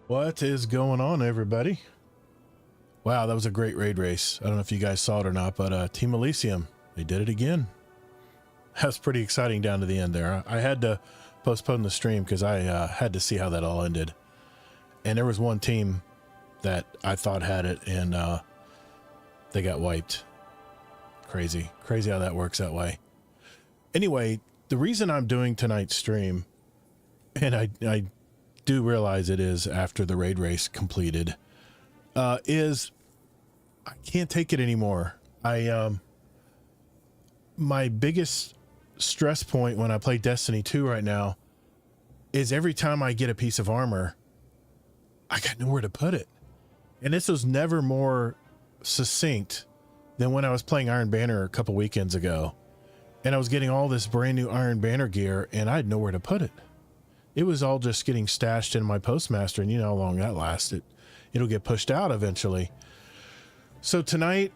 What is going on, everybody? Wow, that was a great raid race. I don't know if you guys saw it or not, but Team Elysium, they did it again. That's pretty exciting down to the end there. I had to postpone the stream because I had to see how that all ended. And there was one team that I thought had it, and they got wiped. Crazy how that works that way. Anyway, the reason I'm doing tonight's stream, and I do realize it is after the raid race completed, is I can't take it anymore. My biggest stress point when I play Destiny 2 right now is every time I get a piece of armor, I got nowhere to put it. And this was never more succinct than when I was playing Iron Banner a couple weekends ago. And I was getting all this brand new Iron Banner gear and I had nowhere to put it. It was all just getting stashed in my Postmaster, and you know how long that lasts. It'll get pushed out eventually. So tonight,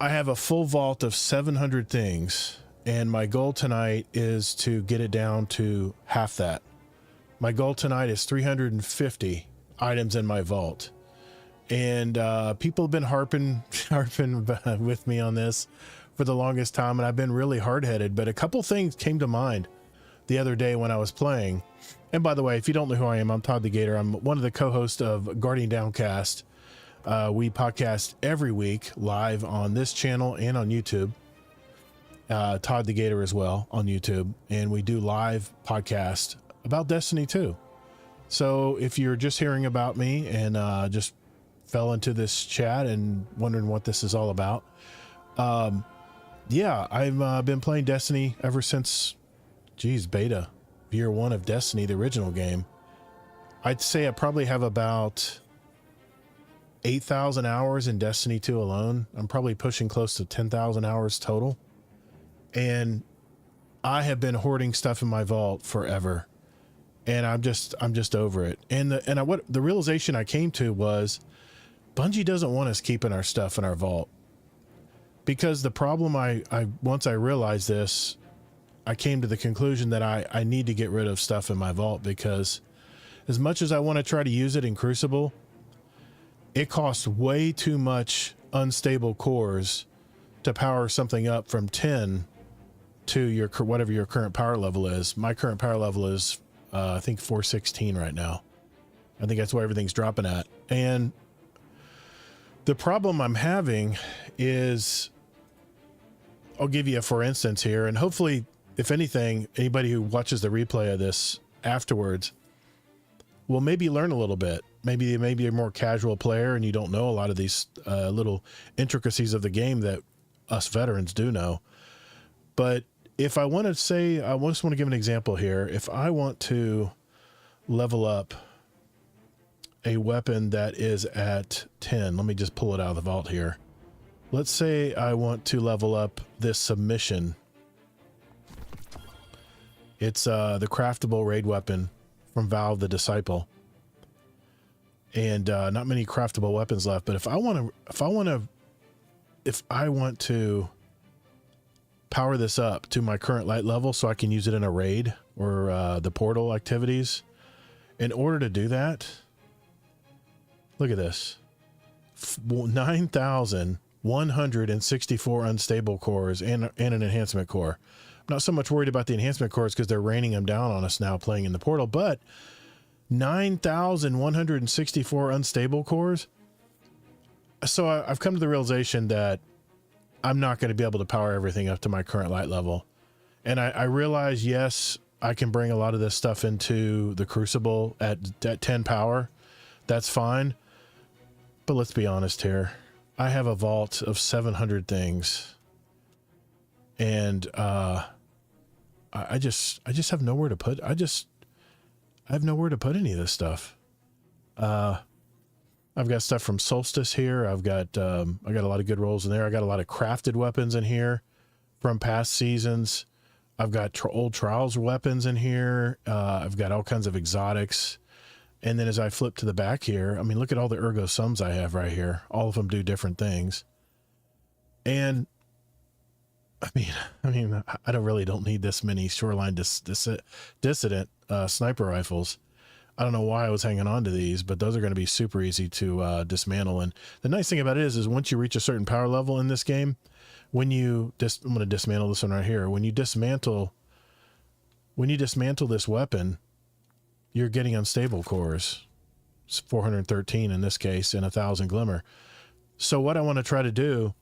I have a full vault of 700 things, and my goal tonight is to get it down to half that. My goal tonight is 350 items in my vault. And people have been harping with me on this for the longest time, and I've been really hard-headed, but a couple things came to mind the other day when I was playing. And by the way, if you don't know who I am, I'm Todd the Gator. I'm one of the co-hosts of Guardian Downcast. We podcast every week live on this channel and on YouTube. Todd the Gator as well on YouTube. And we do live podcast about Destiny 2. So if you're just hearing about me and just fell into this chat and wondering what this is all about, yeah, I've been playing Destiny ever since, beta. Year one of Destiny, the original game. I'd say I probably have about 8,000 hours in Destiny 2 alone. I'm probably pushing close to 10,000 hours total. And I have been hoarding stuff in my vault forever. And I'm just over it. And what the realization I came to was Bungie doesn't want us keeping our stuff in our vault. Because the problem once I realized this, I came to the conclusion that I need to get rid of stuff in my vault, because as much as I want to try to use it in Crucible, it costs way too much unstable cores to power something up from 10 to your whatever your current power level is. My current power level is I think 416 right now. I think that's where everything's dropping at. And the problem I'm having is, I'll give you a for instance here, and hopefully, if anything, anybody who watches the replay of this afterwards will maybe learn a little bit. Maybe you're a more casual player and you don't know a lot of these little intricacies of the game that us veterans do know. But if I want to say, I just want to give an example here. If I want to level up a weapon that is at 10, let me just pull it out of the vault here. Let's say I want to level up this submission. It's the craftable raid weapon from Valve the Disciple. And not many craftable weapons left, but if I want to power this up to my current light level so I can use it in a raid or the portal activities, in order to do that, look at this. 9,164 unstable cores and an enhancement core. Not so much worried about the enhancement cores because they're raining them down on us now playing in the portal, but 9,164 unstable cores. So I've come to the realization that I'm not going to be able to power everything up to my current light level. And I realize, yes, I can bring a lot of this stuff into the Crucible at 10 power. That's fine. But let's be honest here. I have a vault of 700 things. And I just have nowhere to put. I have nowhere to put any of this stuff. I've got stuff from Solstice here. I got a lot of good rolls in there. I got a lot of crafted weapons in here from past seasons. I've got old Trials weapons in here. I've got all kinds of exotics. And then as I flip to the back here, I mean, look at all the Ergo Sums I have right here. All of them do different things. And I mean, I don't need this many Shoreline Dissident sniper rifles. I don't know why I was hanging on to these, but those are going to be super easy to dismantle. And the nice thing about it is once you reach a certain power level in this game, when you I'm going to dismantle this one right here. When you dismantle this weapon, you're getting unstable cores. It's 413 in this case, and 1,000 glimmer. So what I want to try to do,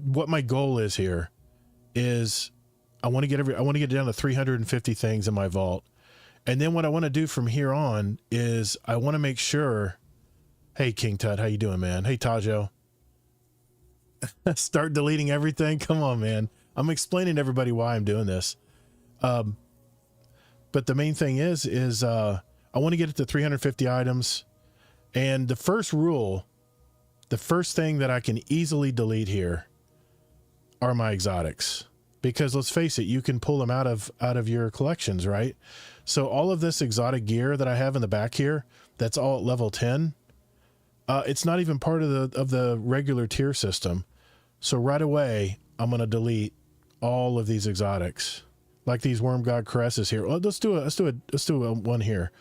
what my goal is here, is I want to get down to 350 things in my vault. And then what I want to do from here on is I want to make sure, hey, King Tut, how you doing, man? Hey, Tajo. Start deleting everything. Come on, man. I'm explaining to everybody why I'm doing this. But the main thing is I want to get it to 350 items. And the first rule, the first thing that I can easily delete here are my exotics. Because let's face it, you can pull them out of your collections, right? So all of this exotic gear that I have in the back here, that's all at level 10. It's not even part of the regular tier system. So right away, I'm going to delete all of these exotics, like these Worm God caresses here. Well, let's do one here.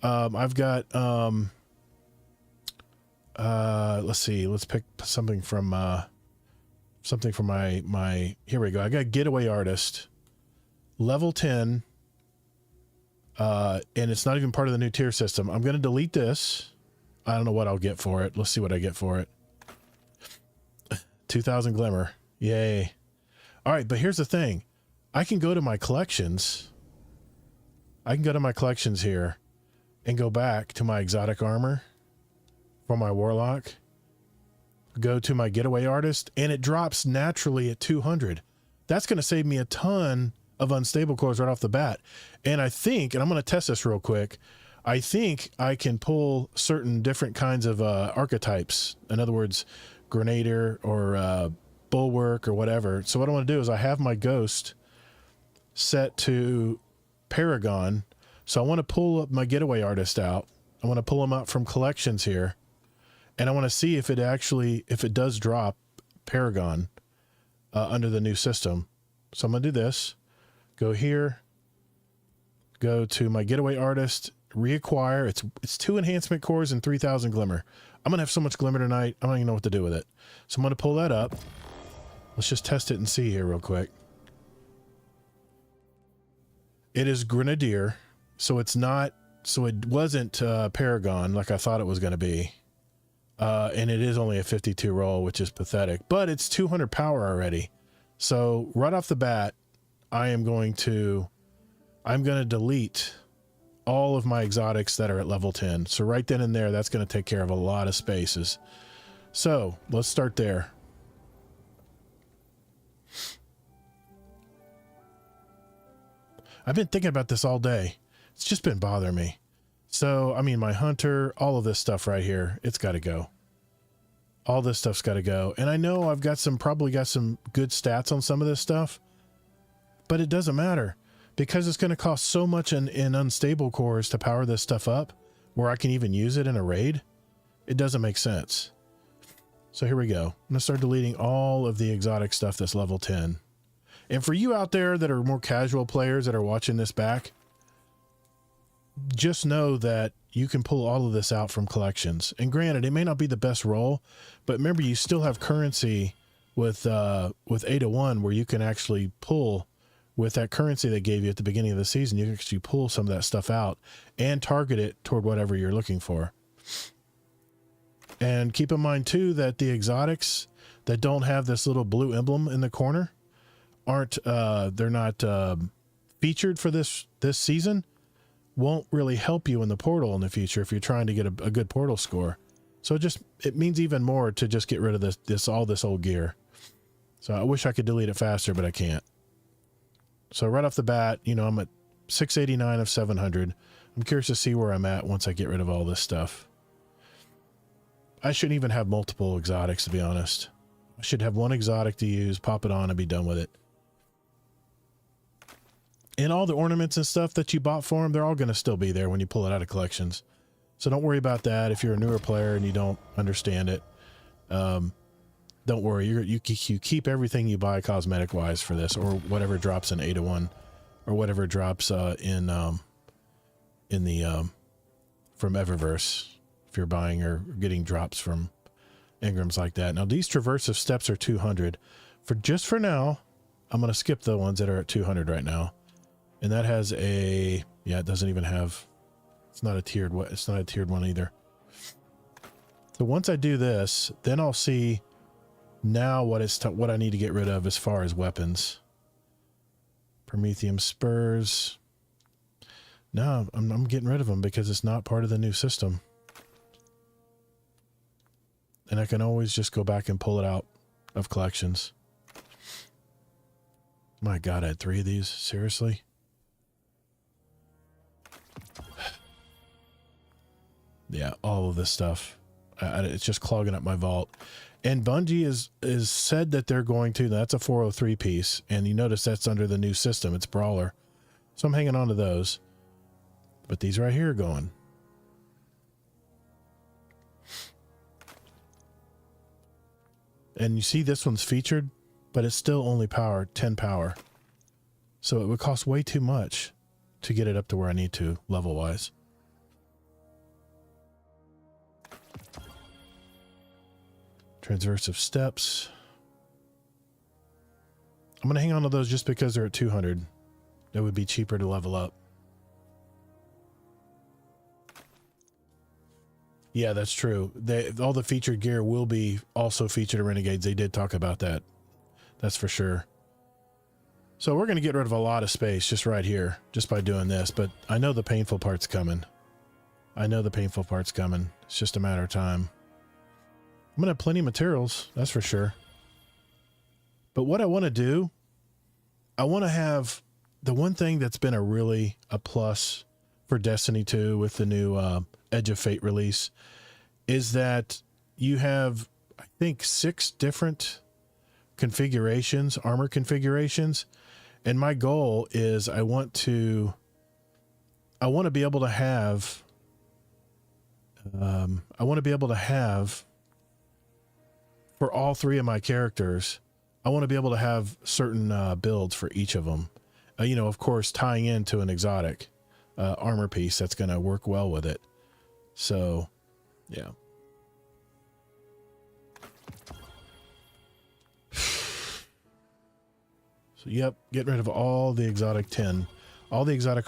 I've got let's see, let's pick something from my here we go. I got Getaway Artist, level 10, and it's not even part of the new tier system. I'm going to delete this. I don't know what I'll get for it. Let's see what I get for it. 2,000 glimmer. Yay. All right, but here's the thing. I can go to my collections. I can go to my collections here and go back to my exotic armor for my warlock. Go to my Getaway Artist, and it drops naturally at 200. That's going to save me a ton of unstable cores right off the bat. And I think, and I'm going to test this real quick, I think I can pull certain different kinds of archetypes. In other words, Grenadier or Bulwark or whatever. So what I want to do is I have my Ghost set to Paragon. So I want to pull up my Getaway Artist out. I want to pull them out from collections here. And I want to see if it does drop Paragon under the new system. So I'm going to do this. Go here. Go to my Getaway Artist. Reacquire. It's 2 enhancement cores and 3,000 glimmer. I'm going to have so much glimmer tonight, I don't even know what to do with it. So I'm going to pull that up. Let's just test it and see here real quick. It is Grenadier. So it wasn't Paragon like I thought it was going to be. And it is only a 52 roll, which is pathetic, but it's 200 power already. So right off the bat, I'm going to delete all of my exotics that are at level 10. So right then and there, that's going to take care of a lot of spaces. So let's start there. I've been thinking about this all day. It's just been bothering me. So, I mean, my hunter, all of this stuff right here, it's got to go. All this stuff's got to go. And I know I've probably got some good stats on some of this stuff, but it doesn't matter because it's going to cost so much in unstable cores to power this stuff up where I can even use it in a raid. It doesn't make sense. So here we go. I'm going to start deleting all of the exotic stuff that's level 10. And for you out there that are more casual players that are watching this back, just know that you can pull all of this out from collections. And granted, it may not be the best roll, but remember, you still have currency with 801 where you can actually pull with that currency they gave you at the beginning of the season. You can actually pull some of that stuff out and target it toward whatever you're looking for. And keep in mind too that the exotics that don't have this little blue emblem in the corner they're not featured for this season. Won't really help you in the portal in the future if you're trying to get a good portal score. So it means even more to just get rid of all this old gear. So I wish I could delete it faster, but I can't. So right off the bat, I'm at 689 of 700. I'm curious to see where I'm at once I get rid of all this stuff. I shouldn't even have multiple exotics, to be honest. I should have one exotic to use, pop it on, and be done with it. And all the ornaments and stuff that you bought for them, they're all going to still be there when you pull it out of collections. So don't worry about that if you're a newer player and you don't understand it. Don't worry. You keep everything you buy cosmetic-wise for this, or whatever drops in 801, or whatever drops in in the from Eververse if you're buying or getting drops from engrams like that. Now these traversive steps are 200. For now, I'm going to skip the ones that are at 200 right now. And that has a, yeah, it doesn't even have, it's not a tiered one either. So once I do this, then I'll see now what I need to get rid of as far as weapons. Prometheum spurs. No, I'm getting rid of them because it's not part of the new system. And I can always just go back and pull it out of collections. My God, I had 3 of these. Seriously? Yeah, all of this stuff. It's just clogging up my vault. And Bungie is said that they're going to, that's a 403 piece. And you notice that's under the new system. It's Brawler. So I'm hanging on to those. But these right here are going. And you see this one's featured, but it's still only 10 power. So it would cost way too much to get it up to where I need to, level-wise. Transversive steps. I'm going to hang on to those just because they're at 200. It would be cheaper to level up. Yeah, that's true. All the featured gear will be also featured in Renegades. They did talk about that. That's for sure. So we're going to get rid of a lot of space just right here, just by doing this. But I know the painful part's coming. I know the painful part's coming. It's just a matter of time. I'm going to have plenty of materials, that's for sure. But what I want to do, I want to have the one thing that's been a plus for Destiny 2 with the new Edge of Fate release is that you have, I think, 6 different configurations, armor configurations. And my goal is I want to be able to have, for all 3 of my characters, I want to be able to have certain builds for each of them. You know, of course, tying into an exotic armor piece that's going to work well with it. So, yeah. So, yep, getting rid of all the exotic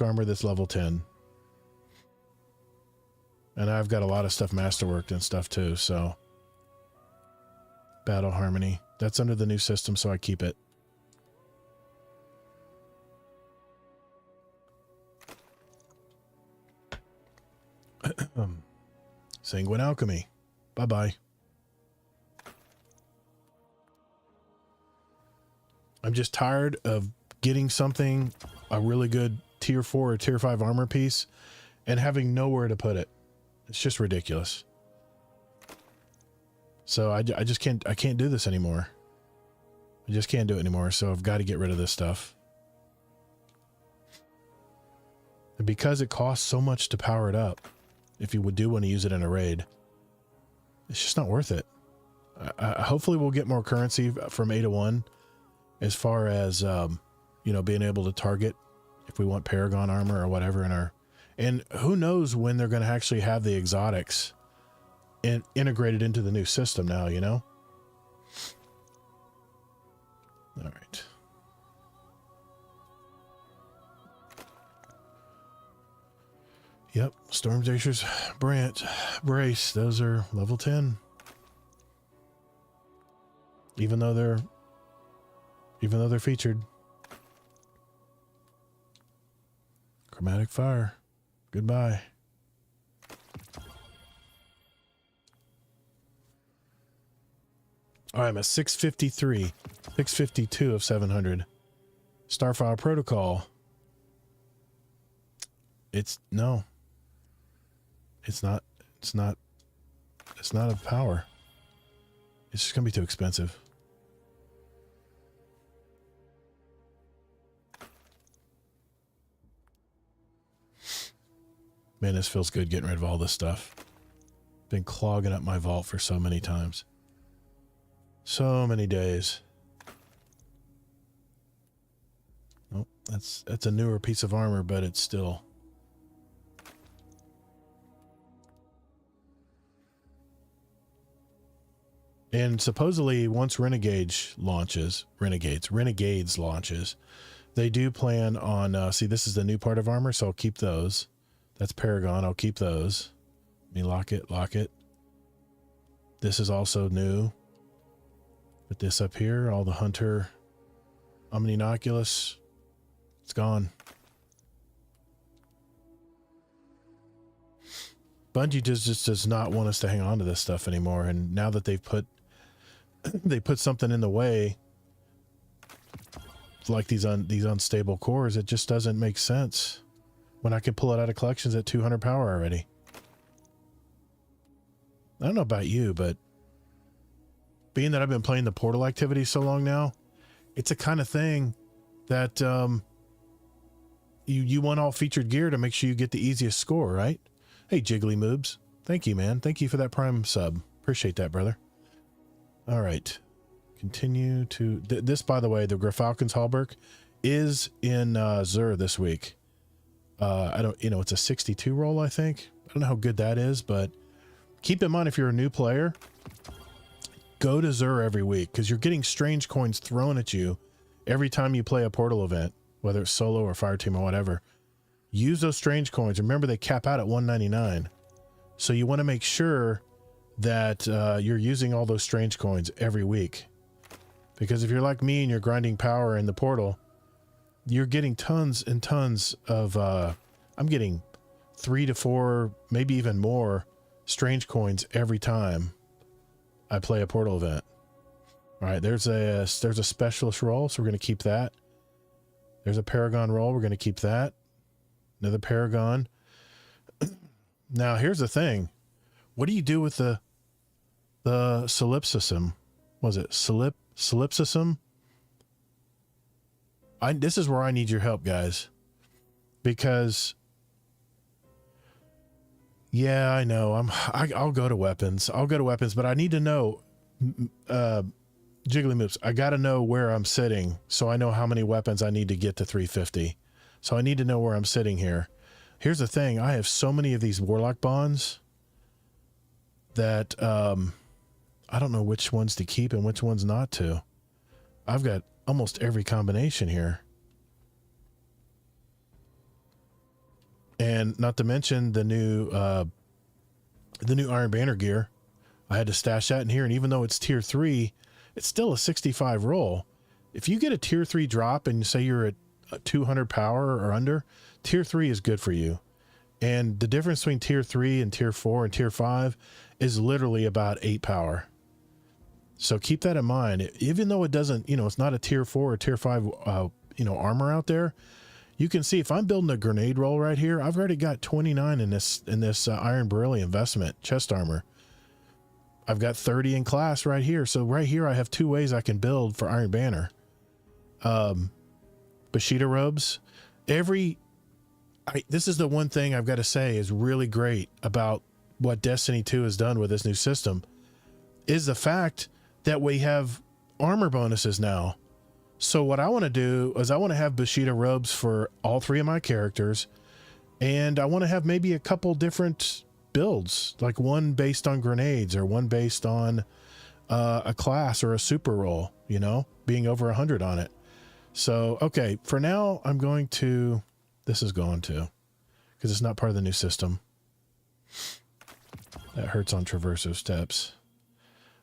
armor that's level 10. And I've got a lot of stuff masterworked and stuff too, so. Battle Harmony. That's under the new system, so I keep it. Sanguine Alchemy. Bye-bye. I'm just tired of getting something, a really good tier 4 or tier 5 armor piece, and having nowhere to put it. It's just ridiculous. So I just can't do this anymore. I just can't do it anymore. So I've got to get rid of this stuff. And because it costs so much to power it up, if you do want to use it in a raid, it's just not worth it. Hopefully we'll get more currency from 801 as far as, you know, being able to target if we want Paragon armor or whatever in our, and who knows when they're going to actually have the exotics integrated into the new system now, you know? All right. Yep, Stormjacer's brace, those are level 10. Even though they're featured. Chromatic Fire. Goodbye. All right, I'm at 653, 652 of 700. Starfire Protocol. It's not a power. It's just gonna be too expensive. Man, this feels good getting rid of all this stuff. Been clogging up my vault for so many times. So many days. Oh, that's a newer piece of armor, but it's still And supposedly once Renegades launches, they do plan on, see, this is the new part of armor, so I'll keep those. That's Paragon, I'll keep those. Let me lock it. This is also new. Put this up here, all the Hunter Omninoculus. It's gone. Bungie just does not want us to hang on to this stuff anymore, and now that they've put something in the way, like these unstable cores, it just doesn't make sense when I could pull it out of collections at 200 power already. I don't know about you, but being that I've been playing the Portal activity so long now, it's a kind of thing that you want all featured gear to make sure you get the easiest score, right? Hey, Jiggly Moobs. Thank you, man. Thank you for that Prime sub. Appreciate that, brother. All right. Continue to... this, by the way, the Grafalcon's Hallberg is in Zur this week. I don't... it's a 62 roll, I think. I don't know how good that is, but keep in mind if you're a new player, go to Zur every week, because you're getting strange coins thrown at you every time you play a Portal event, whether it's solo or Fireteam or whatever. Use those strange coins. Remember, they cap out at 199. So you want to make sure that you're using all those strange coins every week. Because if you're like me and you're grinding power in the Portal, you're getting tons and tons of... I'm getting 3 to 4, maybe even more strange coins every time I play a Portal event. All right, there's a specialist roll, so we're going to keep that. There's a Paragon roll. We're going to keep that. Another Paragon. Now, here's the thing. What do you do with the solipsism? Was it solipsism? This is where I need your help, guys. Because, yeah, I know. I'll go to weapons. But I need to know, Jiggly Moops, I got to know where I'm sitting so I know how many weapons I need to get to 350. So I need to know where I'm sitting here. Here's the thing. I have so many of these Warlock bonds that I don't know which ones to keep and which ones not to. I've got almost every combination here. And not to mention the new Iron Banner gear. I had to stash that in here, and even though it's tier 3, it's still a 65 roll. If you get a tier 3 drop and say you're at 200 power or under, tier 3 is good for you. And the difference between tier 3 and tier 4 and tier 5 is literally about 8 power. So keep that in mind. Even though it doesn't, it's not a tier 4 or tier 5, armor out there, you can see if I'm building a grenade roll right here, I've already got 29 in this Iron Beryllium investment chest armor. I've got 30 in class right here. So right here, I have 2 ways I can build for Iron Banner. Bushido robes. This is the one thing I've got to say is really great about what Destiny 2 has done with this new system, is the fact that we have armor bonuses now. So what I want to do is I want to have Bushido robes for all 3 of my characters, and I want to have maybe a couple different builds, like one based on grenades or one based on a class or a super roll, being over 100 on it. So, okay, for now, I'm going to... This is going to, because it's not part of the new system. That hurts on traversive steps.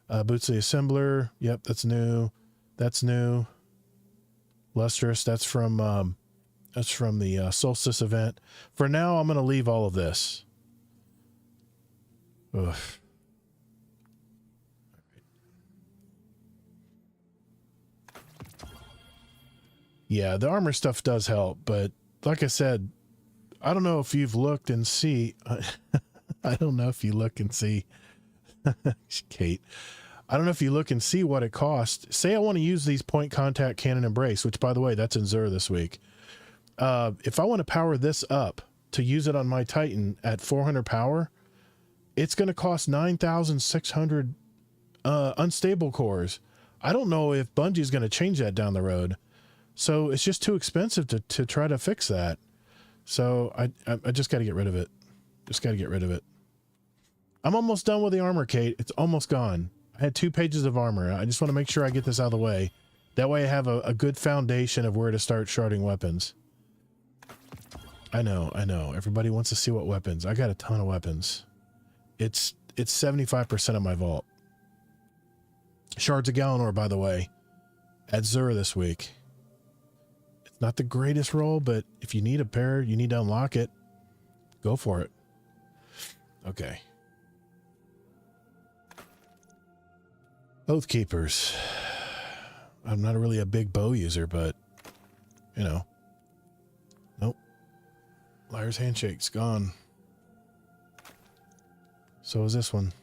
Boots the Assembler. Yep, that's new. That's new. Lustrous. That's from the Solstice event. For now, I'm going to leave all of this. Ugh. Yeah, the armor stuff does help, but like I said, I don't know if you've looked and see. I don't know if you look and see. Kate. I don't know if you look and see what it costs. Say I want to use these point contact cannon and brace, which by the way, that's in Zur this week. If I want to power this up to use it on my Titan at 400 power, it's going to cost 9,600 unstable cores. I don't know if Bungie's going to change that down the road. So it's just too expensive to try to fix that. So I just got to get rid of it. Just got to get rid of it. I'm almost done with the armor, Kate. It's almost gone. I had 2 pages of armor. I just want to make sure I get this out of the way. That way I have a good foundation of where to start sharding weapons. I know. Everybody wants to see what weapons. I got a ton of weapons. It's 75% of my vault. Shards of Galanor, by the way, at Zur this week. It's not the greatest roll, but if you need a pair, you need to unlock it. Go for it. Okay. Oath Keepers. I'm not really a big bow user, but, you know. Nope. Liar's Handshake's gone. So is this one.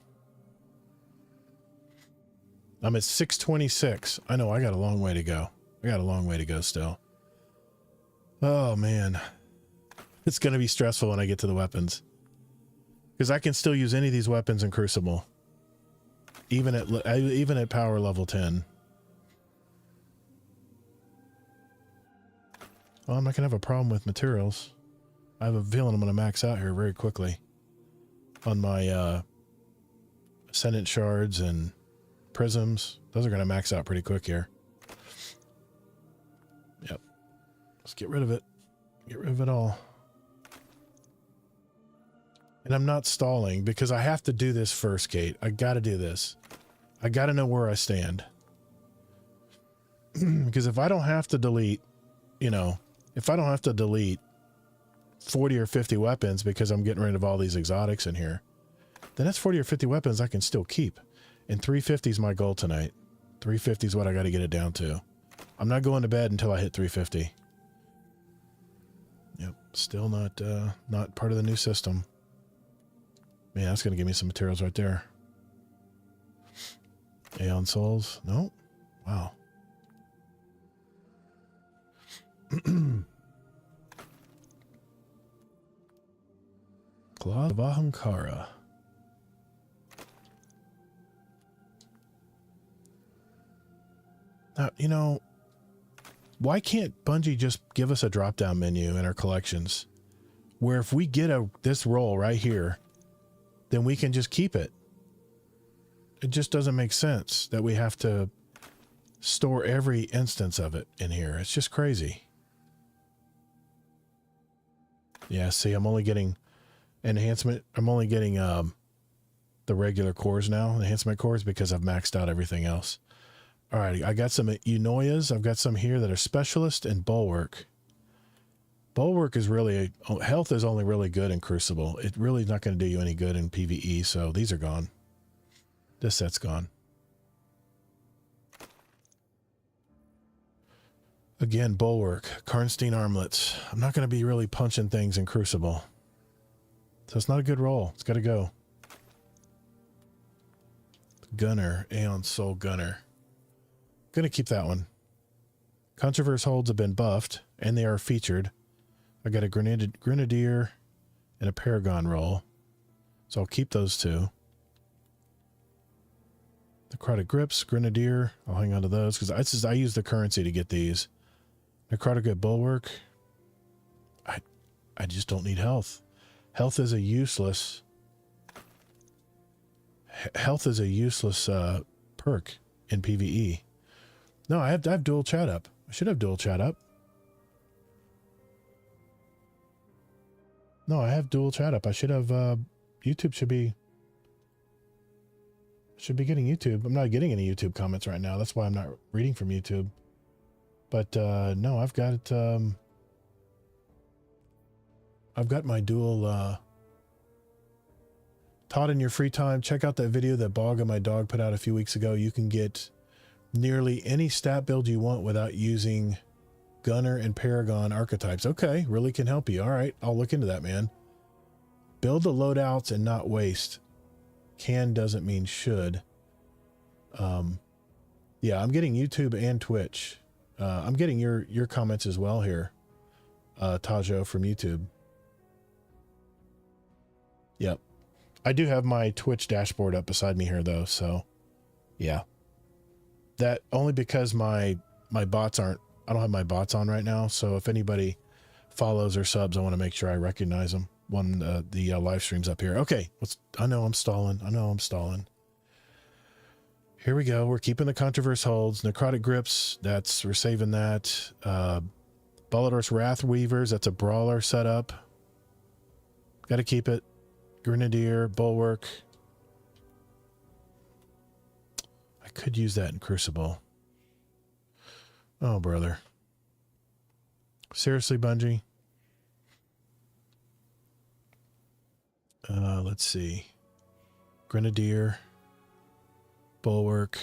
I'm at 626. I know I got a long way to go. I got a long way to go still. Oh, man. It's going to be stressful when I get to the weapons. Because I can still use any of these weapons in Crucible. Even at power level 10. Well, I'm not going to have a problem with materials. I have a feeling I'm going to max out here very quickly. On my Ascendant Shards and Prisms. Those are going to max out pretty quick here. Yep. Let's get rid of it. Get rid of it all. And I'm not stalling because I have to do this first, Kate. I got to do this. I got to know where I stand. Because if I don't have to delete, you know, if I don't have to delete 40 or 50 weapons because I'm getting rid of all these exotics in here, then that's 40 or 50 weapons I can still keep. And 350 is my goal tonight. 350 is what I got to get it down to. I'm not going to bed until I hit 350. Yep. Still not part of the new system. Man, that's going to give me some materials right there. Aeon Souls. No. Wow. Claw of Ahamkara. Now, you know, why can't Bungie just give us a drop-down menu in our collections where if we get this roll right here, then we can just keep it? It just doesn't make sense that we have to store every instance of it in here. It's just crazy. Yeah, see, I'm only getting enhancement. I'm only getting the regular cores now, enhancement cores, because I've maxed out everything else. All right, I got some Eunoias. I've got some here that are Specialist and Bulwark. Bulwark is really, health is only really good in Crucible. It really is not going to do you any good in PvE, so these are gone. This set's gone. Again, Bulwark, Karnstein armlets. I'm not going to be really punching things in Crucible. So it's not a good roll. It's got to go. Gunner, Aeon Soul Gunner. Gonna keep that one. Controverse holds have been buffed, and they are featured. I got a Grenadier and a Paragon roll. So I'll keep those two. Necrotic Grips, Grenadier. I'll hang on to those because I use the currency to get these. Necrotic Grip Bulwark. I just don't need health. Health is a useless perk in PvE. No, I have dual chat up. I should have dual chat up. No, I have dual chat up. I should have YouTube should be getting YouTube. I'm not getting any YouTube comments right now. That's why I'm not reading from YouTube. But no, I've got it. I've got my dual. Todd, in your free time, check out that video that Bog and my dog put out a few weeks ago. You can get nearly any stat build you want without using Gunner and Paragon archetypes. Okay, really can help you. All right, I'll look into that, man. Build the loadouts and not waste. Can doesn't mean should. Yeah, I'm getting YouTube and Twitch. I'm getting your comments as well here, Tajo from YouTube. Yep. I do have my Twitch dashboard up beside me here though, so yeah. That only because my bots aren't, I don't have my bots on right now, so if anybody follows or subs, I want to make sure I recognize them when the live stream's up here. Okay, I know I'm stalling. Here we go. We're keeping the Controverse holds. Necrotic Grips, we're saving that. Ballador's Wrath Weavers, that's a brawler setup. Got to keep it. Grenadier, Bulwark. I could use that in Crucible. Oh, brother. Seriously, Bungie? Let's see. Grenadier. Bulwark.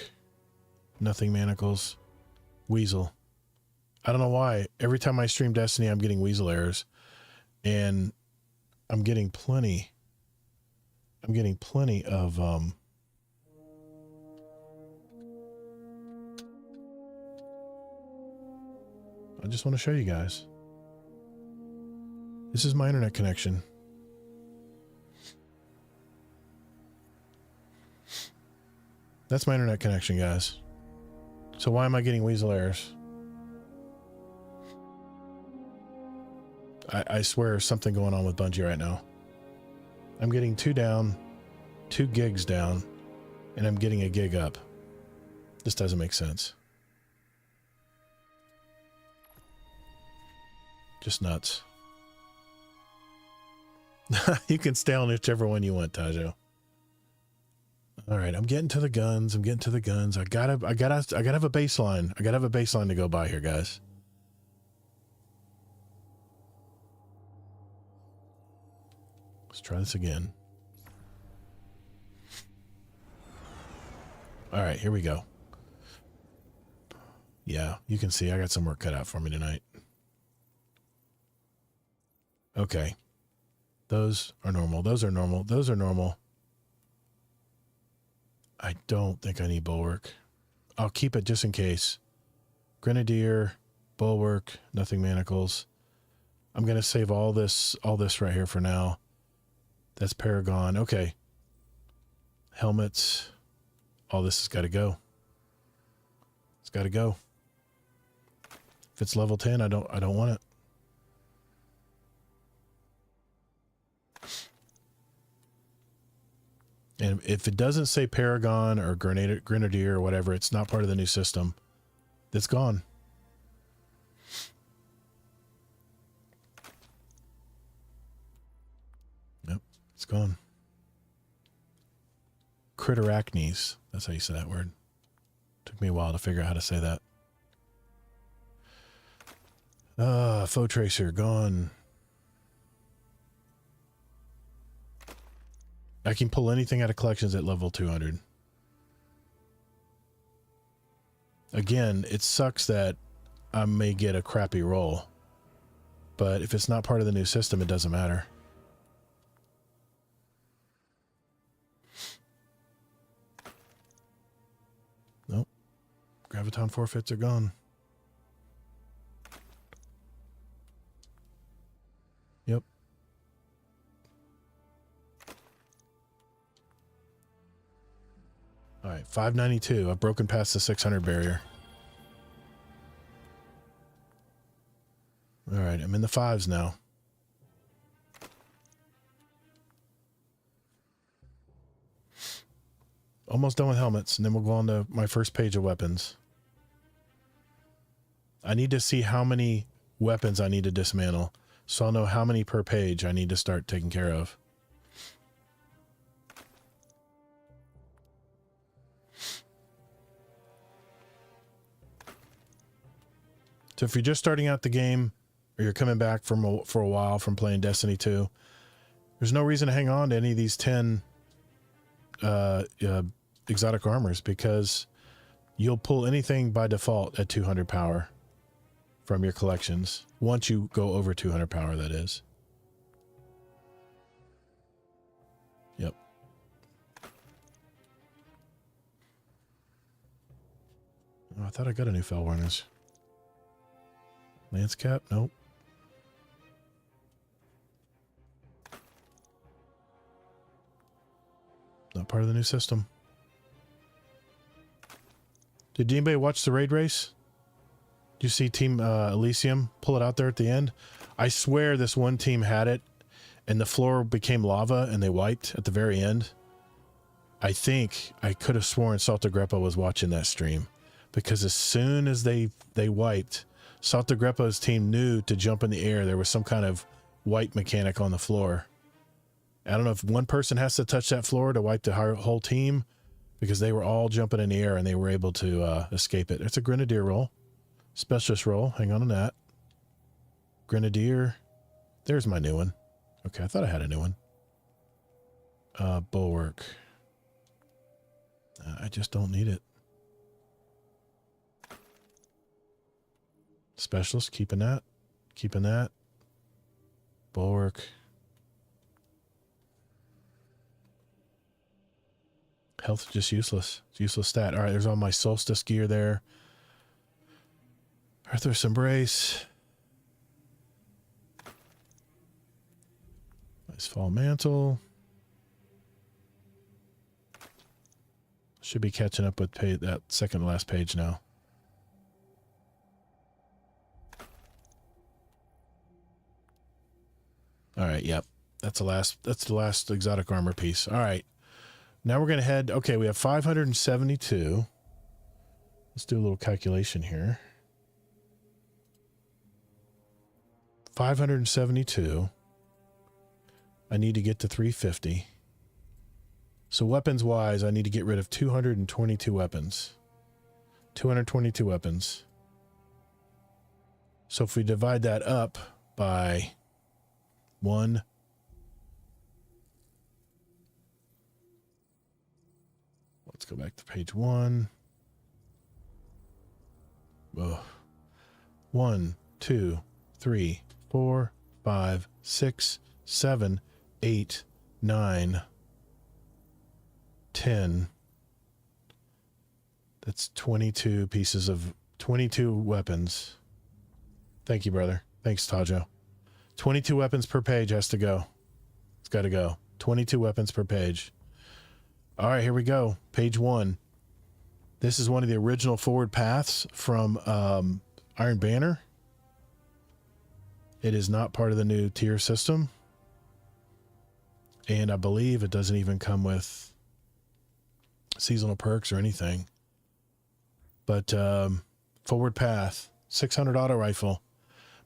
Nothing Manacles. Weasel. I don't know why. Every time I stream Destiny, I'm getting Weasel errors. And I'm getting plenty of I just want to show you guys. This is my internet connection. That's my internet connection, guys. So why am I getting Weasel errors? I swear there's something going on with Bungie right now. I'm getting 2 down, 2 gigs down, and I'm getting a gig up. This doesn't make sense. Just nuts. You can stay on whichever one you want, Tajo. All right, I'm getting to the guns. I gotta have a baseline. I gotta have a baseline to go by here, guys. Let's try this again. All right, here we go. Yeah, you can see I got some work cut out for me tonight. Okay. Those are normal. Those are normal. Those are normal. I don't think I need Bulwark. I'll keep it just in case. Grenadier, Bulwark, Nothing Manacles. I'm going to save all this right here for now. That's Paragon. Okay. Helmets. All this has got to go. It's got to go. If it's level 10, I don't want it. And if it doesn't say Paragon or Grenadier or whatever, it's not part of the new system. It's gone. Yep, it's gone. Critarachnes. That's how you say that word. Took me a while to figure out how to say that. Foe Tracer, gone. I can pull anything out of collections at level 200. Again, it sucks that I may get a crappy roll. But if it's not part of the new system, it doesn't matter. Nope. Graviton forfeits are gone. Yep. All right, 592. I've broken past the 600 barrier. All right, I'm in the 5s now. Almost done with helmets, and then we'll go on to my first page of weapons. I need to see how many weapons I need to dismantle, so I'll know how many per page I need to start taking care of. So if you're just starting out the game, or you're coming back for a while from playing Destiny 2, there's no reason to hang on to any of these 10 exotic armors, because you'll pull anything by default at 200 power from your collections. Once you go over 200 power, that is. Yep. Oh, I thought I got a new fell warners. Lance cap? Nope. Not part of the new system. Did anybody watch the raid race? Did you see Team Elysium pull it out there at the end? I swear this one team had it, and the floor became lava, and they wiped at the very end. I think I could have sworn Saltagreppa was watching that stream, because as soon as they wiped, Saltagreppa's team knew to jump in the air. There was some kind of wipe mechanic on the floor. I don't know if one person has to touch that floor to wipe the whole team, because they were all jumping in the air and they were able to escape it. It's a Grenadier roll. Specialist roll. Hang on that. Grenadier. There's my new one. Okay, I thought I had a new one. Bulwark. I just don't need it. Specialist, keeping that. Keeping that. Bulwark. Health just useless. It's useless stat. All right, there's all my solstice gear there. Earth's Embrace. Nice fall mantle. Should be catching up with that second to last page now. All right, yep. That's the last exotic armor piece. All right. Now we're going to head, okay, we have 572. Let's do a little calculation here. 572. I need to get to 350. So weapons-wise, I need to get rid of 222 weapons. 222 weapons. So if we divide that up by 1... Let's go back to page 1. Whoa. 1, 2, 3, 4, 5, 6, 7, 8, 9, 10. That's 22 pieces of 22 weapons. Thank you, brother. Thanks, Tajo. 22 weapons per page has to go. It's got to go. 22 weapons per page. All right, here we go. Page 1. This is one of the original forward paths from Iron Banner. It is not part of the new tier system. And I believe it doesn't even come with seasonal perks or anything. But forward path, 600 auto rifle,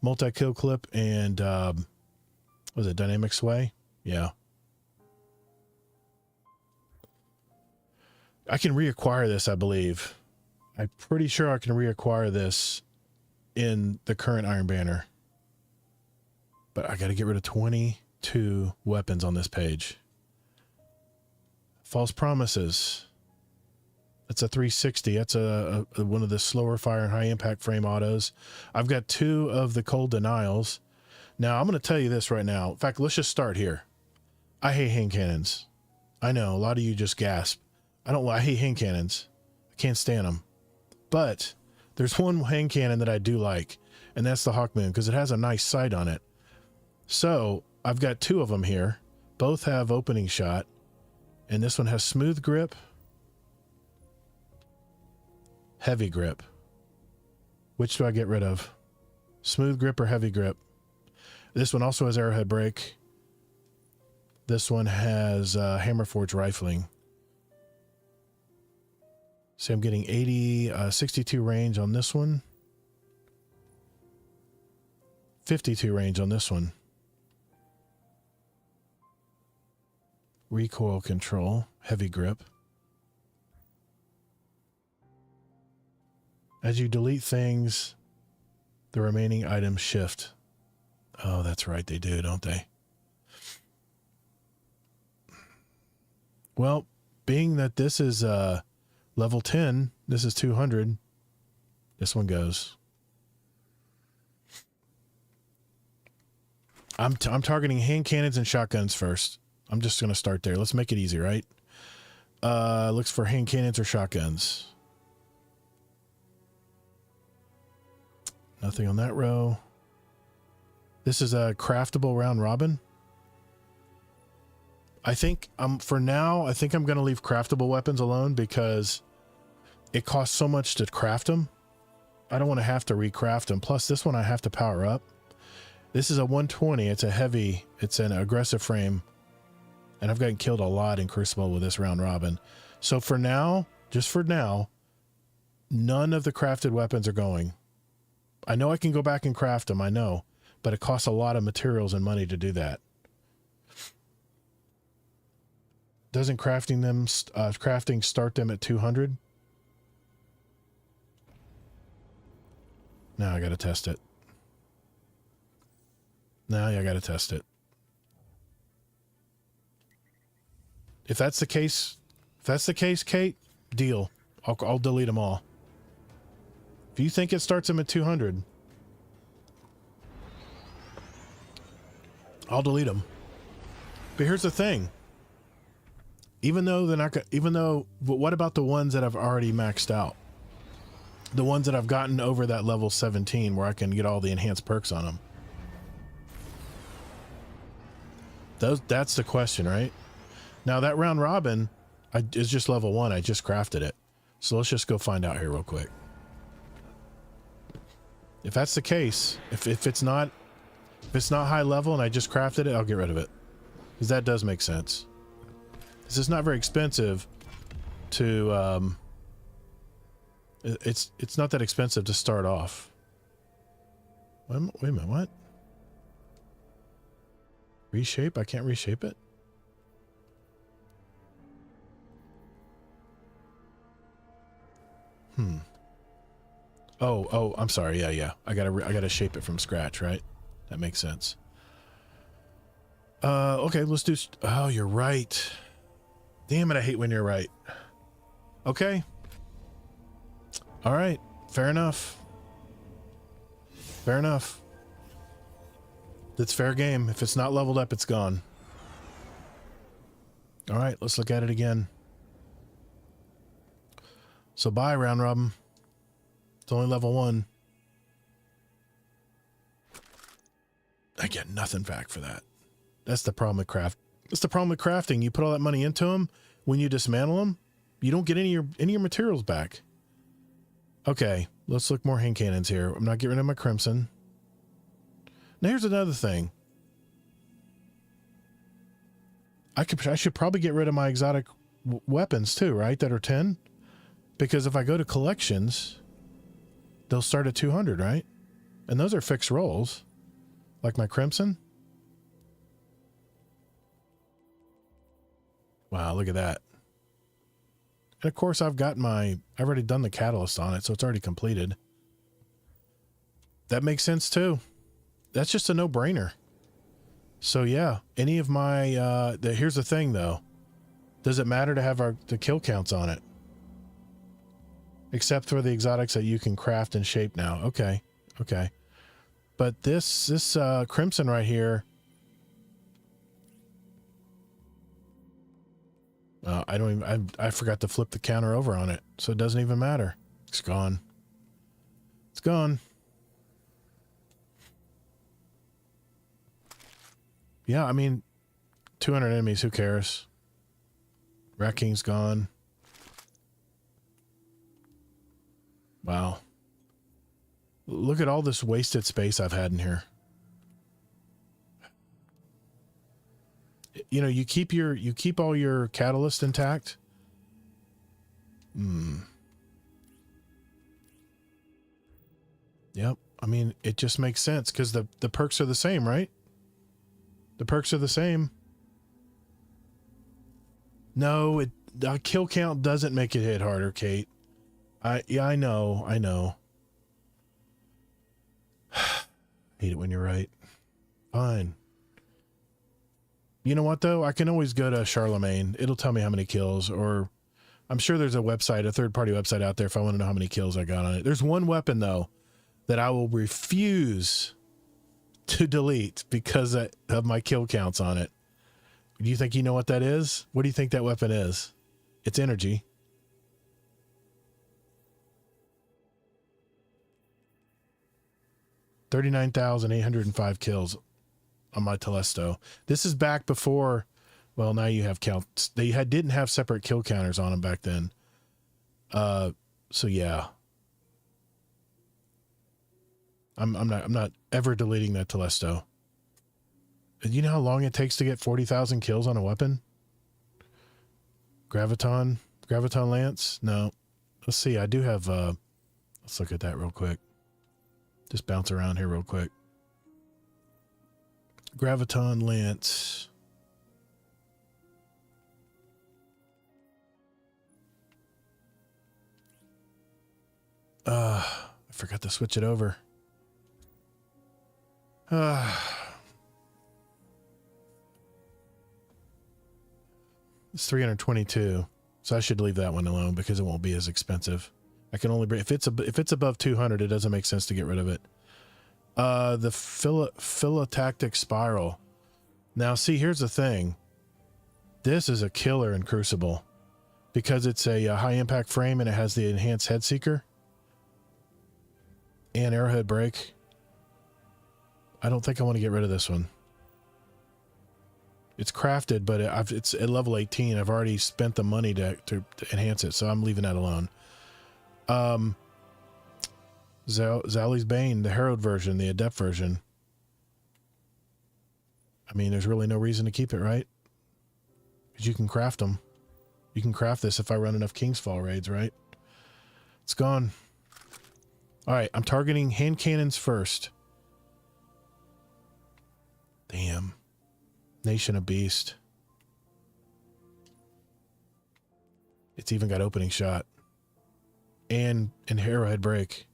multi-kill clip, and was it dynamic sway? Yeah. I can reacquire this, I believe. I'm pretty sure I can reacquire this in the current Iron Banner. But I got to get rid of 22 weapons on this page. False Promises. That's a 360. That's a one of the slower fire and high impact frame autos. I've got 2 of the Cold Denials. Now, I'm going to tell you this right now. In fact, let's just start here. I hate hand cannons. I know, a lot of you just gasp. I hate hand cannons. I can't stand them. But there's one hand cannon that I do like, and that's the Hawkmoon, because it has a nice sight on it. So I've got 2 of them here. Both have opening shot, and this one has smooth grip, heavy grip. Which do I get rid of? Smooth grip or heavy grip? This one also has arrowhead break. This one has Hammerforge rifling. See, I'm getting 62 range on this one. 52 range on this one. Recoil control, heavy grip. As you delete things, the remaining items shift. Oh, that's right, they do, don't they? Well, being that this is level 10, this is 200. This one goes. I'm targeting hand cannons and shotguns first. I'm just going to start there. Let's make it easy, right? Looks for hand cannons or shotguns. Nothing on that row. This is a craftable round robin. I think for now, I think I'm going to leave craftable weapons alone because it costs so much to craft them. I don't want to have to recraft them. Plus, this one I have to power up. This is a 120. It's a heavy. It's an aggressive frame And I've gotten killed a lot in Crucible with this round robin. So for now, just for now, none of the crafted weapons are going. I know I can go back and craft them, I know, but it costs a lot of materials and money to do that. Doesn't crafting start them at 200? Now I gotta test it. Now I gotta test it. If that's the case, Kate, deal. I'll delete them all. If you think it starts them at 200, I'll delete them. But here's the thing. Even though they're not, but what about the ones that I've already maxed out? The ones that I've gotten over that level 17 where I can get all the enhanced perks on them. That's the question, right? Now that round robin is just level 1. I just crafted it. So let's just go find out here real quick. If that's the case, if it's not high level and I just crafted it, I'll get rid of it. Because that does make sense. This is not very expensive to it's not that expensive to start off. Wait a minute, what? Reshape? I can't reshape it? Oh, I'm sorry. Yeah. I gotta shape it from scratch, right? That makes sense. Okay, let's do... Oh, you're right. Damn it, I hate when you're right. Okay. All right, fair enough. Fair enough. That's fair game. If it's not leveled up, it's gone. All right, let's look at it again. So bye, round robin. It's only level 1. I get nothing back for that. That's the problem with craft. That's the problem with crafting. You put all that money into them. When you dismantle them, you don't get any of your materials back. Okay, let's look more hand cannons here. I'm not getting rid of my crimson. Now here's another thing. I should probably get rid of my exotic weapons too, right? That are 10. Because if I go to collections, they'll start at 200, right? And those are fixed rolls. Like my crimson. Wow, look at that. And of course I've already done the catalyst on it, so it's already completed. That makes sense too. That's just a no-brainer. So yeah, any of my, here's the thing though. Does it matter to have the kill counts on it? Except for the exotics that you can craft and shape now. Okay. Okay. But this crimson right here, I forgot to flip the counter over on it, so it doesn't even matter. It's gone. It's gone. Yeah, I mean, 200 enemies, who cares? Rat King's gone. Wow. Look at all this wasted space I've had in here. You know, you keep all your catalyst intact. Yep. I mean, it just makes sense because the perks are the same, right? The perks are the same. No, the kill count doesn't make it hit harder, Kate. Yeah, I know. Hate it when you're right. Fine. You know what though? I can always go to Charlemagne. It'll tell me how many kills, or I'm sure there's a website, a third-party website out there if I want to know how many kills I got on it. There's one weapon though that I will refuse to delete because of my kill counts on it. Do you think you know what that is? What do you think that weapon is? It's energy. $39,805 kills on my Telesto. This is back before, well, now you have counts. They didn't have separate kill counters on them back then. So yeah. I'm not ever deleting that Telesto. You know how long it takes to get 40,000 kills on a weapon? Graviton Lance? No. Let's see. I do have, let's look at that real quick. Just bounce around here real quick. Graviton Lance. I forgot to switch it over. It's 322, so I should leave that one alone because it won't be as expensive. I can only bring if it's above 200, it doesn't make sense to get rid of it. The philotactic spiral. Now, see, here's the thing. This is a killer in Crucible because it's a high impact frame and it has the enhanced head seeker and arrowhead break. I don't think I want to get rid of this one. It's crafted, but it's at level 18. I've already spent the money to enhance it, so I'm leaving that alone. Zali's Bane, the Herald version, the Adept version. I mean, there's really no reason to keep it, right? Because you can craft them. You can craft this if I run enough Kingsfall raids, right? It's gone. All right, I'm targeting hand cannons first. Damn. Nation of Beast. It's even got opening shot. And arrowhead break.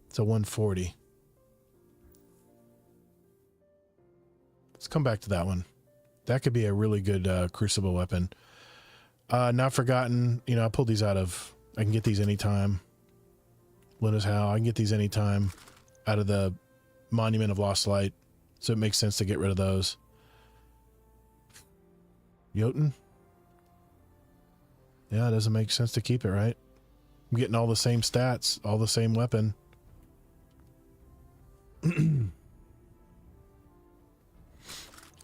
It's a 140. Let's come back to that one. That could be a really good Crucible weapon. Not Forgotten. You know, I pulled these out of... I can get these anytime. Luna's Howl. I can get these anytime out of the Monument of Lost Light. So it makes sense to get rid of those. Jotun. Yeah, it doesn't make sense to keep it, right? I'm getting all the same stats, all the same weapon. All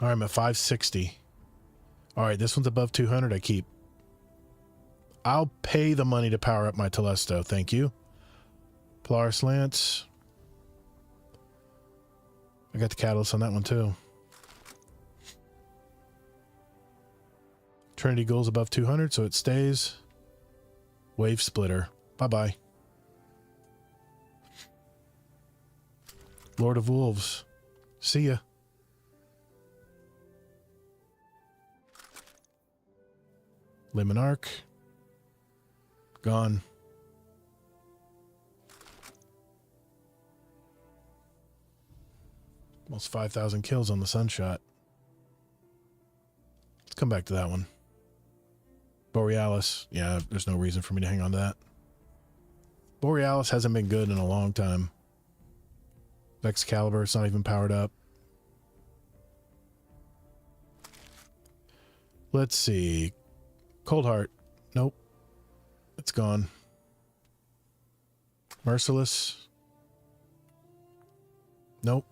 right, I'm at 560. All right, this one's above 200. I keep. I'll pay the money to power up my Telesto. Thank you. Polaris Lance. I got the catalyst on that one too. Trinity Goal's above 200, so it stays. Wave Splitter. Bye-bye. Lord of Wolves. See ya. Lemon Arc. Gone. Almost 5,000 kills on the Sunshot. Let's come back to that one. Borealis. Yeah, there's no reason for me to hang on to that. Borealis hasn't been good in a long time. Excalibur, it's not even powered up. Let's see. Cold Heart. Nope. It's gone. Merciless. Nope.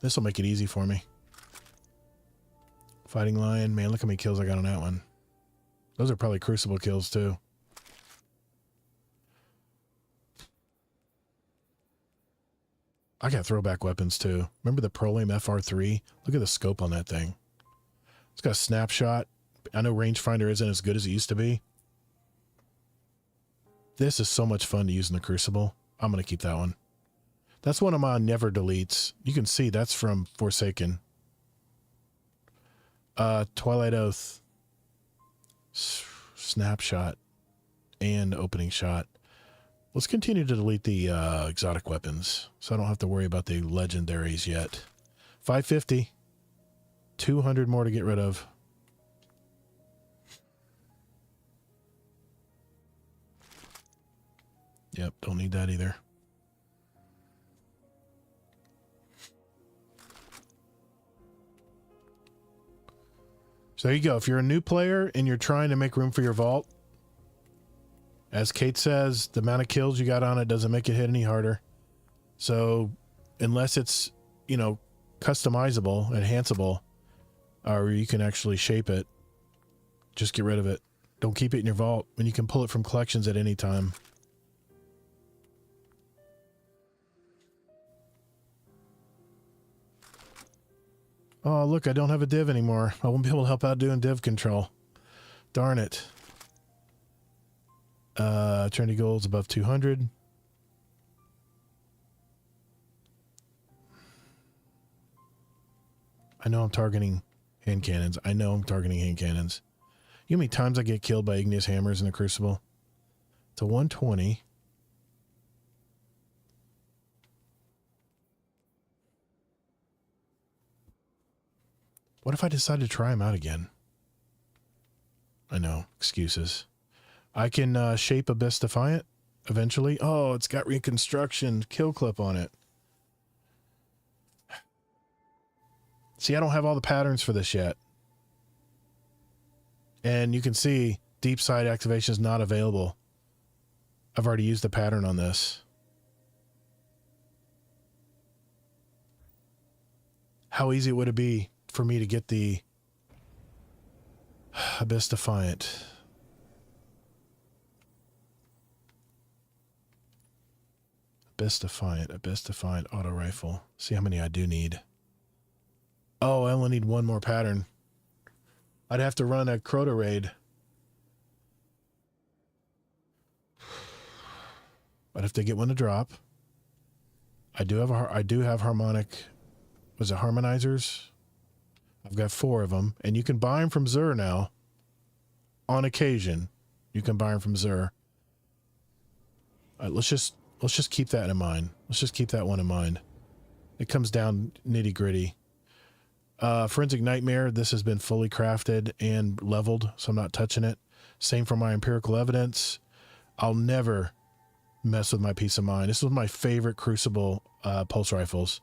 This will make it easy for me. Fighting Lion. Man, look how many kills I got on that one. Those are probably Crucible kills too. I got throwback weapons too. Remember the Prolame FR3? Look at the scope on that thing. It's got a snapshot. I know rangefinder isn't as good as it used to be. This is so much fun to use in the Crucible. I'm going to keep that one. That's one of my never deletes. You can see that's from Forsaken. Twilight Oath. Snapshot. And opening shot. Let's continue to delete the exotic weapons. So I don't have to worry about the legendaries yet. 550. 200 more to get rid of. Yep, don't need that either. So there you go. If you're a new player and you're trying to make room for your vault, as Kate says, the amount of kills you got on it doesn't make it hit any harder. So unless it's, you know, customizable, enhanceable, or you can actually shape it, just get rid of it. Don't keep it in your vault when you can pull it from collections at any time. Oh, look, I don't have a div anymore. I won't be able to help out doing div control. Darn it. Trinity gold's above 200. I know I'm targeting hand cannons. I know I'm targeting hand cannons. You know how many times I get killed by igneous hammers in the Crucible? To 120. What if I decide to try him out again? I know, excuses. I can shape Abyss Defiant eventually. Oh, it's got reconstruction kill clip on it. See, I don't have all the patterns for this yet. And you can see deep side activation is not available. I've already used the pattern on this. How easy would it be for me to get the Abyss Defiant? Abyss Defiant auto rifle. See how many I do need. Oh, I only need one more pattern. I'd have to run a Crota raid. I'd have to get one to drop. I do have harmonic. Was it harmonizers? I've got 4 of them, and you can buy them from Zur now. On occasion, you can buy them from Zur. All right, let's just keep that in mind. Let's just keep that one in mind. It comes down nitty gritty. Forensic Nightmare, this has been fully crafted and leveled, so I'm not touching it. Same for my empirical evidence. I'll never mess with my peace of mind. This was my favorite Crucible pulse rifles.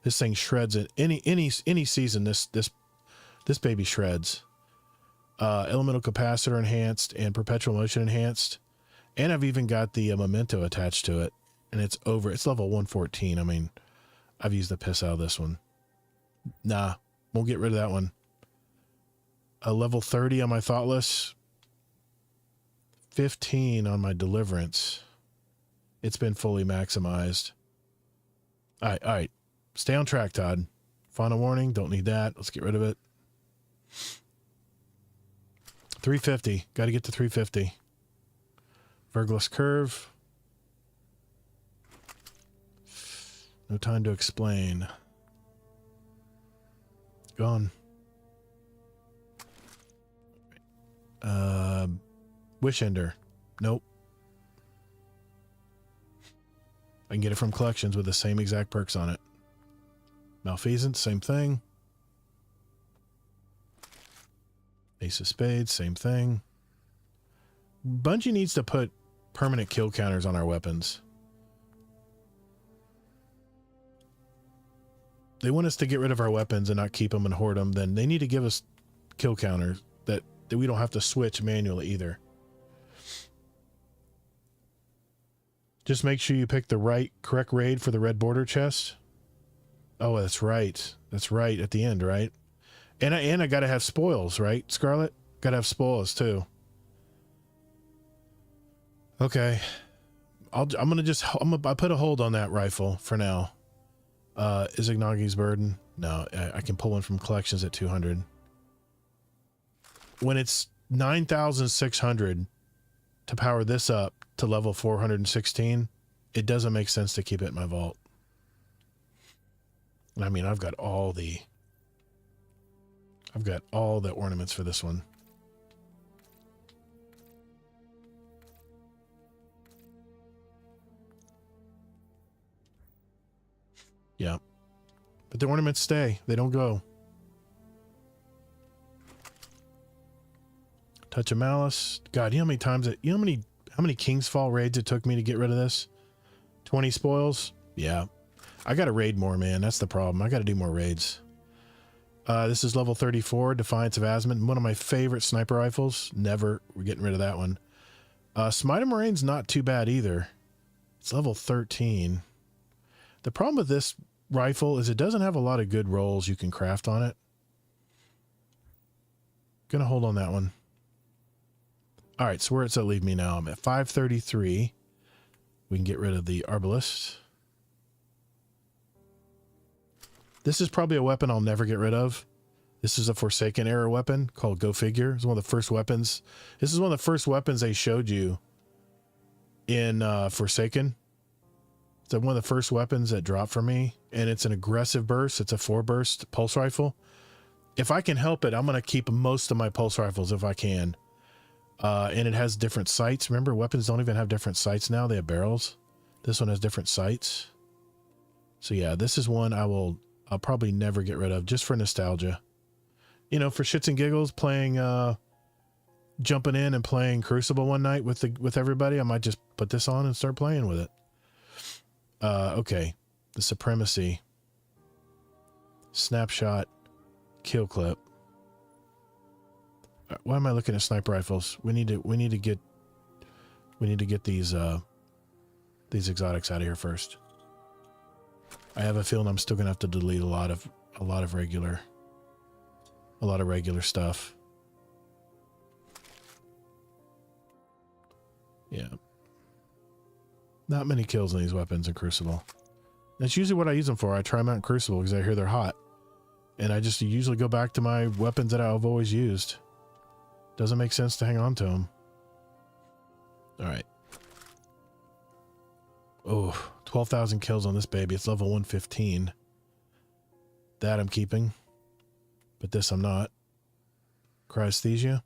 This thing shreds it. Any season, this baby shreds. Elemental capacitor enhanced and perpetual motion enhanced. And I've even got the memento attached to it. And it's level 114. I mean, I've used the piss out of this one. Nah, won't get rid of that one. A level 30 on my Thoughtless. 15 on my Deliverance. It's been fully maximized. All right. Stay on track, Todd. Final warning, don't need that. Let's get rid of it. 350. Got to get to 350. Vergless Curve. No time to explain. Gone. Wish Ender. Nope. I can get it from collections with the same exact perks on it. Malfeasance, same thing. Ace of Spades, same thing. Bungie needs to put permanent kill counters on our weapons. They want us to get rid of our weapons and not keep them and hoard them. Then they need to give us kill counters that we don't have to switch manually either. Just make sure you pick the correct raid for the red border chest. Oh, that's right. That's right at the end, right? And I got to have spoils, right, Scarlet? Got to have spoils too. Okay. I put a hold on that rifle for now. Is Ignagi's Burden? No, I can pull one from collections at 200. When it's 9,600 to power this up to level 416, it doesn't make sense to keep it in my vault. I mean, I've got all the ornaments for this one. Yeah. But the ornaments stay. They don't go. Touch of Malice. God, you know how many times how many King's Fall raids it took me to get rid of this? 20 spoils? Yeah. I gotta raid more, man. That's the problem. I gotta do more raids. This is level 34, Defiance of Azimuth. One of my favorite sniper rifles. We're getting rid of that one. Smite of Moraine's not too bad either. It's level 13. The problem with this rifle is it doesn't have a lot of good rolls you can craft on it. Gonna hold on that one. All right, so where does that leave me now? I'm at 533. We can get rid of the Arbalist. This is probably a weapon I'll never get rid of. This is a Forsaken era weapon called Go Figure. It's one of the first weapons. This is one of the first weapons they showed you in Forsaken. It's one of the first weapons that dropped for me, and it's an aggressive burst. It's a 4-burst pulse rifle. If I can help it, I'm going to keep most of my pulse rifles if I can. And it has different sights. Remember, weapons don't even have different sights now. They have barrels. This one has different sights. So yeah, this is one I'll probably never get rid of, just for nostalgia. You know, for shits and giggles, playing, jumping in and playing Crucible one night with everybody. I might just put this on and start playing with it. Okay. The Supremacy. Snapshot. Kill clip. Why am I looking at sniper rifles? We need to get these exotics out of here first. I have a feeling I'm still gonna have to delete a lot of regular stuff. Yeah. Not many kills on these weapons in Crucible. That's usually what I use them for. I try them out in Crucible because I hear they're hot. And I just usually go back to my weapons that I've always used. Doesn't make sense to hang on to them. Alright. Oh, 12,000 kills on this baby. It's level 115. That I'm keeping. But this I'm not. Cryesthesia.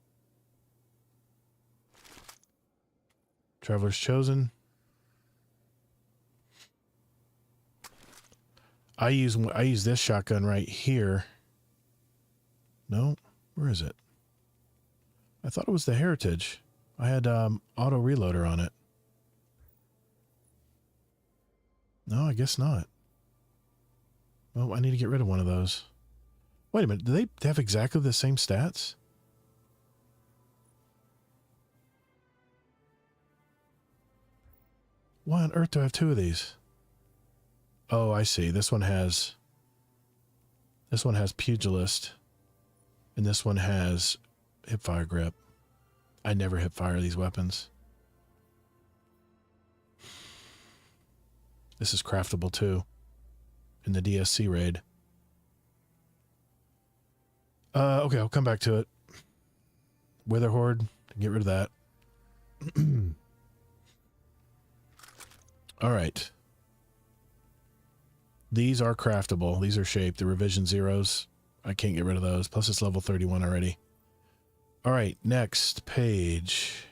Traveler's Chosen. I use this shotgun right here. No, where is it? I thought it was the Heritage. I had auto reloader on it. No, I guess not. Well, I need to get rid of one of those. Wait a minute, do they have exactly the same stats? Why on earth do I have two of these? Oh, I see. This one has Pugilist, and this one has hipfire grip. I never hipfire these weapons. This is craftable too, in the DSC raid. Okay, I'll come back to it. Wither Horde, get rid of that. All right. These are craftable. These are shaped. The revision zeros. I can't get rid of those. Plus it's level 31 already. All right, next page.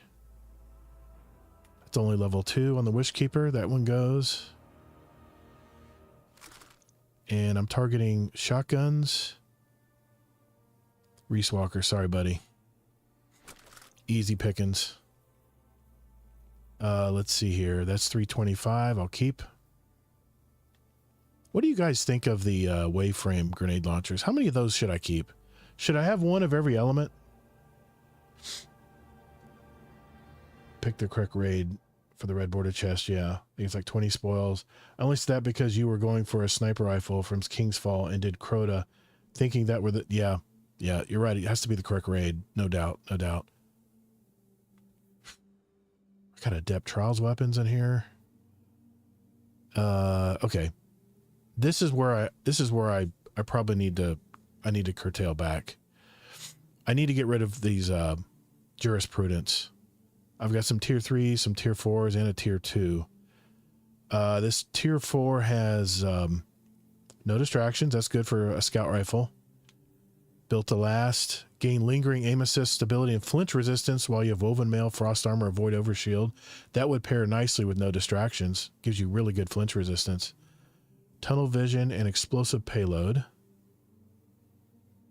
It's only level 2 on the Wishkeeper. That one goes. And I'm targeting shotguns. Reese Walker, sorry, buddy. Easy pickings. Let's see here. That's 325. I'll keep. What do you guys think of the Waveframe grenade launchers? How many of those should I keep? Should I have one of every element? Pick the correct raid for the red border chest. Yeah, I think it's like 20 spoils. I only said that because you were going for a sniper rifle from King's Fall and did Crota, thinking that were the... Yeah, you're right. It has to be the correct raid. No doubt, no doubt. I got Adept Trials weapons in here. Okay. This is where I probably need to curtail back. I need to get rid of these jurisprudence. I've got some tier 3s, some tier 4s, and a tier 2. This tier 4 has no distractions. That's good for a scout rifle. Built to last. Gain lingering aim assist, stability, and flinch resistance while you have woven mail, frost armor, or void overshield. That would pair nicely with no distractions. Gives you really good flinch resistance. Tunnel vision and explosive payload.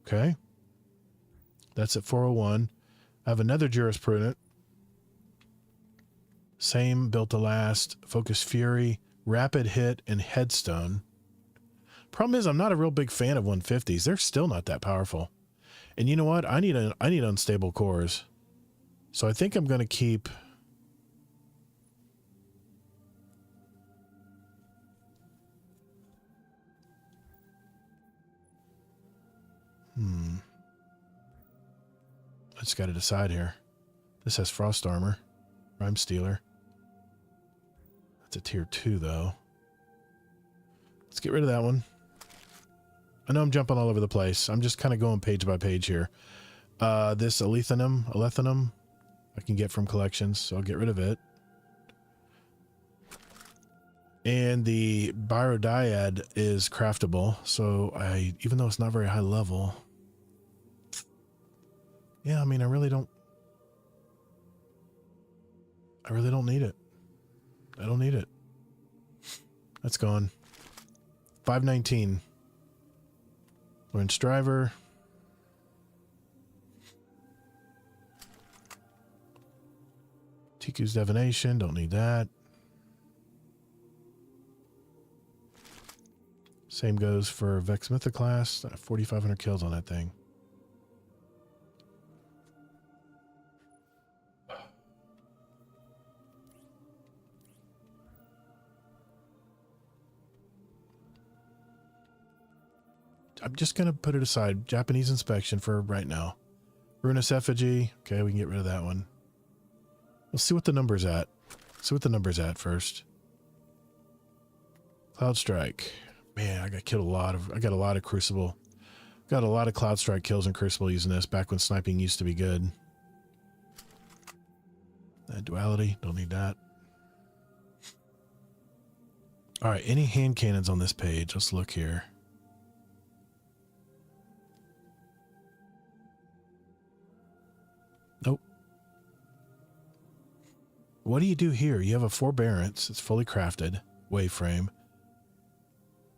Okay. That's at 401. I have another jurisprudent. Same, built to last, focus fury, rapid hit, and headstone. Problem is, I'm not a real big fan of 150s. They're still not that powerful. And you know what? I need unstable cores. So I think I'm going to keep... I just got to decide here. This has frost armor. Rhyme Stealer. That's a tier 2, though. Let's get rid of that one. I know I'm jumping all over the place. I'm just kind of going page by page here. This Alethanum, I can get from collections, so I'll get rid of it. And the Biodiad is craftable, so even though it's not very high level, yeah, I mean, I really don't need it. I don't need it. That's gone. 519. Learn Striver. Tiku's Divination, don't need that. Same goes for Vex Mythoclast. 4,500 kills on that thing. I'm just going to put it aside. Japanese inspection for right now. Ruinous Effigy. Okay, we can get rid of that one. Let's see what the number's at. See what the number's at first. Cloud Strike. Man, I got a lot of Crucible. Got a lot of Cloud Strike kills in Crucible using this back when sniping used to be good. Duality. Don't need that. Alright, any hand cannons on this page? Let's look here. Nope. What do you do here? You have a Forbearance. It's fully crafted. Waveframe.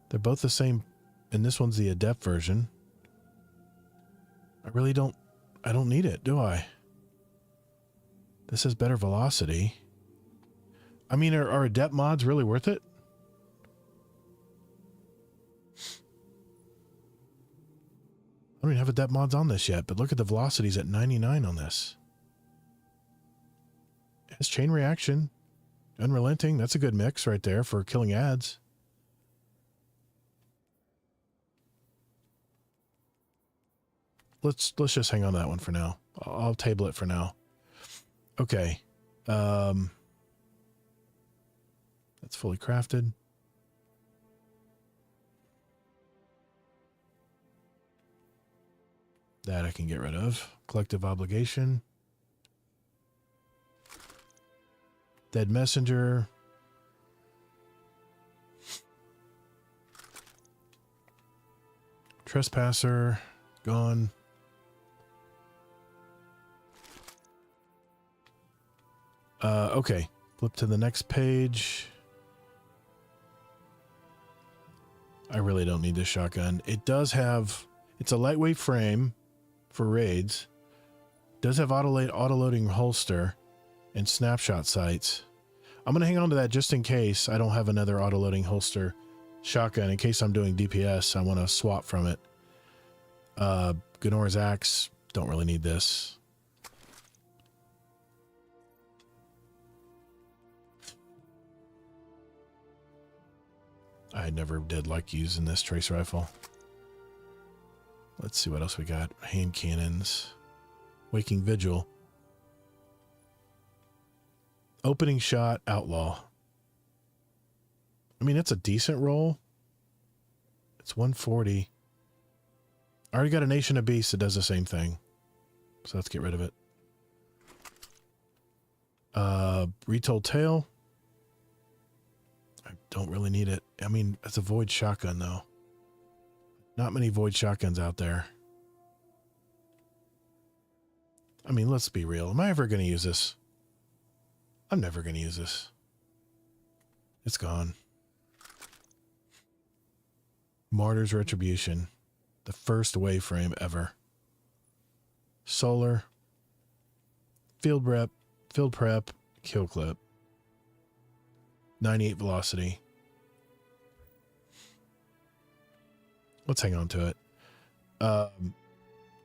They're both the same, and this one's the Adept version. I don't need it, do I? This has better velocity. I mean, are Adept mods really worth it? I don't even have Adept mods on this yet, but look at the velocities at 99 on this. It has Chain Reaction. Unrelenting. That's a good mix right there for killing ads. Let's just hang on to that one for now. I'll table it for now. Okay. That's fully crafted. That I can get rid of. Collective Obligation. Dead Messenger. Trespasser. Gone. Okay. Flip to the next page. I really don't need this shotgun. It does have... It's a lightweight frame for raids. Does have auto-loading holster and snapshot sights. I'm going to hang on to that just in case I don't have another auto-loading holster shotgun. In case I'm doing DPS, I want to swap from it. Gnora's Axe. Don't really need this. I never did like using this trace rifle. Let's see what else we got. Hand cannons. Waking Vigil. Opening Shot Outlaw. I mean, it's a decent roll. It's 140. I already got a Nation of Beasts that does the same thing. So let's get rid of it. Retold Tale. I don't really need it. I mean, it's a Void shotgun, though. Not many Void shotguns out there. I mean, let's be real. Am I ever going to use this? I'm never going to use this. It's gone. Martyr's Retribution. The first waveframe ever. Solar. Field prep. Kill clip. 98 velocity. Let's hang on to it.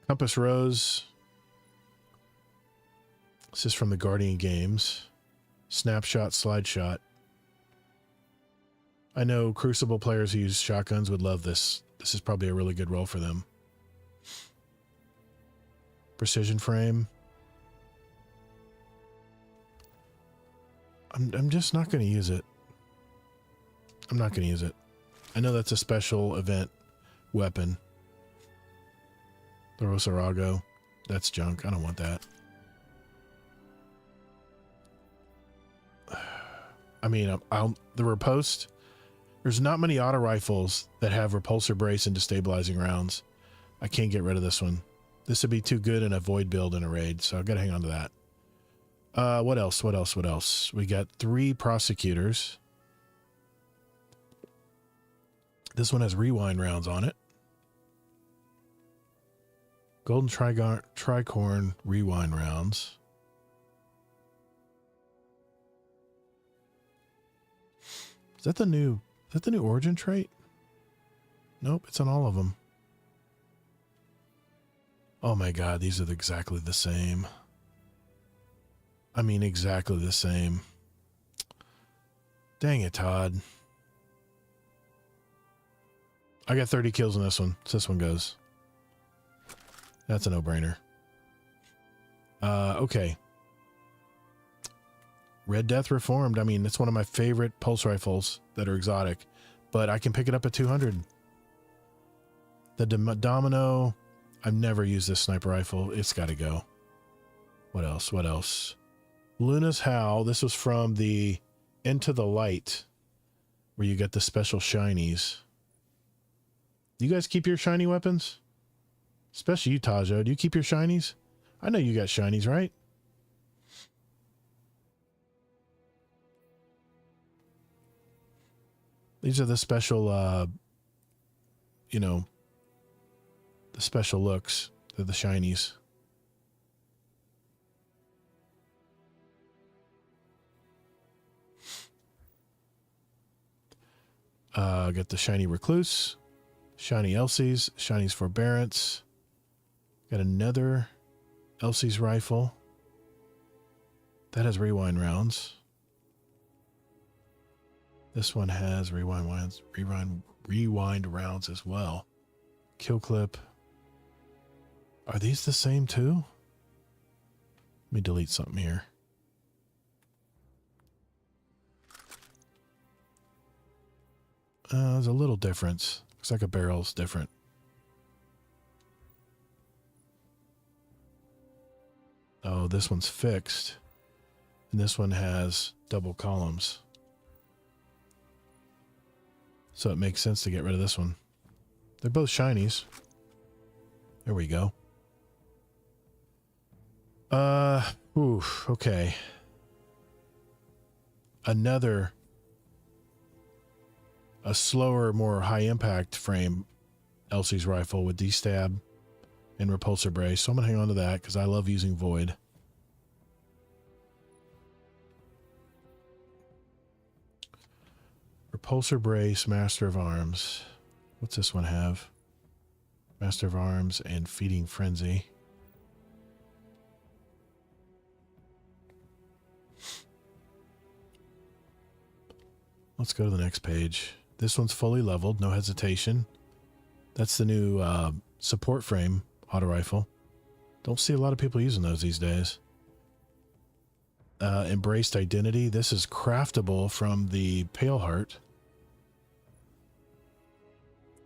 Compass Rose. This is from the Guardian games. Snapshot, slide shot. I know Crucible players who use shotguns would love this. This is probably a really good roll for them. Precision frame. I'm just not going to use it. I'm not going to use it. I know that's a special event weapon. The Rosarago. That's junk. I don't want that. I mean, the riposte. There's not many auto rifles that have repulsor brace and destabilizing rounds. I can't get rid of this one. This would be too good in a void build in a raid, so I've got to hang on to that. What else? What else? What else? We got 3 prosecutors. This one has rewind rounds on it. Golden tricorn rewind rounds. Is that the new origin trait? Nope, it's on all of them. Oh my god, these are exactly the same. I mean, exactly the same. Dang it, Todd. I got 30 kills in this one. So this one goes. That's a no-brainer. Okay. Red Death Reformed. I mean, it's one of my favorite pulse rifles that are exotic, but I can pick it up at 200. The Domino. I've never used this sniper rifle. It's got to go. What else? What else? Luna's Howl. This was from the Into the Light, where you get the special shinies. Do you guys keep your shiny weapons? Especially you, Tajo. Do you keep your shinies? I know you got shinies, right? These are the special, you know, the special looks. They're the shinies. Got the shiny Recluse, shiny Elsie's, shiny's Forbearance. Got another Elsie's rifle. That has rewind rounds. This one has rewind rounds as well. Kill clip. Are these the same too? Let me delete something here. There's a little difference. Looks like a barrel's different. Oh, this one's fixed. And this one has double columns. So it makes sense to get rid of this one. They're both shinies. There we go. Okay. A slower, more high impact frame Elsie's rifle with D-stab and repulsor brace. So I'm gonna hang on to that because I love using Void. Repulsor brace, Master of Arms. What's this one have? Master of Arms and Feeding Frenzy. Let's go to the next page. This one's fully leveled, no hesitation. That's the new support frame auto rifle. Don't see a lot of people using those these days. Embraced Identity. This is craftable from the Pale Heart.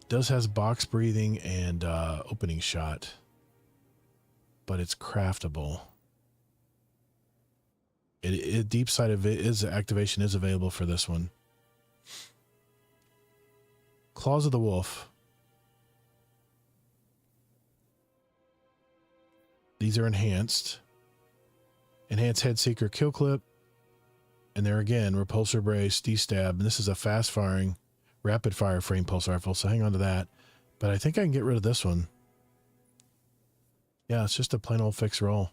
Does has box breathing and opening shot, but it's craftable. Deep Sight of it is activation is available for this one. Claws of the Wolf. These are enhanced. Enhanced Head Seeker Kill Clip. And there again, Repulsor Brace, D-Stab. And this is a fast firing, rapid fire frame pulse rifle. So hang on to that. But I think I can get rid of this one. Yeah, it's just a plain old fixed roll.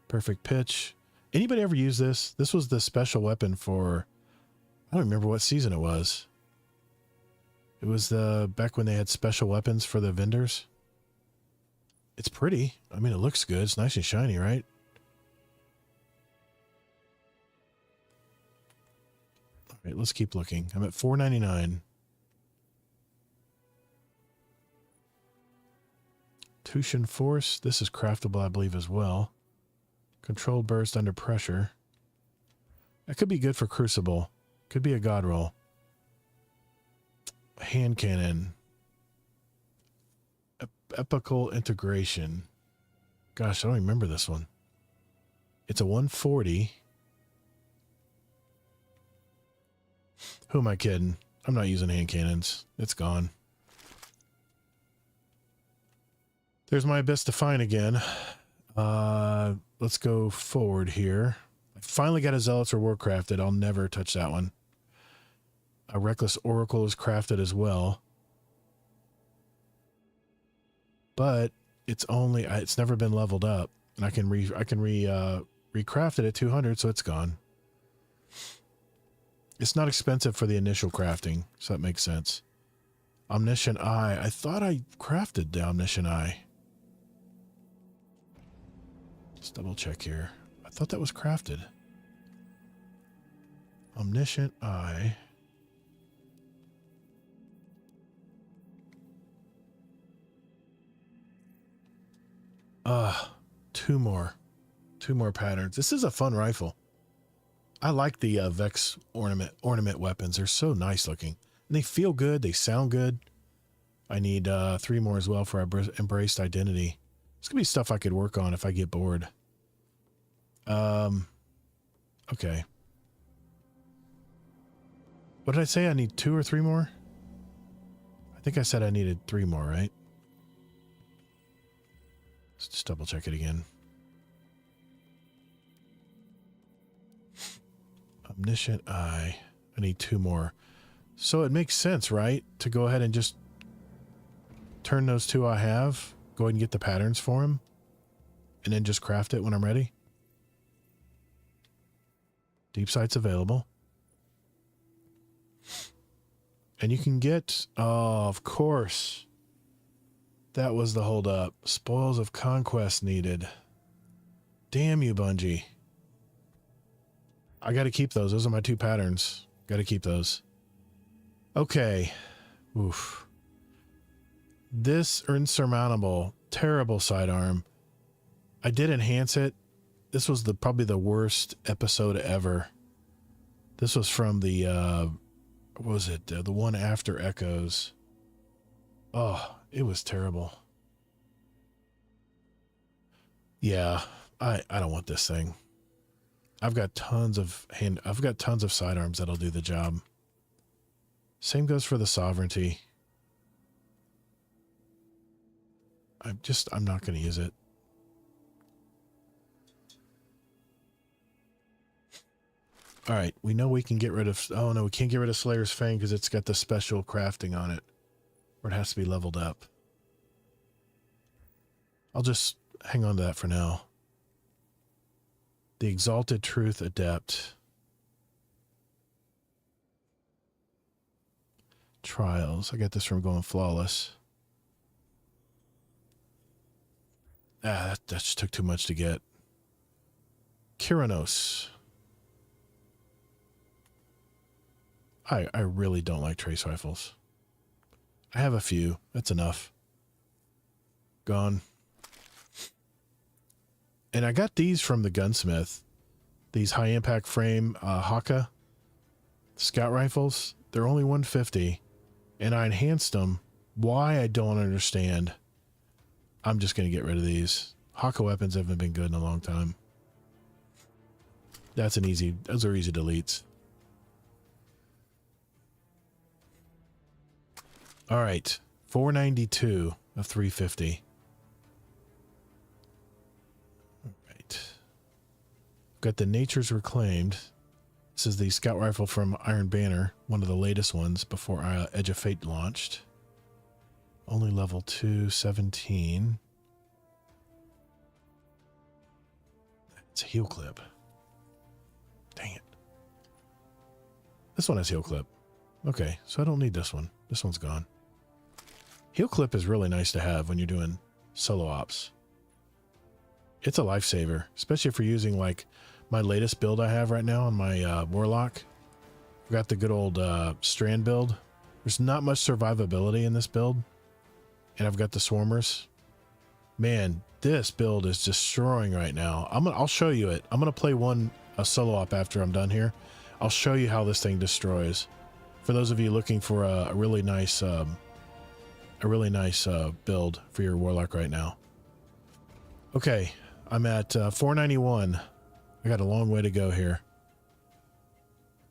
Perfect pitch. Anybody ever use this? This was the special weapon for, I don't remember what season it was. It was back when they had special weapons for the vendors. It's pretty. I mean, it looks good. It's nice and shiny, right? All right, let's keep looking. I'm at $4.99. Tushin Force. This is craftable, I believe, as well. Controlled burst under pressure. That could be good for Crucible. Could be a god roll. hand cannon. Epical integration. Gosh, I don't remember this one. It's a 140. Who am I kidding? I'm not using hand cannons. It's gone. There's my Abyss Define again. Let's go forward here. I finally got a Zealot's Reward crafted. I'll never touch that one. A Reckless Oracle is crafted as well. But it's only, it's never been leveled up. And I can recraft it at 200, so it's gone. It's not expensive for the initial crafting, so that makes sense. Omniscient Eye. I thought I crafted the Omniscient Eye. Let's double check here. I thought that was crafted. Omniscient Eye. Two more patterns. This is a fun rifle. I like the Vex ornament weapons. They're so nice looking. And they feel good. They sound good. I need 3 more as well for Embraced Identity. It's going to be stuff I could work on if I get bored. Okay. What did I say? I need 2 or 3 more? I think I said I needed 3 more, right? Let's just double check it again. Omniscient Eye. I need 2 more. So it makes sense, right? To go ahead and just turn those 2 I have. Go ahead and get the patterns for them. And then just craft it when I'm ready. Deep Sight's available. And you can get... Oh, of course. That was the holdup. Spoils of Conquest needed. Damn you, Bungie. I gotta keep those. Those are my 2 patterns. Gotta keep those. Okay. Oof. This Insurmountable. Terrible sidearm. I did enhance it. This was probably the worst episode ever. This was from the, what was it? The one after Echoes. Oh, it was terrible. Yeah, I don't want this thing. I've got tons of sidearms that'll do the job. Same goes for the Sovereignty. I'm not going to use it. All right, we know we can get rid of... Oh, no, we can't get rid of Slayer's Fang because it's got the special crafting on it. Or it has to be leveled up. I'll just hang on to that for now. The Exalted Truth Adept. Trials. I got this from going flawless. That just took too much to get. Kyranos. I really don't like trace rifles. I have a few. That's enough. Gone. And I got these from the gunsmith. These high impact frame Haka scout rifles. They're only 150. And I enhanced them. Why, I don't understand. I'm just going to get rid of these. Haka weapons haven't been good in a long time. Those are easy deletes. All right, 492 of 350. All right. Got the Nature's Reclaimed. This is the scout rifle from Iron Banner, one of the latest ones before Edge of Fate launched. Only level 2, 17. It's a heel clip. Dang it. This one has heel clip. Okay, so I don't need this one. This one's gone. Heel clip is really nice to have when you're doing solo ops. It's a lifesaver, especially if you're using like my latest build I have right now on my Warlock. I've got the good old Strand build. There's not much survivability in this build. And I've got the Swarmers. Man, this build is destroying right now. I'll show you it. I'm going to play a solo op after I'm done here. I'll show you how this thing destroys. For those of you looking for a really nice build for your warlock right now. Okay, I'm at 491. I got a long way to go here.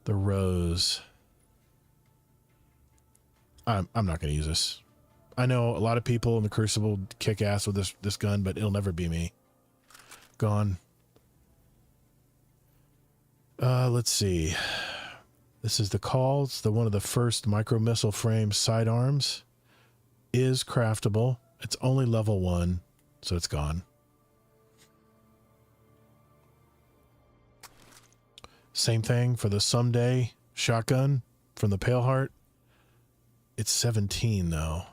The rose. I'm not going to use this. I know a lot of people in the Crucible kick ass with this gun, but it'll never be me. Gone. Let's see. This is the Call. It's one of the first micro missile frame sidearms. Is craftable. It's only level 1, so it's gone. Same thing for the Someday shotgun from the Pale Heart. It's 17 though.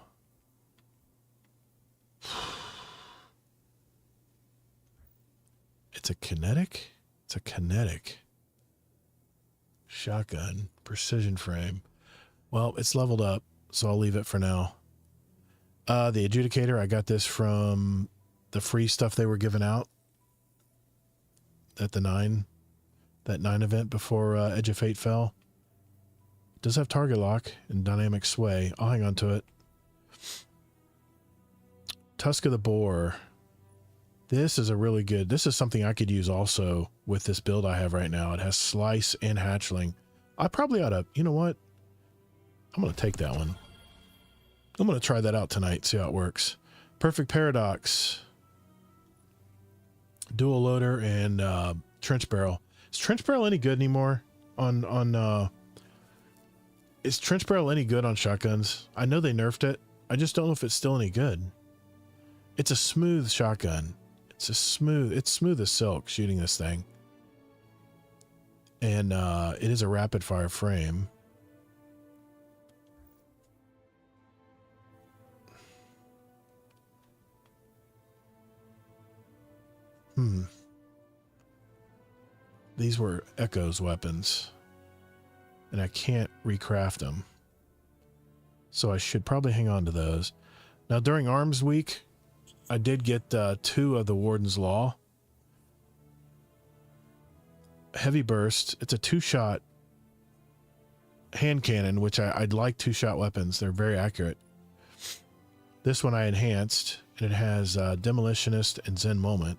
It's a kinetic? It's a kinetic shotgun, precision frame. Well, it's leveled up, so I'll leave it for now. The Adjudicator, I got this from the free stuff they were giving out at the 9 event before Edge of Fate fell. It does have target lock and dynamic sway. I'll hang on to it. Tusk of the Boar. This is a really good, this is something I could use also with this build I have right now. It has slice and hatchling. I probably ought to, you know what? I'm going to take that one. I'm going to try that out tonight, see how it works. Perfect Paradox. Dual loader and trench barrel. Is trench barrel any good anymore is trench barrel any good on shotguns? I know they nerfed it. I just don't know if it's still any good. It's a smooth shotgun. It's smooth as silk shooting this thing. And it is a rapid fire frame. These were Echo's weapons. And I can't recraft them. So I should probably hang on to those. Now during Arms Week, I did get 2 of the Warden's Law. Heavy Burst. It's a 2-shot hand cannon, which I'd like 2-shot weapons. They're very accurate. This one I enhanced, and it has Demolitionist and Zen Moment.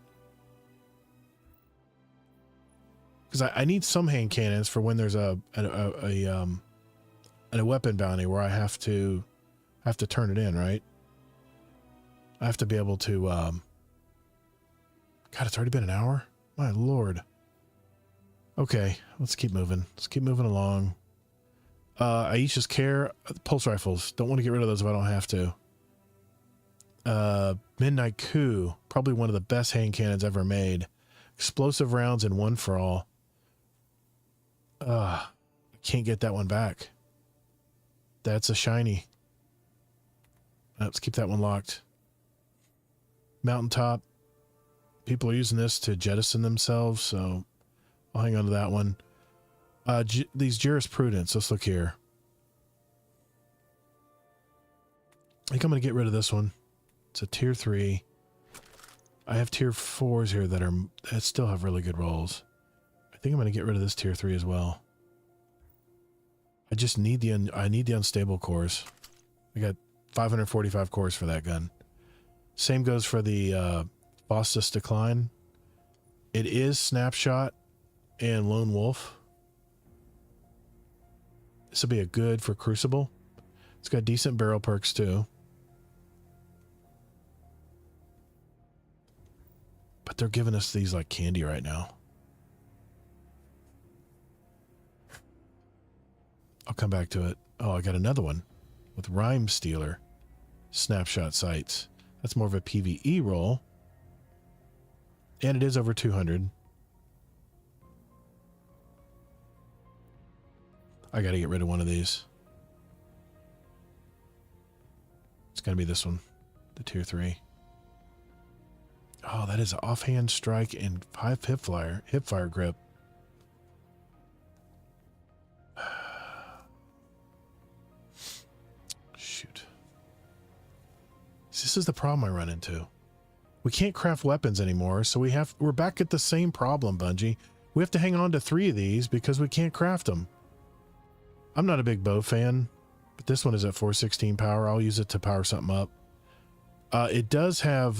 Because I need some hand cannons for when there's a weapon bounty where I have to turn it in, right? I have to be able to, God, it's already been an hour? My Lord. Okay, let's keep moving. Let's keep moving along. Aisha's Care, pulse rifles. Don't want to get rid of those if I don't have to. Midnight Coup, probably one of the best hand cannons ever made. Explosive rounds and one for all. Can't get that one back. That's a shiny. Let's keep that one locked. Mountaintop. People are using this to jettison themselves, so I'll hang on to that one. These Jurisprudence. Let's look here. I think I'm going to get rid of this one. It's a tier 3. I have tier 4s here that still have really good rolls. I think I'm going to get rid of this tier 3 as well. I just need I need the unstable cores. I got 545 cores for that gun. Same goes for the Bossus Decline. It is Snapshot and Lone Wolf. This will be a good for Crucible. It's got decent barrel perks too. But they're giving us these like candy right now. I'll come back to it. Oh, I got another one with Rhyme Stealer. Snapshot sights. That's more of a PvE roll. And it is over 200. I got to get rid of one of these. It's going to be this one. The tier 3. Oh, that is an offhand strike and 5 hipfire grip. Shoot. This is the problem I run into. We can't craft weapons anymore, so we're back at the same problem, Bungie. We have to hang on to 3 of these because we can't craft them. I'm not a big bow fan, but this one is at 416 power. I'll use it to power something up. It does have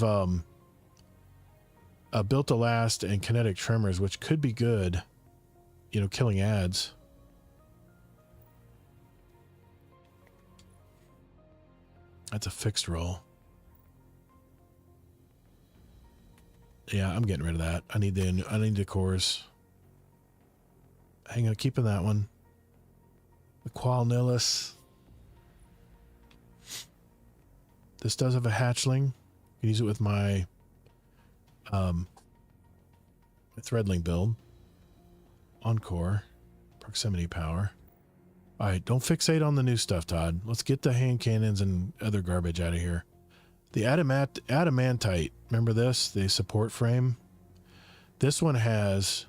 built to last and kinetic tremors, which could be good, you know, killing ads. That's a fixed roll. Yeah, I'm getting rid of that. I need the cores. Hang on, keeping that one. The Qual Nihilus. This does have a hatchling. I can use it with my threadling build. Encore. Proximity power. Alright, don't fixate on the new stuff, Todd. Let's get the hand cannons and other garbage out of here. The adamantite, remember this? The support frame. This one has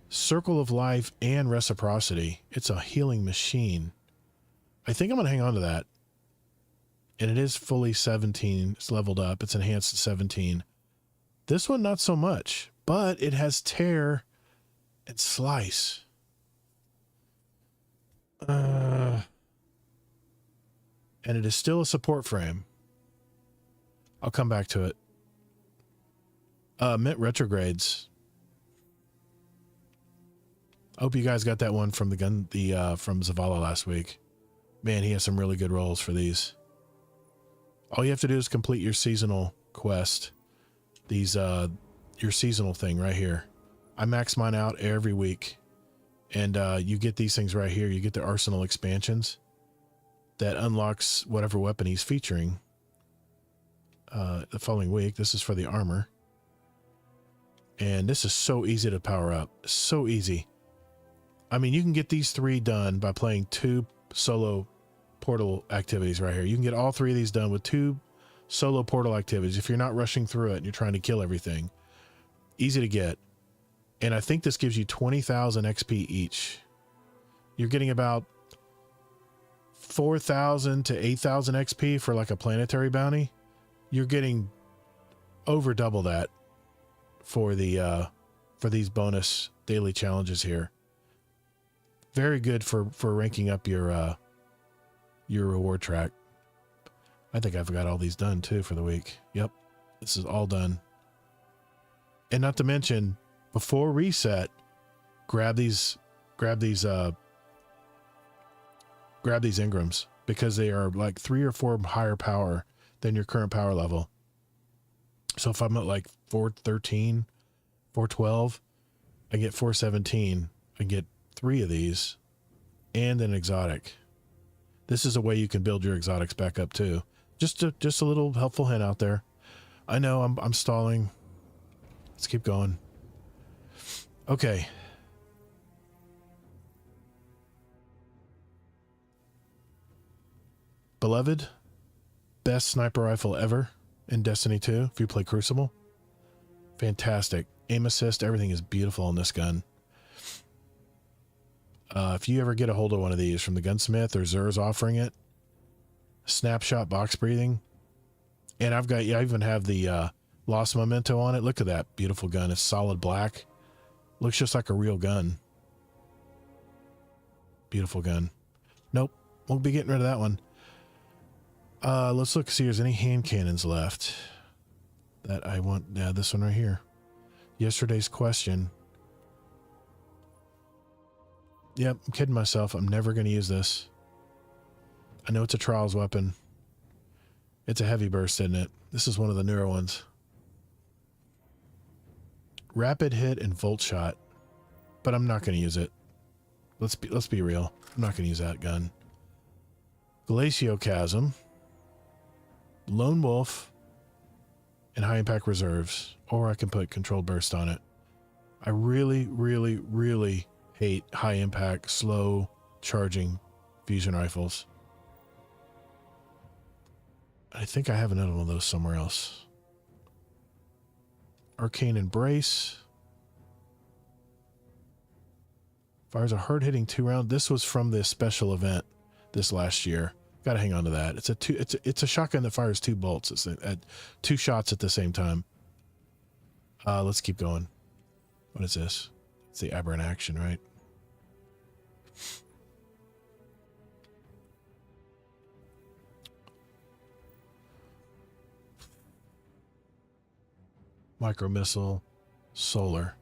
Circle of Life and Reciprocity. It's a healing machine. I think I'm going to hang on to that. And it is fully 17. It's leveled up. It's enhanced to 17. This one, not so much. But it has Tear and Slice. And it is still a support frame. I'll come back to it. Mint retrogrades. I hope you guys got that one from from Zavala last week. Man, he has some really good rolls for these. All you have to do is complete your seasonal quest. Your seasonal thing right here. I max mine out every week. And you get these things right here. You get the arsenal expansions that unlocks whatever weapon he's featuring the following week. This is for the armor. And this is so easy to power up. So easy. I mean, you can get these 3 done by playing 2 solo portal activities right here. You can get all 3 of these done with 2 solo portal activities if you're not rushing through it and you're trying to kill everything. Easy to get. And I think this gives you 20,000 XP each. You're getting about 4,000 to 8,000 XP for like a planetary bounty. You're getting over double that for these bonus daily challenges here. Very good for ranking up your reward track. I think I've got all these done too for the week. Yep. This is all done. And not to mention, before reset, grab these engrams because they are like 3 or 4 higher power than your current power level. So if I'm at like 413, 412, I get 417. I get 3 of these and an exotic. This is a way you can build your exotics back up too. Just a little helpful hint out there. I know I'm stalling. Let's keep going. Okay. Beloved, best sniper rifle ever in Destiny 2 if you play Crucible. Fantastic. Aim assist, everything is beautiful on this gun. If you ever get a hold of one of these from the gunsmith or Zer's offering it, snapshot box breathing. And I even have the Lost Memento on it. Look at that beautiful gun. It's solid black. Looks just like a real gun. Beautiful gun. Nope. Won't be getting rid of that one. Let's look, see if there's any hand cannons left that I want. Yeah, this one right here. Yesterday's question. Yep, I'm kidding myself. I'm never going to use this. I know it's a trials weapon. It's a heavy burst, isn't it? This is one of the newer ones. Rapid hit and volt shot. But I'm not going to use it. Let's be real. I'm not going to use that gun. Glaciocasm. Lone Wolf. And high impact reserves. Or I can put controlled burst on it. I really, really, really hate high impact, slow charging fusion rifles. I think I have another one of those somewhere else. Arcane Embrace. Fires a hard-hitting 2-round. This was from the special event this last year. Got to hang on to that. It's a shotgun that fires 2 bolts. It's at 2 shots at the same time. Let's keep going. What is this? It's the Aberrant Action, right? Micro missile. Solar.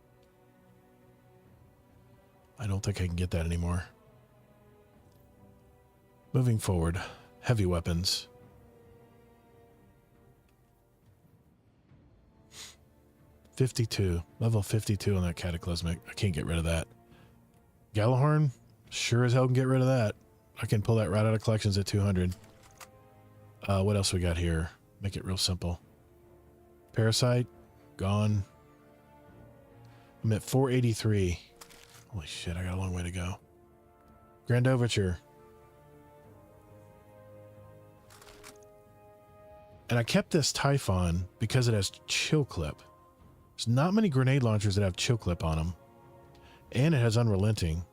I don't think I can get that anymore. Moving forward. Heavy weapons. 52. Level 52 on that cataclysmic. I can't get rid of that. Galahorn? Sure as hell can get rid of that. I can pull that right out of collections at 200. What else we got here? Make it real simple. Parasite? Gone. I'm at 483. Holy shit, I got a long way to go. Grand Overture. And I kept this Typhon because it has chill clip. There's not many grenade launchers that have chill clip on them. And it has unrelenting.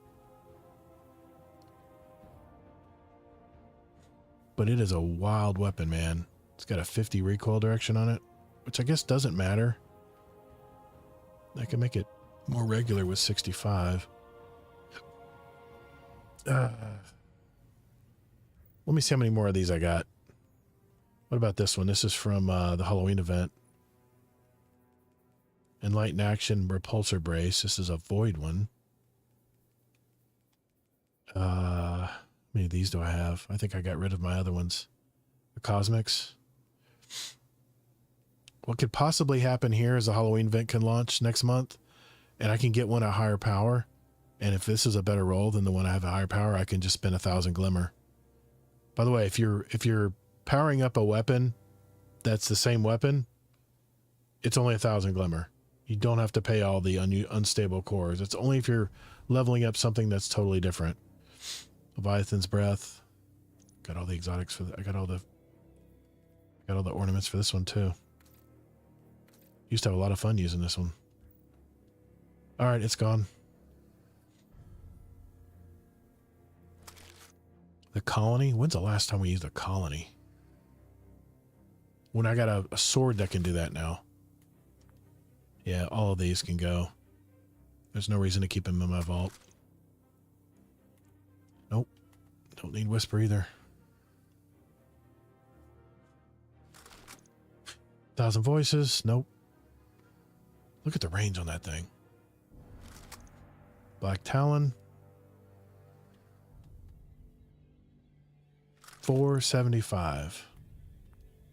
But it is a wild weapon, man. It's got a 50 recoil direction on it, which I guess doesn't matter. I can make it more regular with 65. Let me see how many more of these I got. What about this one? This is from the Halloween event. Enlighten Action Repulsor Brace. This is a void one. How many of these do I have? I think I got rid of my other ones. The Cosmics. What could possibly happen here is the Halloween event can launch next month, and I can get one at higher power. And if this is a better roll than the one I have at higher power, I can just spend 1,000 glimmer. By the way, if you're powering up a weapon that's the same weapon, it's only 1,000 glimmer. You don't have to pay all the unstable cores. It's only if you're leveling up something that's totally different. Leviathan's Breath. Got all the exotics for I got all the ornaments for this one too. Used to have a lot of fun using this one. All right, it's gone. The Colony? When's the last time we used a Colony? When I got a sword that can do that now. Yeah, all of these can go. There's no reason to keep them in my vault. Nope. Don't need Whisper either. 1,000 Voices. Nope. Look at the range on that thing. Black Talon. 475.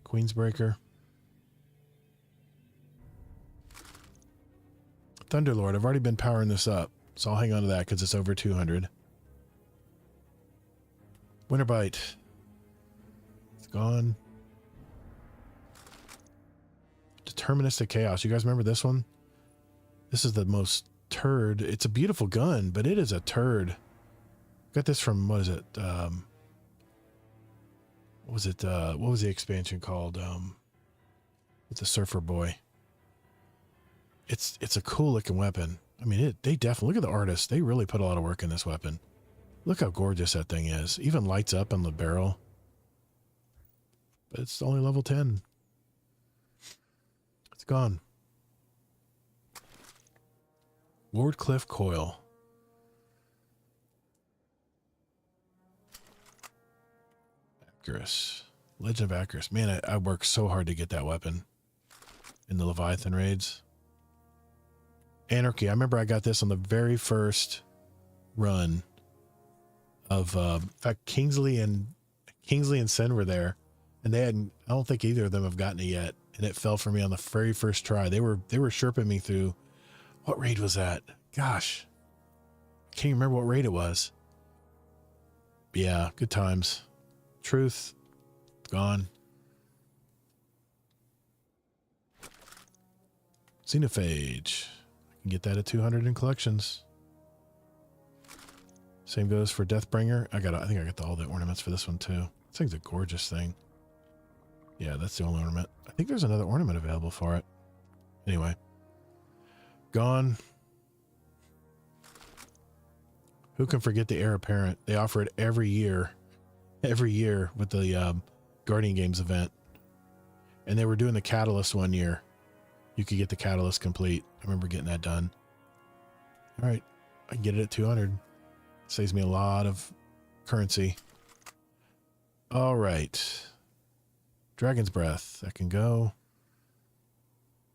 Queensbreaker. Thunderlord. I've already been powering this up, so I'll hang on to that because it's over 200. Winterbite. It's gone. Deterministic Chaos. You guys remember this one? This is the most turd. It's a beautiful gun, but it is a turd. Got this from, what is it? What was it? What was the expansion called? With the Surfer Boy. It's a cool looking weapon. I mean, they definitely, look at the artists. They really put a lot of work in this weapon. Look how gorgeous that thing is. Even lights up on the barrel. But it's only level 10. It's gone. Wardcliffe Coil. Acurus. Legend of Acurus. Man, I worked so hard to get that weapon in the Leviathan raids. Anarchy. I remember I got this on the very first run of, in fact, Kingsley and Sen were there, and they hadn't, I don't think either of them have gotten it yet. And it fell for me on the very first try. They were sherping me through, what raid was that? Gosh, I can't remember what raid it was. But yeah, good times. Truth, gone. Xenophage. I can get that at 200 in collections. Same goes for Deathbringer. I think I got all the ornaments for this one too. This thing's a gorgeous thing. Yeah, that's the only ornament. I think there's another ornament available for it. Anyway. Gone. Who can forget the Heir Apparent? They offer it every year with the Guardian Games event. And they were doing the Catalyst one year. You could get the Catalyst complete. I remember getting that done. All right. I can get it at 200. Saves me a lot of currency. All right. Dragon's Breath. That can go.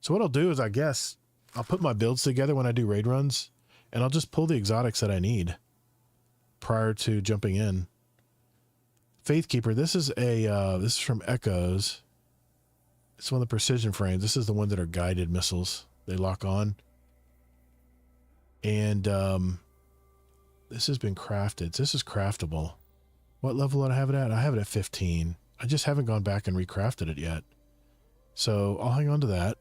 So what I'll do is, I guess, I'll put my builds together when I do raid runs, and I'll just pull the exotics that I need prior to jumping in. Faithkeeper, this is from Echoes. It's one of the precision frames. This is the one that are guided missiles. They lock on. And this has been crafted. This is craftable. What level do I have it at? I have it at 15. I just haven't gone back and recrafted it yet. So I'll hang on to that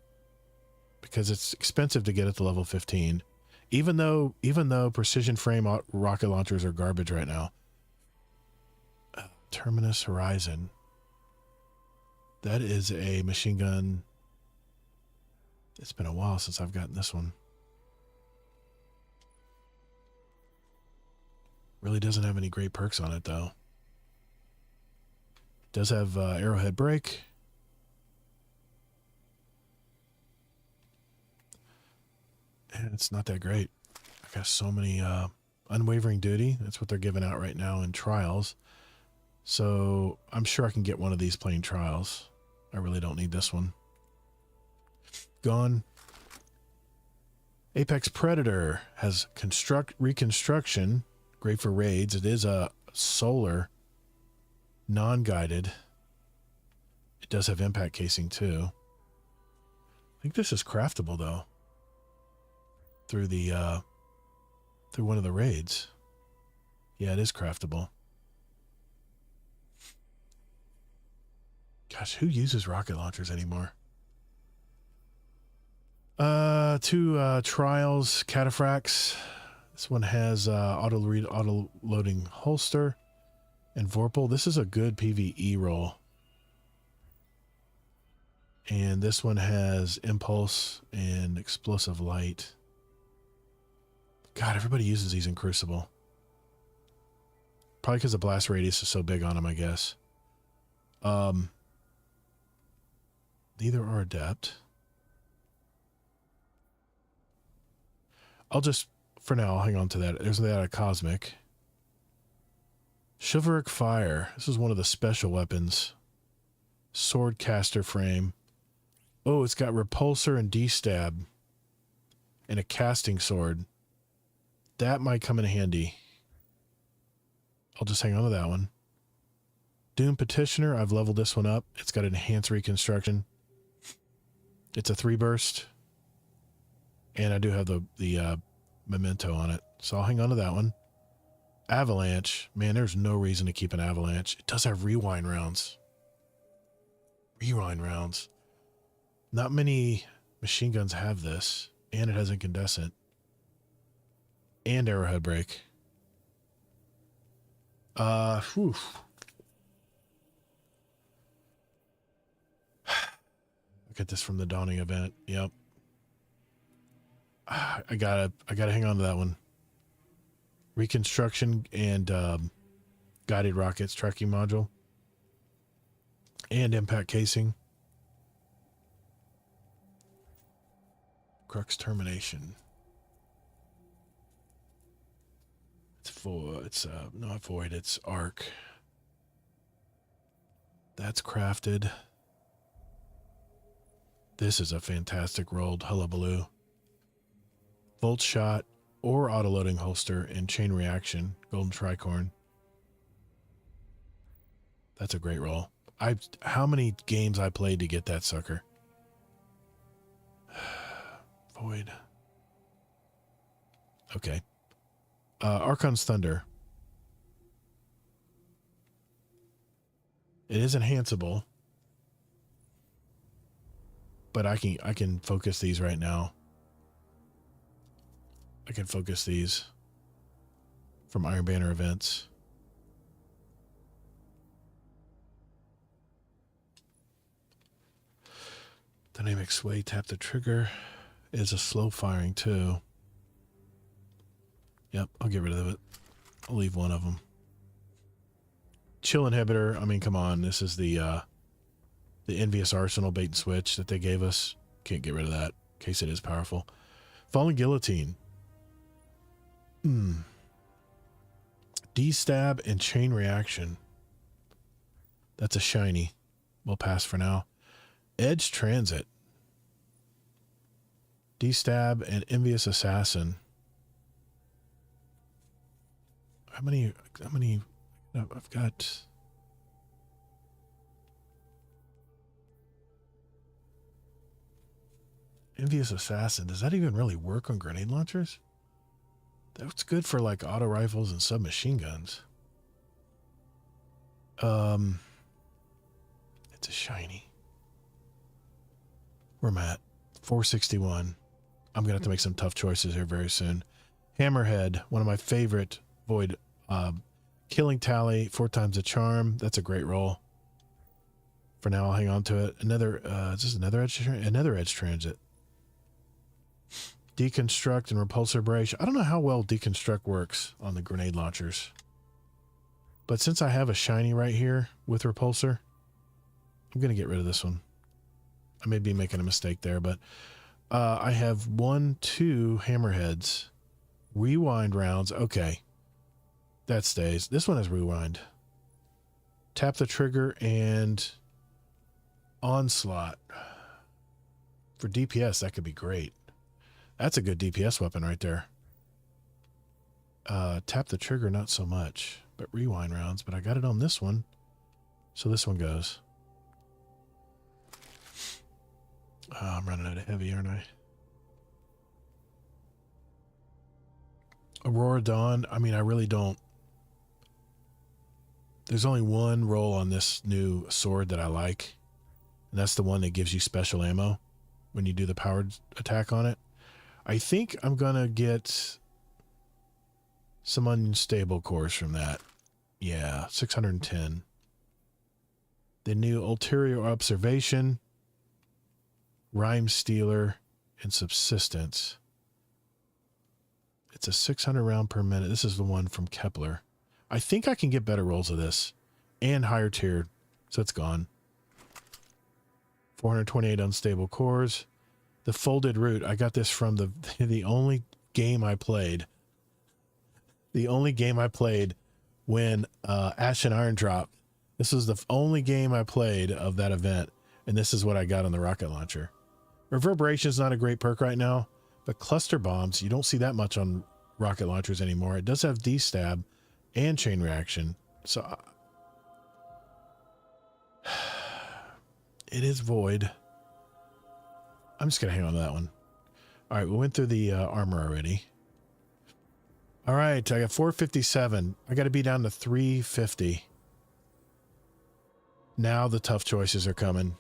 because it's expensive to get it to level 15. Even though precision frame rocket launchers are garbage right now. Terminus Horizon. That is a machine gun. It's been a while since I've gotten this one. Really doesn't have any great perks on it, though. Does have arrowhead break. And it's not that great. I got so many unwavering duty. That's what they're giving out right now in trials. So I'm sure I can get one of these playing trials. I really don't need this one. Gone. Apex Predator has reconstruction. Great for raids. It is a solar, non-guided. It does have impact casing too. I think this is craftable though. Through the through one of the raids. Yeah, it is craftable. Gosh, who uses rocket launchers anymore? Two trials, cataphracts. This one has auto loading holster and Vorpal. This is a good PvE roll. And this one has impulse and explosive light. God, everybody uses these in Crucible. Probably because the blast radius is so big on them, I guess. Neither are adept. I'll just, for now, I'll hang on to that. There's that Cosmic. Chivalric Fire. This is one of the special weapons. Sword caster frame. Oh, it's got repulsor and D-stab. And a casting sword. That might come in handy. I'll just hang on to that one. Doom Petitioner. I've leveled this one up. It's got enhanced reconstruction. It's a 3-burst. And I do have the memento on it. So I'll hang on to that one. Avalanche. Man, there's no reason to keep an Avalanche. It does have rewind rounds. Rewind rounds. Not many machine guns have this. And it has incandescent. And arrowhead break. Whew. Look at this from the Dawning event. Yep. I gotta hang on to that one. Reconstruction and guided rockets tracking module. And impact casing. Crux termination. It's not void, it's arc. That's crafted. This is a fantastic rolled hullabaloo. Volt shot or auto-loading holster and chain reaction. Golden tricorn. That's a great roll. How many games I played to get that sucker? Void. Okay. Archon's Thunder. It is enhanceable. But I can focus these right now. I can focus these from Iron Banner events. Dynamic sway, tap the trigger. It is a slow firing too. Yep, I'll get rid of it. I'll leave one of them. Chill inhibitor. I mean, come on. This is the envious arsenal bait and switch that they gave us. Can't get rid of that in case it is powerful. Falling guillotine. D-stab and chain reaction. That's a shiny. We'll pass for now. Edge transit. D-Stab, and Envious Assassin. How many, I've got... Envious Assassin, does that even really work on grenade launchers? That's good for like auto rifles and submachine guns. It's a shiny. Where am I at? 461. I'm gonna have to make some tough choices here very soon. Hammerhead, one of my favorite void. Killing Tally, 4 times a charm. That's a great roll. For now, I'll hang on to it. Another, is this another edge transit? Deconstruct and repulsor brace. I don't know how well deconstruct works on the grenade launchers. But since I have a shiny right here with repulsor, I'm going to get rid of this one. I may be making a mistake there, but I have 1, 2 hammerheads. Rewind rounds. Okay. That stays. This one has rewind. Tap the trigger and onslaught. For DPS, that could be great. That's a good DPS weapon right there. Tap the trigger, not so much. But rewind rounds. But I got it on this one. So this one goes. I'm running out of heavy, aren't I? Aurora Dawn. I mean, I really don't. There's only one roll on this new sword that I like. And that's the one that gives you special ammo when you do the powered attack on it. I think I'm going to get some unstable cores from that. Yeah, 610. The new Ulterior Observation, Rhyme Stealer, and Subsistence. It's a 600 round per minute. This is the one from Kepler. I think I can get better rolls of this and higher tiered. So it's gone. 428 unstable cores. The folded root. I got this from the only game I played. The only game I played when Ash and Iron dropped. This was the only game I played of that event. And this is what I got on the rocket launcher. Reverberation is not a great perk right now. But cluster bombs, you don't see that much on rocket launchers anymore. It does have D-Stab and chain reaction. So it is void. I'm just going to hang on to that one. All right, we went through the armor already. All right, I got 457. I got to be down to 350. Now the tough choices are coming.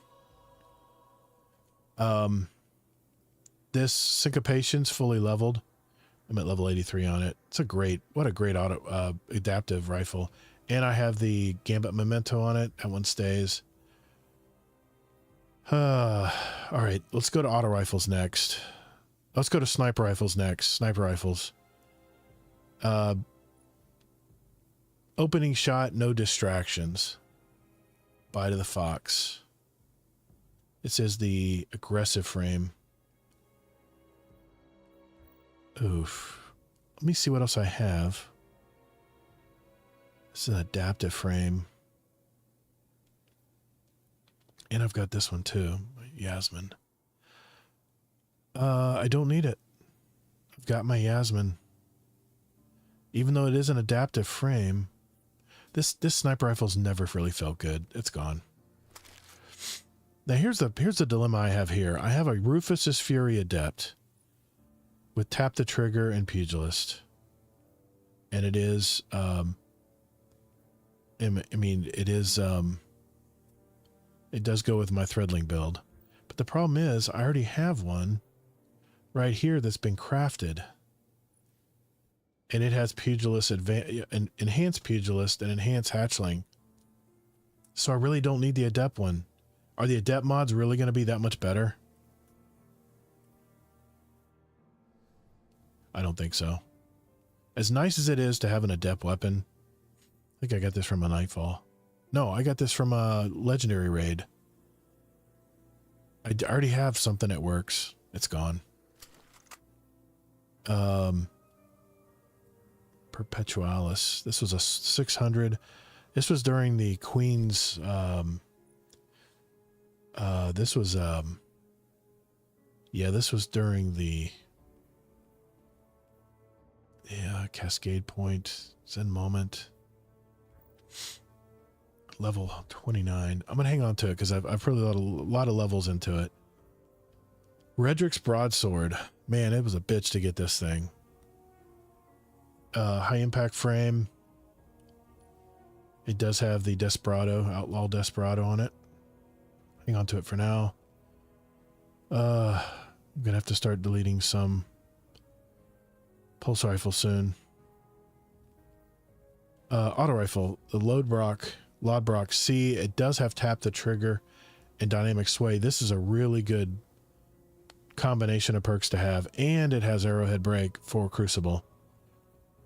This Syncopation's fully leveled. I'm at level 83 on it. It's a great, what a great auto adaptive rifle. And I have the Gambit Memento on it. That one stays. All right, let's go to auto rifles next. Let's go to sniper rifles next. Sniper rifles. Opening shot, no distractions. Bite of the Fox. This is the aggressive frame. Oof. Let me see what else I have. This is an adaptive frame. And I've got this one too. Yasmin. I don't need it. I've got my Yasmin. Even though it is an adaptive frame, this sniper rifle's never really felt good. It's gone. Now here's the dilemma I have here. I have a Rufus's Fury Adept with Tap the Trigger and Pugilist. And it is it does go with my Threadling build. But the problem is I already have one right here that's been crafted. And it has Pugilist, Enhanced Pugilist, and Enhanced Hatchling. So I really don't need the Adept one. Are the Adept mods really going to be that much better? I don't think so. As nice as it is to have an Adept weapon, I think I got this from a Nightfall. No, I got this from a Legendary Raid. I already have something that works. It's gone. Perpetualis. This was a 600. This was during the Queen's, this was, Yeah, this was during the Cascade Point, Zen Moment, level 29. I'm gonna hang on to it because I've put a lot of levels into it. Redrick's Broadsword, man, it was a bitch to get this thing. High impact frame. It does have the Desperado, Outlaw Desperado on it. Hang on to it for now. I'm gonna have to start deleting some pulse rifle soon. Auto rifle, the Lodbrok C. It does have tap the trigger and dynamic sway. This is a really good combination of perks to have, and it has arrowhead brake for Crucible.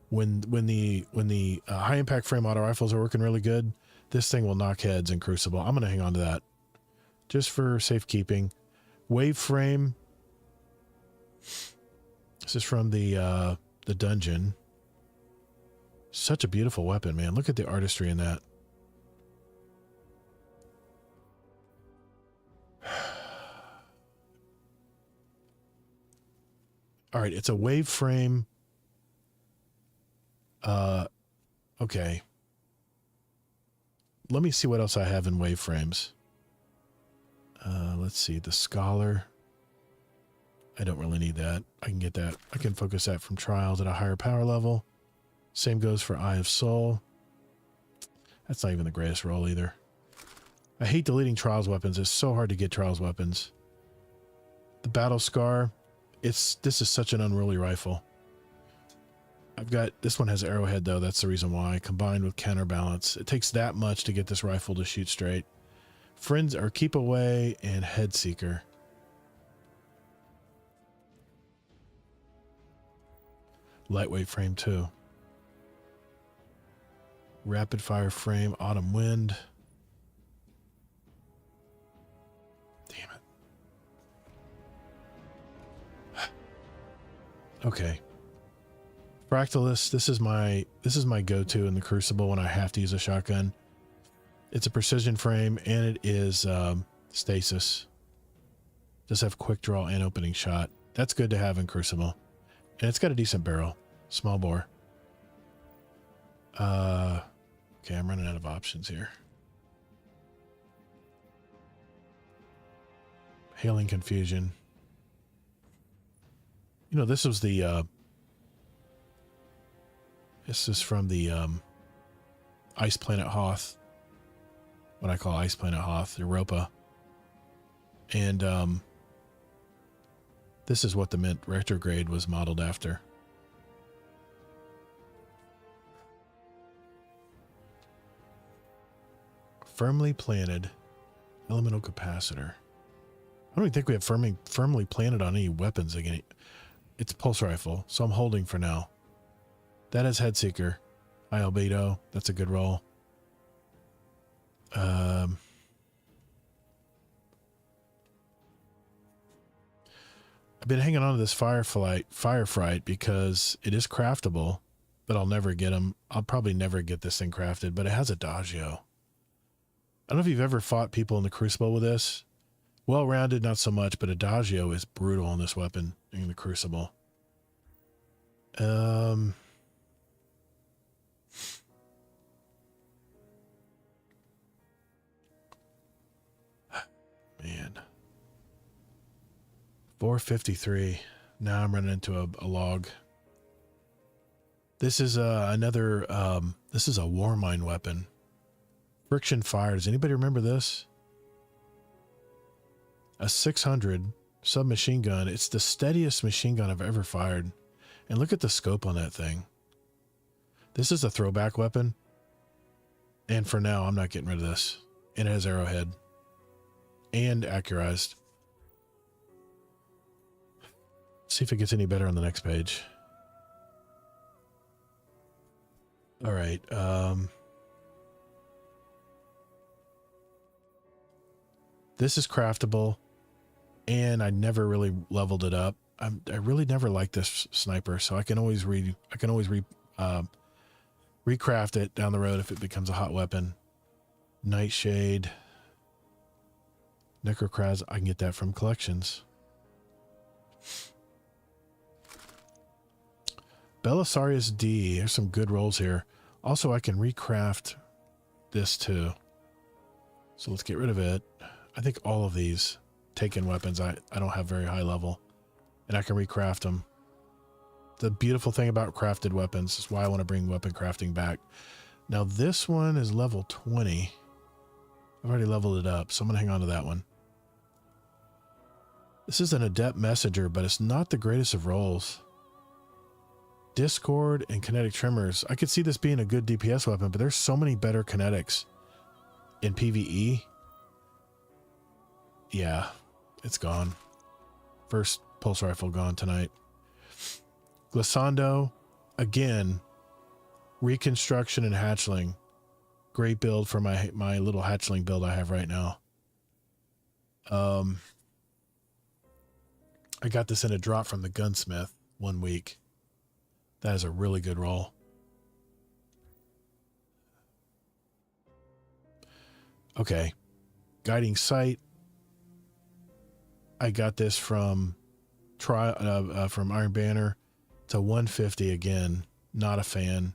When the high impact frame auto rifles are working really good, this thing will knock heads in Crucible. I'm gonna hang on to that just for safekeeping. Wave frame. This is from the dungeon. Such a beautiful weapon, man. Look at the artistry in that. All right, it's a wave frame. Okay. Let me see what else I have in wave frames. Let's see, the Scholar. I don't really need that. I can get that. I can focus that from Trials at a higher power level. Same goes for Eye of Soul. That's not even the greatest roll either. I hate deleting Trials weapons. It's so hard to get Trials weapons. The Battle Scar. This is such an unruly rifle. This one has arrowhead though. That's the reason why. Combined with counterbalance. It takes that much to get this rifle to shoot straight. Friends are Keep Away and Head Seeker. Lightweight frame too. Rapid fire frame, Autumn Wind. Damn it. Okay. Fractalist, this is my go-to in the Crucible when I have to use a shotgun. It's a precision frame and it is stasis. Does have quick draw and opening shot. That's good to have in Crucible. And it's got a decent barrel. Small bore. Okay, I'm running out of options here. Hailing Confusion. You know, this was the this is from the Ice Planet Hoth. What I call Ice Planet Hoth, Europa. And this is what the Mint Retrograde was modeled after. Firmly planted elemental capacitor. I don't even think we have firmly planted on any weapons again. It's pulse rifle, so I'm holding for now. That is Head Seeker. High albedo. That's a good roll. I've been hanging on to this Firefright because it is craftable, but I'll never get them. I'll probably never get this thing crafted, but it has Adagio. I don't know if you've ever fought people in the Crucible with this. Well-rounded, not so much, but Adagio is brutal on this weapon in the Crucible. Man. 453. Now I'm running into a log. This is another, this is a Warmind weapon. Friction fire. Does anybody remember this? A 600 submachine gun. It's the steadiest machine gun I've ever fired. And look at the scope on that thing. This is a throwback weapon. And for now, I'm not getting rid of this. And it has arrowhead. And accurized. See if it gets any better on the next page. All right. This is craftable, and I never really leveled it up. I really never liked this sniper, so I can always recraft it down the road if it becomes a hot weapon. Nightshade, Necrocraz. I can get that from collections. Belisarius D. There's some good rolls here. Also, I can recraft this too. So let's get rid of it. I think all of these taken weapons I don't have very high level. And I can recraft them. The beautiful thing about crafted weapons is why I want to bring weapon crafting back. Now this one is level 20. I've already leveled it up, so I'm going to hang on to that one. This is an adept messenger, but it's not the greatest of rolls. Discord and kinetic tremors. I could see this being a good DPS weapon, but there's so many better kinetics in PvE. Yeah, it's gone. First pulse rifle gone tonight. Glissando, again, reconstruction and hatchling. Great build for my little hatchling build I have right now. I got this in a drop from the gunsmith 1 week. That is a really good roll. Okay. Guiding sight. I got this from Iron Banner to 150 again. Not a fan.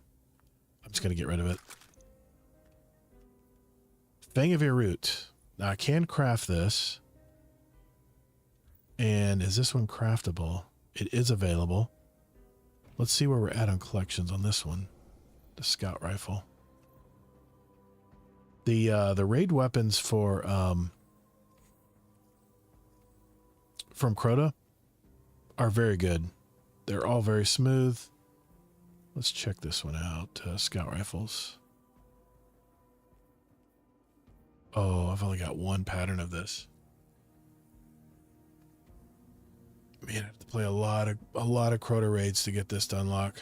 I'm just going to get rid of it. Fang of Erut. Now I can craft this. And is this one craftable? It is available. Let's see where we're at on collections on this one. The scout rifle. The raid weapons for from Crota are very good. They're all very smooth. Let's check this one out. Scout rifles. Oh, I've only got one pattern of this. Man, I have to play a lot of Crota raids to get this to unlock.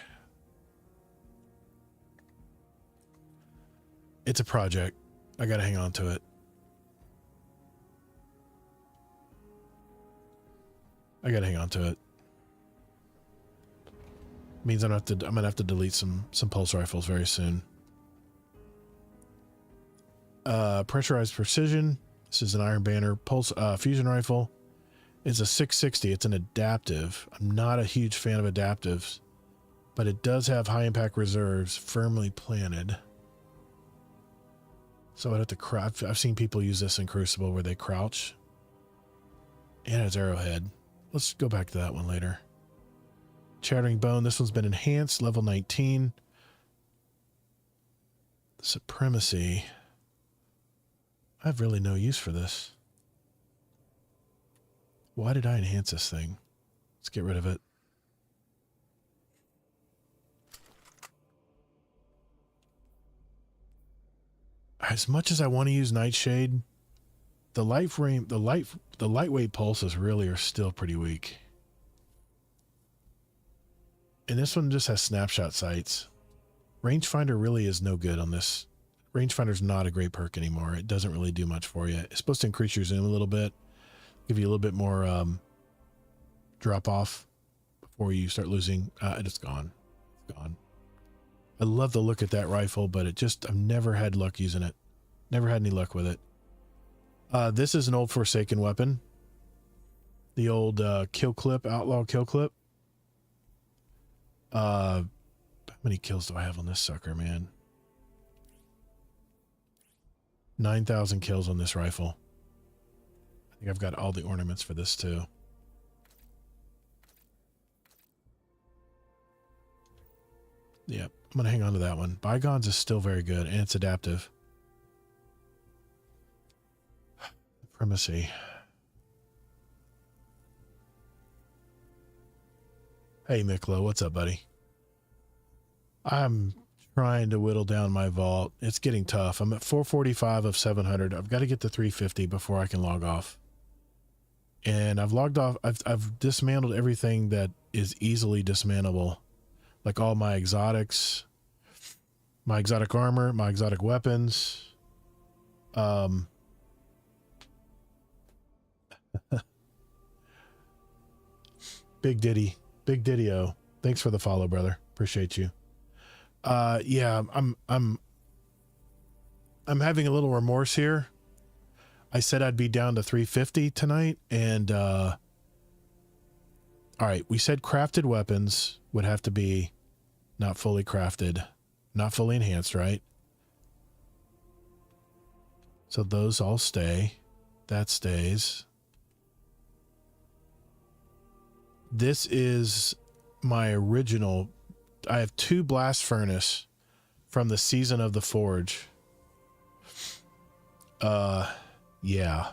It's a project. I gotta hang on to it. Means I'm gonna have to delete some pulse rifles very soon. Pressurized precision. This is an Iron Banner pulse fusion rifle. It's a 660. It's an adaptive. I'm not a huge fan of adaptives, but it does have high impact reserves firmly planted. So I'd have to crouch. I've seen people use this in Crucible where they crouch. And it's arrowhead. Let's go back to that one later. Chattering Bone. This one's been enhanced. Level 19. Supremacy. I have really no use for this. Why did I enhance this thing? Let's get rid of it. As much as I want to use Nightshade, the lightweight pulses really are still pretty weak. And this one just has snapshot sights. Rangefinder really is no good on this. Rangefinder's not a great perk anymore. It doesn't really do much for you. It's supposed to increase your zoom a little bit. Give you a little bit more drop off before you start losing. It's gone. It's gone. I love the look at that rifle, but I've never had luck using it. Never had any luck with it. This is an old Forsaken weapon. The old kill clip, outlaw kill clip. How many kills do I have on this sucker, man? 9,000 kills on this rifle. I think I've got all the ornaments for this too. Yep, I'm going to hang on to that one. Bygones is still very good, and it's adaptive. Supremacy. Hey, Miklo, what's up, buddy? I'm trying to whittle down my vault. It's getting tough. I'm at 445 of 700. I've got to get to 350 before I can log off. And I've logged off. I've dismantled everything that is easily dismantleable. Like all my exotics, my exotic armor, my exotic weapons. Big Diddy-O. Thanks for the follow, brother. Appreciate you. Yeah, I'm having a little remorse here. I said I'd be down to 350 tonight, and All right, we said crafted weapons would have to be not fully crafted, not fully enhanced, right? So those all stay. That stays. This is my original. I have 2 blast furnace from the season of the forge. Yeah.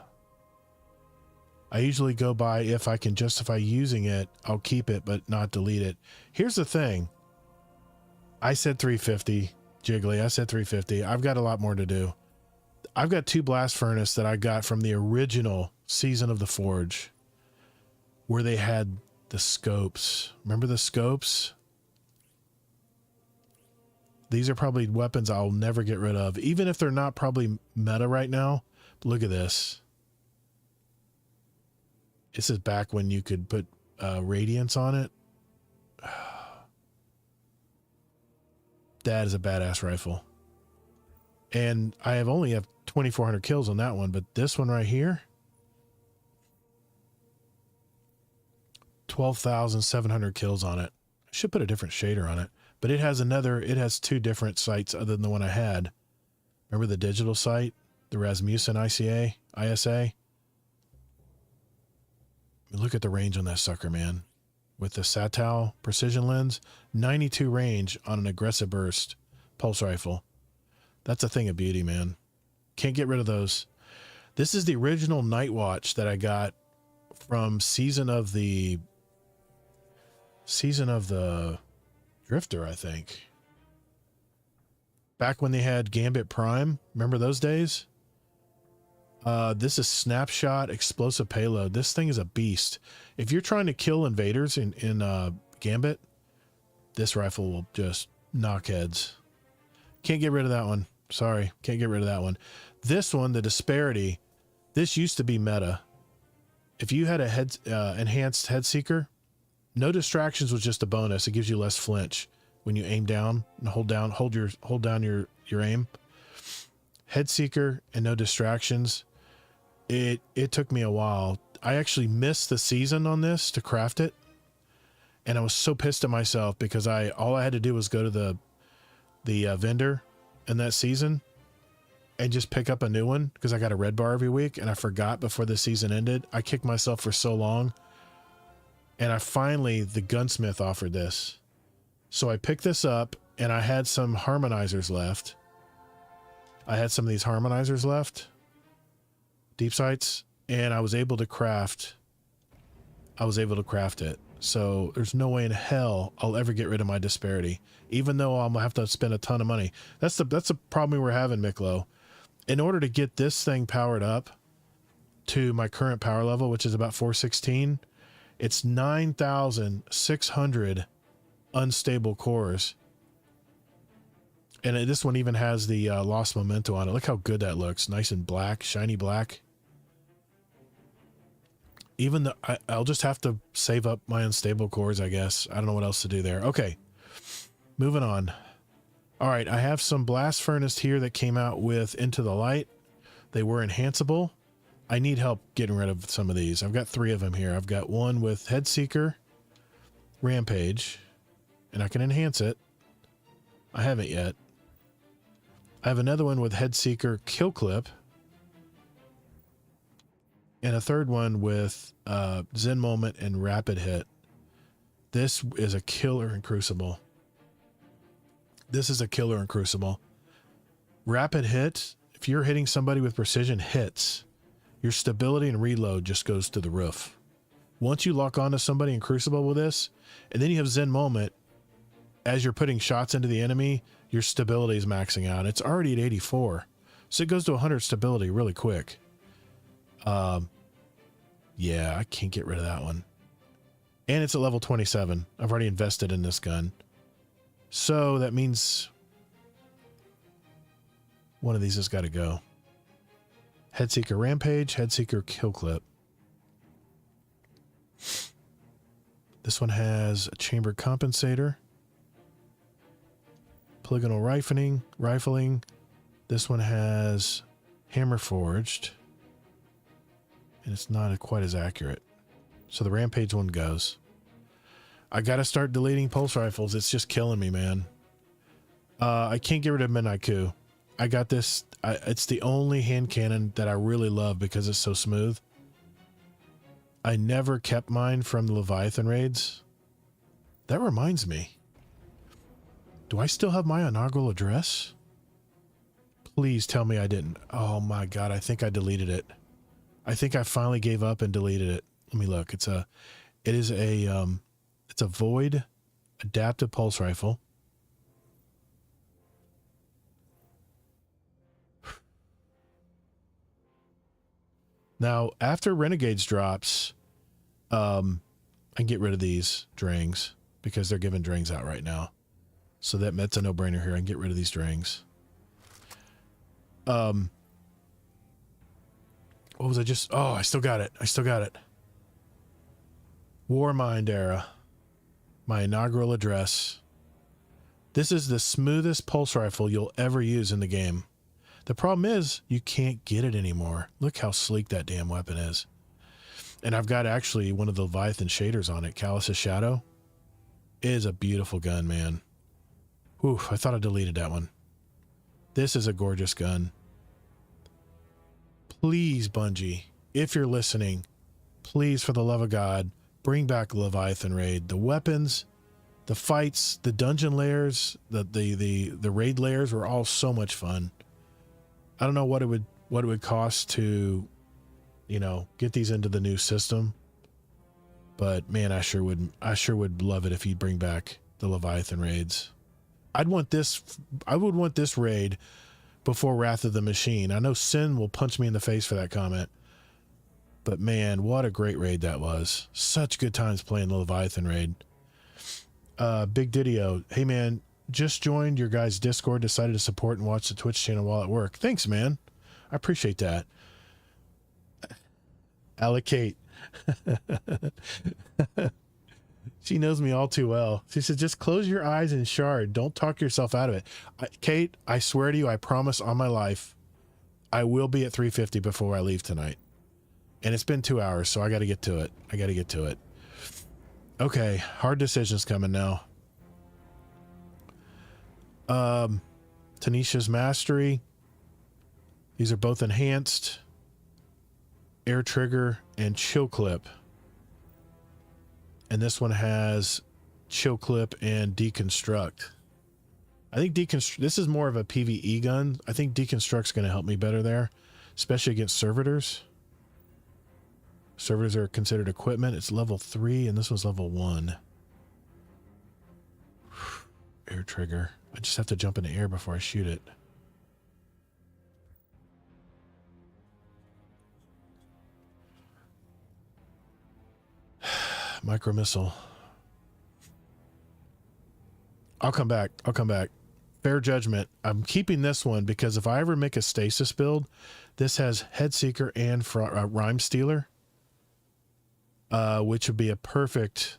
I usually go by, if I can justify using it, I'll keep it, but not delete it. Here's the thing. I said 350, Jiggly. I said 350. I've got a lot more to do. I've got 2 blast furnace that I got from the original season of the forge, where they had the scopes. Remember the scopes? These are probably weapons I'll never get rid of, even if they're not probably meta right now. But look at this. This is back when you could put radiance on it. That is a badass rifle. And I only have 2,400 kills on that one, but this one right here, 12,700 kills on it. I should put a different shader on it, but it has 2 different sights other than the one I had. Remember the digital sight, the Rasmussen ISA? Look at the range on that sucker, man. With the Satow precision lens, 92 range on an aggressive burst pulse rifle. That's a thing of beauty, man. Can't get rid of those. This is the original Night Watch that I got from season of the Drifter, I think. Back when they had Gambit Prime. Remember those days? This is Snapshot Explosive Payload. This thing is a beast. If you're trying to kill invaders in Gambit, this rifle will just knock heads. Can't get rid of that one. Sorry, can't get rid of that one. This one, the Disparity, this used to be meta. If you had a enhanced head seeker, no distractions was just a bonus. It gives you less flinch when you aim down and hold down your aim. Head seeker and no distractions. It took me a while. I actually missed the season on this to craft it, and I was so pissed at myself because all I had to do was go to the vendor in that season and just pick up a new one because I got a red bar every week, and I forgot before the season ended. I kicked myself for so long, and the gunsmith offered this, so I picked this up, and I had some harmonizers left. I had some of these harmonizers left, deep sights, and I was able to craft it. So there's no way in hell I'll ever get rid of my Disparity, even though I'm gonna have to spend a ton of money. That's the problem we're having, Miklo. In order to get this thing powered up to my current power level, which is about 416, it's 9,600 unstable cores. And this one even has the lost memento on it. Look how good that looks. Nice and black, shiny black. I'll just have to save up my unstable cores, I guess. I don't know what else to do there. Okay, moving on. All right, I have some blast furnace here that came out with Into the Light. They were enhanceable. I need help getting rid of some of these. I've got 3 of them here. I've got one with Head Seeker, Rampage, and I can enhance it. I haven't yet. I have another one with Head Seeker, Kill Clip, and a third one with Zen Moment and Rapid Hit. This is a killer in Crucible. Rapid Hit, if you're hitting somebody with precision hits, your stability and reload just goes to the roof. Once you lock onto somebody in Crucible with this, and then you have Zen Moment, as you're putting shots into the enemy, your stability is maxing out. It's already at 84. So it goes to 100 stability really quick. Yeah, I can't get rid of that one. And it's at level 27. I've already invested in this gun. So that means one of these has got to go. Headseeker Rampage, Headseeker Kill Clip. This one has a chamber compensator. Polygonal rifling. This one has hammer forged. And it's not quite as accurate. So the Rampage one goes. I got to start deleting pulse rifles. It's just killing me, man. I can't get rid of Midnight Coup. I got this. It's the only hand cannon that I really love because it's so smooth. I never kept mine from the Leviathan raids. That reminds me. Do I still have my inaugural address? Please tell me I didn't. Oh my God, I think I deleted it. I think I finally gave up and deleted it. Let me look. It's a Void adaptive pulse rifle. Now, after Renegades drops, I can get rid of these Drings because they're giving Drings out right now. So that's a no-brainer here. I can get rid of these Drings. What was I just... Oh, I still got it. I still got it. Warmind era. My inaugural address. This is the smoothest pulse rifle you'll ever use in the game. The problem is you can't get it anymore. Look how sleek that damn weapon is. And I've got actually one of the Leviathan shaders on it. Callus's Shadow. It is a beautiful gun, man. Whew, I thought I deleted that one. This is a gorgeous gun. Please, Bungie, if you're listening, please, for the love of God, bring back Leviathan Raid. The weapons, the fights, the dungeon layers, the raid layers were all so much fun. I don't know what it would cost to, you know, get these into the new system. But man, I sure would love it if you'd bring back the Leviathan raids. I would want this raid before Wrath of the Machine. I know Sin will punch me in the face for that comment. But man, what a great raid that was. Such good times playing the Leviathan raid. Big Didio, hey man, just joined your guys' Discord, decided to support and watch the Twitch channel while at work. Thanks, man. I appreciate that. Allocate. She knows me all too well. She said, just close your eyes and shard. Don't talk yourself out of it. Kate, I swear to you, I promise on my life, I will be at 350 before I leave tonight. And it's been 2 hours, so I got to get to it. Okay, hard decisions coming now. Tanisha's Mastery. These are both enhanced. Air Trigger and Chill Clip. And this one has Chill Clip and Deconstruct. I think this is more of a PvE gun. I think Deconstruct's going to help me better there, especially against servitors. Servitors are considered equipment. It's level 3, and this one's level 1. Air Trigger. I just have to jump in the air before I shoot it. Micro missile. I'll come back. Fair judgment. I'm keeping this one because if I ever make a stasis build, this has Head Seeker and Rhyme Stealer, which would be a perfect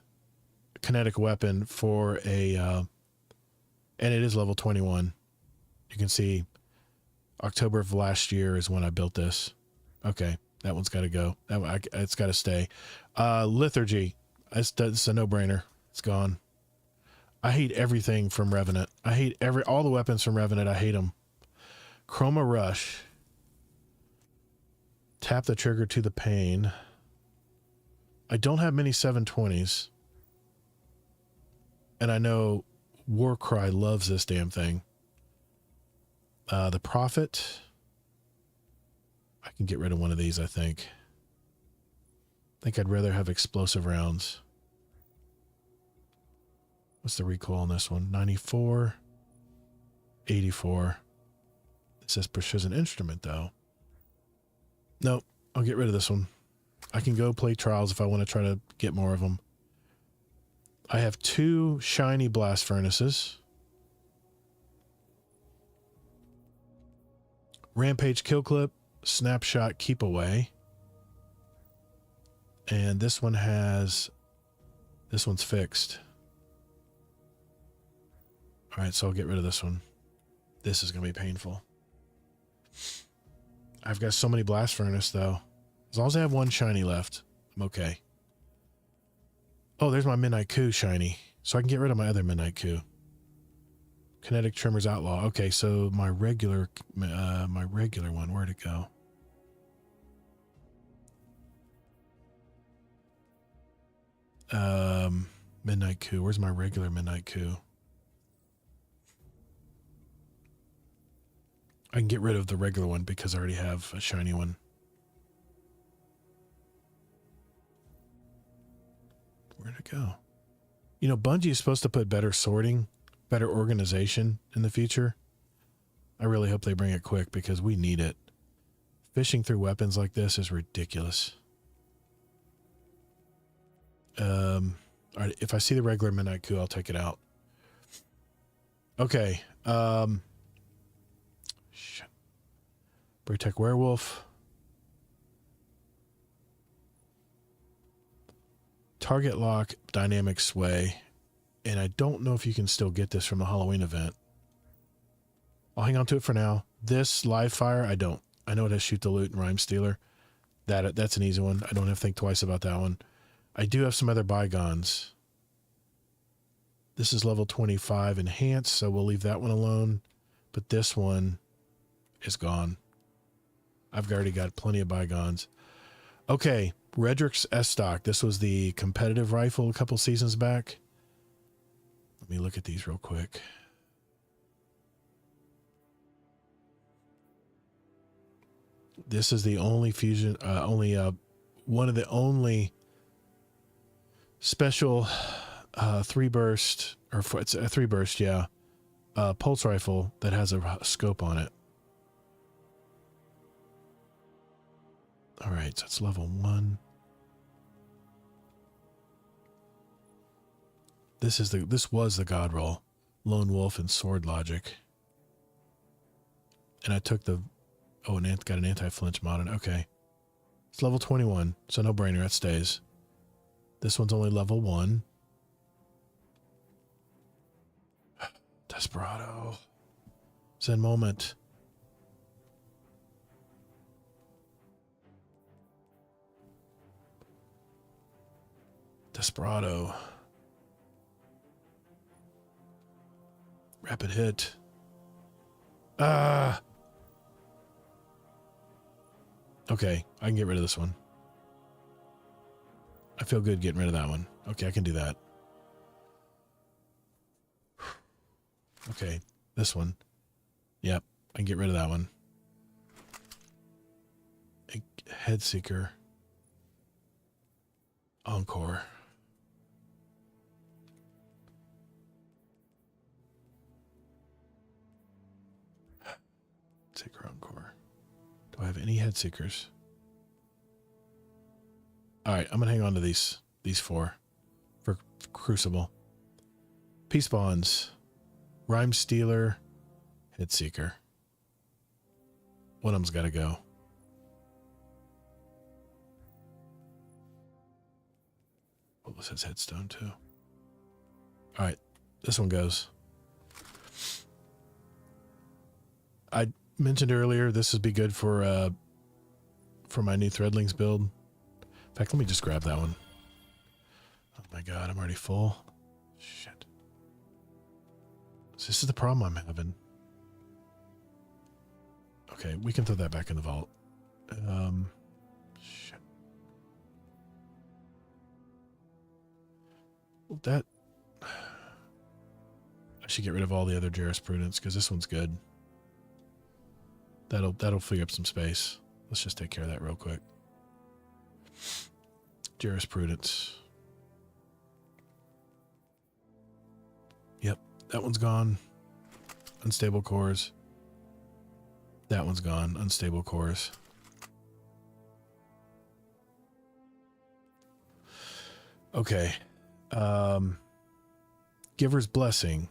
kinetic weapon for a, and it is level 21. You can see October of last year is when I built this. Okay. That one's got to go. It's got to stay. Lethargy. It's a no-brainer. It's gone. I hate everything from Revenant. I hate all the weapons from Revenant. I hate them. Chroma Rush. Tap the trigger to the pain. I don't have many 720s. And I know Warcry loves this damn thing. The Prophet. I can get rid of one of these, I think. I think I'd rather have explosive rounds. What's the recoil on this one? 94. 84. It says precision instrument, though. Nope. I'll get rid of this one. I can go play trials if I want to try to get more of them. I have 2 shiny blast furnaces. Rampage kill clip. Snapshot keep away. And this one's fixed. All right, so I'll get rid of this one. This is going to be painful. I've got so many blast furnace though. As long as I have 1 shiny left, I'm okay. Oh, there's my Midnight Coup shiny. So I can get rid of my other Midnight Coup. Kinetic Tremors Outlaw. Okay, so my regular one, where'd it go? Midnight Coup. Where's my regular Midnight Coup? I can get rid of the regular one because I already have a shiny one. Where'd it go? You know, Bungie is supposed to put better sorting, better organization in the future. I really hope they bring it quick because we need it. Fishing through weapons like this is ridiculous. All right, if I see the regular Midnight Coup, I'll take it out. Okay. Shit. Braytech Werewolf. Target lock, dynamic sway. And I don't know if you can still get this from the Halloween event. I'll hang on to it for now. This live fire, I don't. I know it has shoot the loot and rhyme stealer. That's an easy one. I don't have to think twice about that one. I do have some other bygones. This is level 25 enhanced, so we'll leave that one alone. But this one is gone. I've already got plenty of bygones. Okay, Redrick's S-Stock. This was the competitive rifle a couple seasons back. Let me look at these real quick. This is the only fusion, one of the only special 3-burst, or it's a 3-burst, yeah, pulse rifle that has a scope on it. All right, so it's level 1. This was the God roll, Lone Wolf and Sword Logic, and I took the got an anti-flinch mod on. Okay, it's level 21, so no brainer. That stays. This one's only level 1. Desperado. Zen Moment. Desperado. Rapid hit. Okay, I can get rid of this one. I feel good getting rid of that one. Okay, I can do that. Okay, this one. Yep, I can get rid of that one. Headseeker. Encore. Seeker Encore. Do I have any Headseekers? Alright, I'm gonna hang on to these 4 for Crucible. Peace Bonds. Rhyme Stealer. Headseeker. One of them's gotta go. What was his headstone too? Alright, this one goes. I mentioned earlier this would be good for my new Threadlings build. In fact, let me just grab that one. Oh my god, I'm already full. Shit. So this is the problem I'm having. Okay, we can throw that back in the vault. Shit. Well, that... I should get rid of all the other jurisprudence because this one's good. That'll free up some space. Let's just take care of that real quick. Jurisprudence. Yep, that one's gone. Unstable cores. That one's gone. Unstable cores. Okay. Giver's Blessing.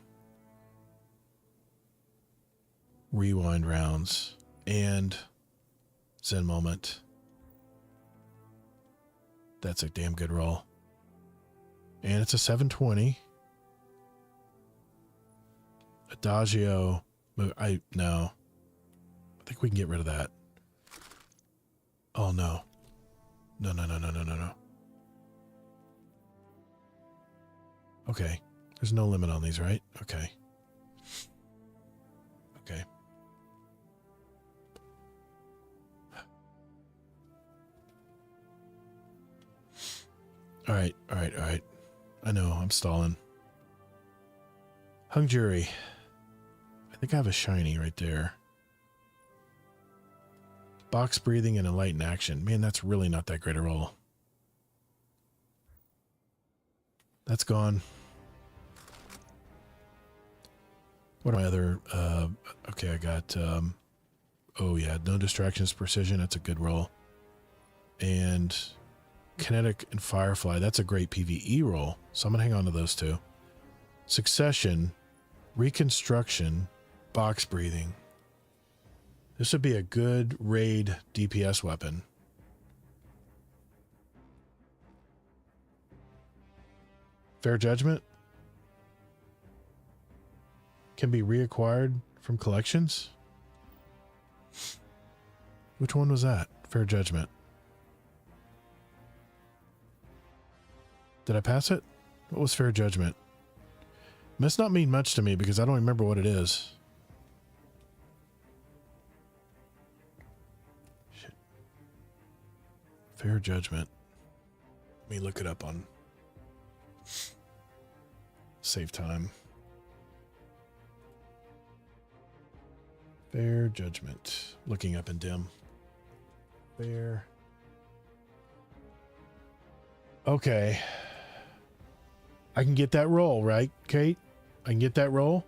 Rewind rounds. And Zen Moment. That's a damn good roll. And it's a 720. Adagio. No. I think we can get rid of that. Oh no. No. Okay. There's no limit on these, right? Okay. Okay. All right. All right. All right. I know. I'm stalling. Hung Jury. I think I have a shiny right there. Box breathing and enlighten action. Man, that's really not that great a roll. That's gone. What are my other... okay, I got... oh, yeah. No distractions, precision. That's a good roll. And kinetic and firefly. That's a great PvE roll. So I'm going to hang on to those two. Succession, reconstruction, box breathing. This would be a good raid DPS weapon. Fair Judgment can be reacquired from collections. Which one was that? Fair Judgment. Did I pass it? What was Fair Judgment? Must not mean much to me because I don't remember what it is. Shit. Fair Judgment. Let me look it up on... Save time. Fair Judgment. Looking up in dim. Fair. Okay. I can get that roll, right, Kate? I can get that roll?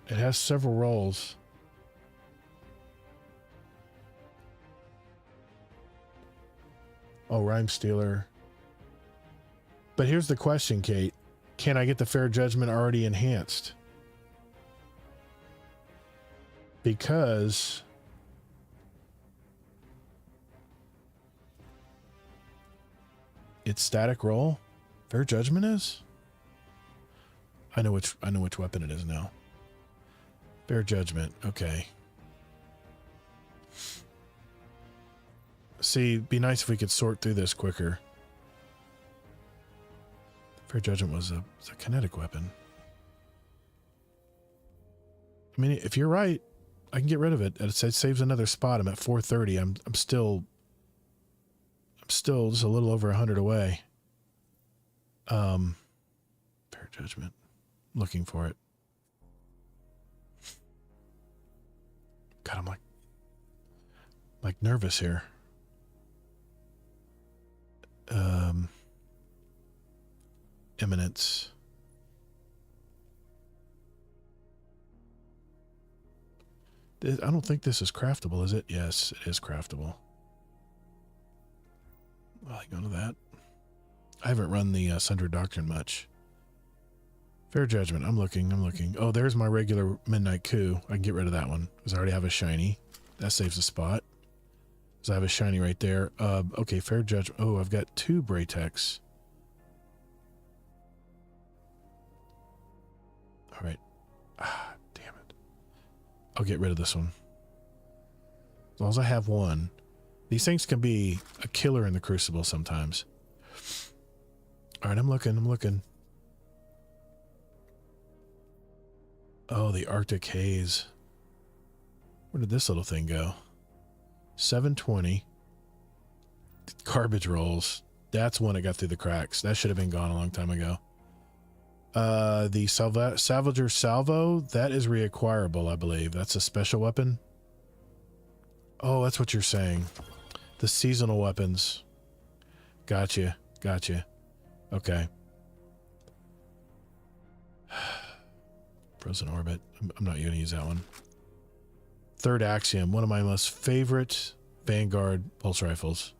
It has several rolls. Oh, Rhyme Stealer. But here's the question, Kate. Can I get the Fair Judgment already enhanced? Because it's static roll. Fair Judgment is? I know which weapon it is now. Fair Judgment. Okay. See, it'd be nice if we could sort through this quicker. Fair Judgment was a kinetic weapon. I mean, if you're right, I can get rid of it. It saves another spot. I'm at 430. I'm still just a little over 100 away. Fair Judgment. Looking for it. God, I'm like nervous here. Eminence. I don't think this is craftable, is it? Yes, it is craftable. Well, I go to that. I haven't run the Sundry Doctrine much. Fair Judgment. I'm looking. Oh, there's my regular Midnight Coup. I can get rid of that one because I already have a shiny. That saves a spot. Because I have a shiny right there. Okay, Fair Judgment. Oh, I've got 2 Braytex. All right. Ah, damn it. I'll get rid of this one. As long as I have one. These things can be a killer in the Crucible sometimes. All right, I'm looking. Oh, the Arctic Haze. Where did this little thing go? 720. Garbage rolls. That's one that got through the cracks. That should have been gone a long time ago. The Salvager Salvo, that is reacquirable, I believe. That's a special weapon. Oh, that's what you're saying. The seasonal weapons. Gotcha. Okay. Frozen Orbit. I'm not going to use that one. Third Axiom. One of my most favorite Vanguard pulse rifles.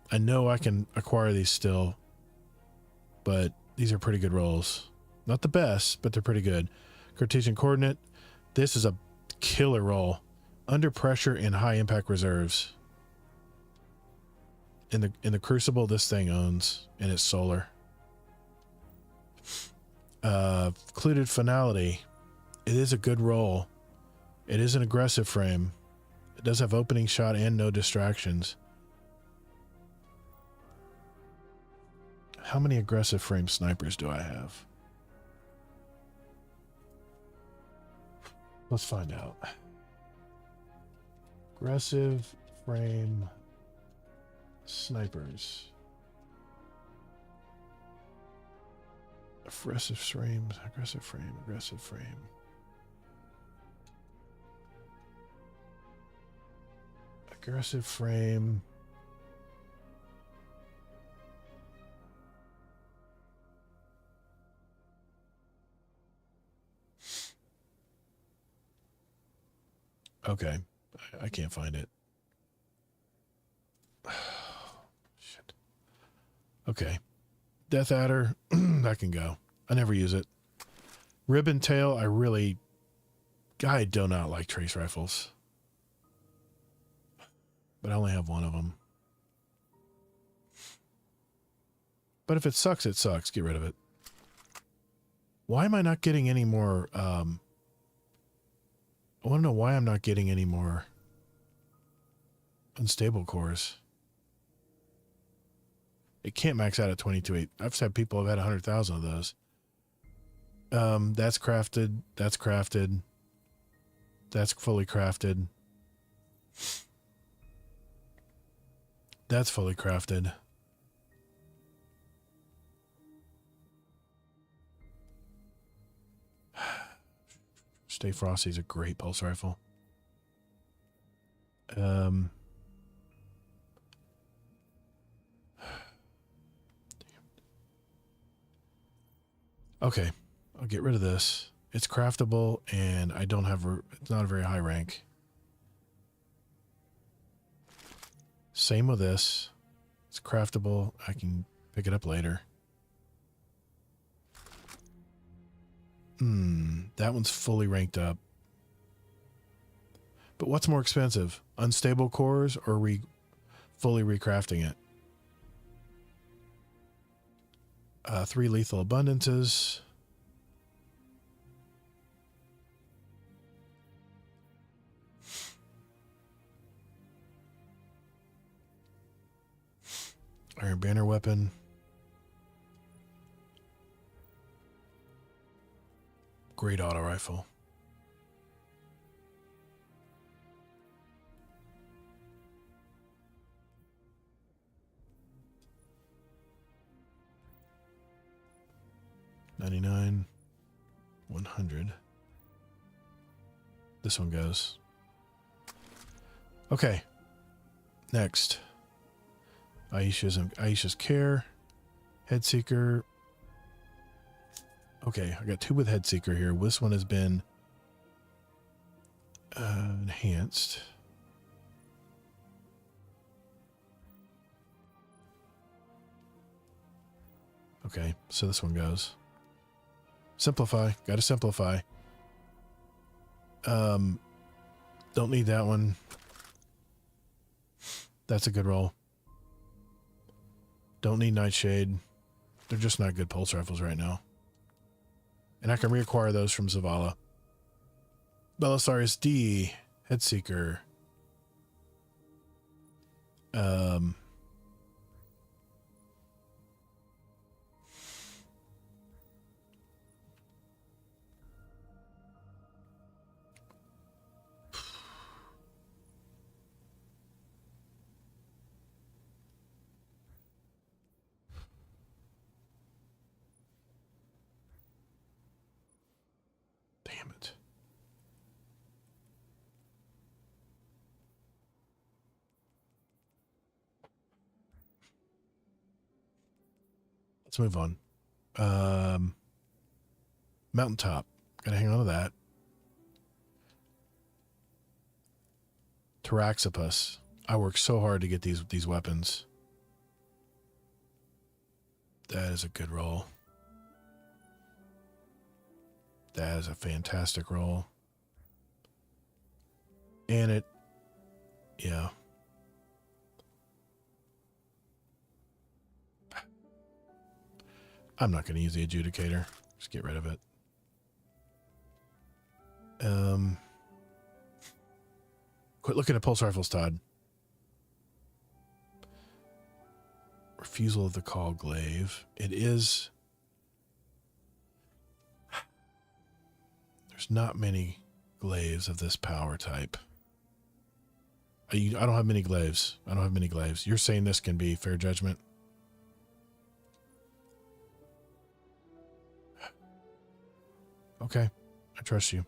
I know I can acquire these still, but these are pretty good rolls. Not the best, but they're pretty good. Cartesian Coordinate. This is a killer roll. Under pressure in high impact reserves. In the Crucible, this thing owns, and it's solar. Occluded Finality. It is a good roll. It is an aggressive frame. It does have opening shot and no distractions. How many aggressive frame snipers do I have? Let's find out. Aggressive frame snipers. Aggressive frames, aggressive frame, aggressive frame. Aggressive frame. Okay, I can't find it. Shit. Okay. Death Adder, that can go. I never use it. Ribbon Tail, I do not like trace rifles. But I only have one of them. But if it sucks, it sucks. Get rid of it. Why am I not getting any more, I want to know why I'm not getting any more unstable cores. It can't max out at 22.8. I've had people have had 100,000 of those. That's crafted. That's crafted. That's fully crafted. That's fully crafted. Stay Frosty is a great pulse rifle. Okay, I'll get rid of this. It's craftable, and I don't have it's not a very high rank. Same with this. It's craftable. I can pick it up later. That one's fully ranked up. But what's more expensive? Unstable cores or fully recrafting it? 3 lethal abundances. Iron Banner weapon. Great auto rifle. $99, $100. This one goes. Okay. Next. Aisha's Care. Headseeker. Okay, I got 2 with Headseeker here. This one has been enhanced. Okay, so this one goes. Simplify. Got to simplify. Don't need that one. That's a good roll. Don't need Nightshade. They're just not good pulse rifles right now. And I can reacquire those from Zavala. Belisarius D. Headseeker. Damn it. Let's move on. Mountaintop. Gotta hang on to that. Taraxipus. I worked so hard to get these weapons. That is a good roll. That is a fantastic roll. And yeah. I'm not going to use the adjudicator. Just get rid of it. Quit looking at pulse rifles, Todd. Refusal of the call glaive. It is... There's not many glaives of this power type. I don't have many glaives. I don't have many glaives. You're saying this can be fair judgment? Okay. I trust you.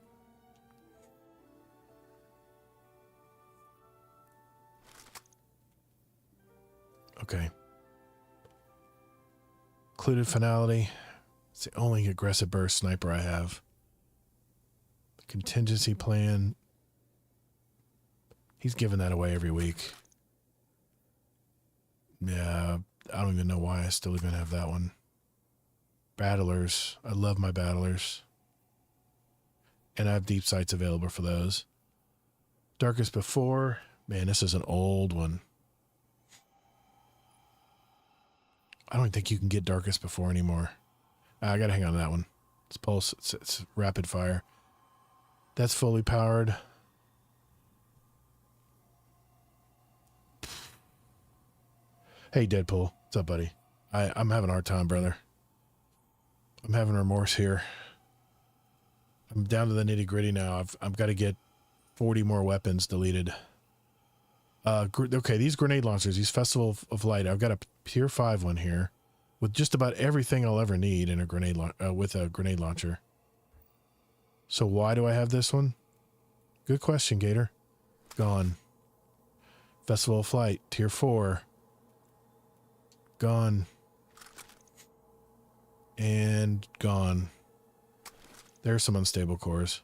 Okay. Included finality. It's the only aggressive burst sniper I have. Contingency plan. He's giving that away every week. Yeah, I don't even know why I still even have that one. Battlers. I love my battlers. And I have deep sights available for those. Darkest Before. Man, this is an old one. I don't think you can get Darkest Before anymore. I gotta hang on to that one. It's pulse. It's rapid fire. That's fully powered. Hey, Deadpool. What's up, buddy? I'm having a hard time, brother. I'm having remorse here. I'm down to the nitty gritty now. I've got to get 40 more weapons deleted. Okay, these grenade launchers, these Festival of Light. I've got a tier 5 one here with just about everything I'll ever need in a grenade with a grenade launcher. So why do I have this one? Good question, Gator. Gone. Festival of Flight, tier 4. Gone. And gone. There's some unstable cores.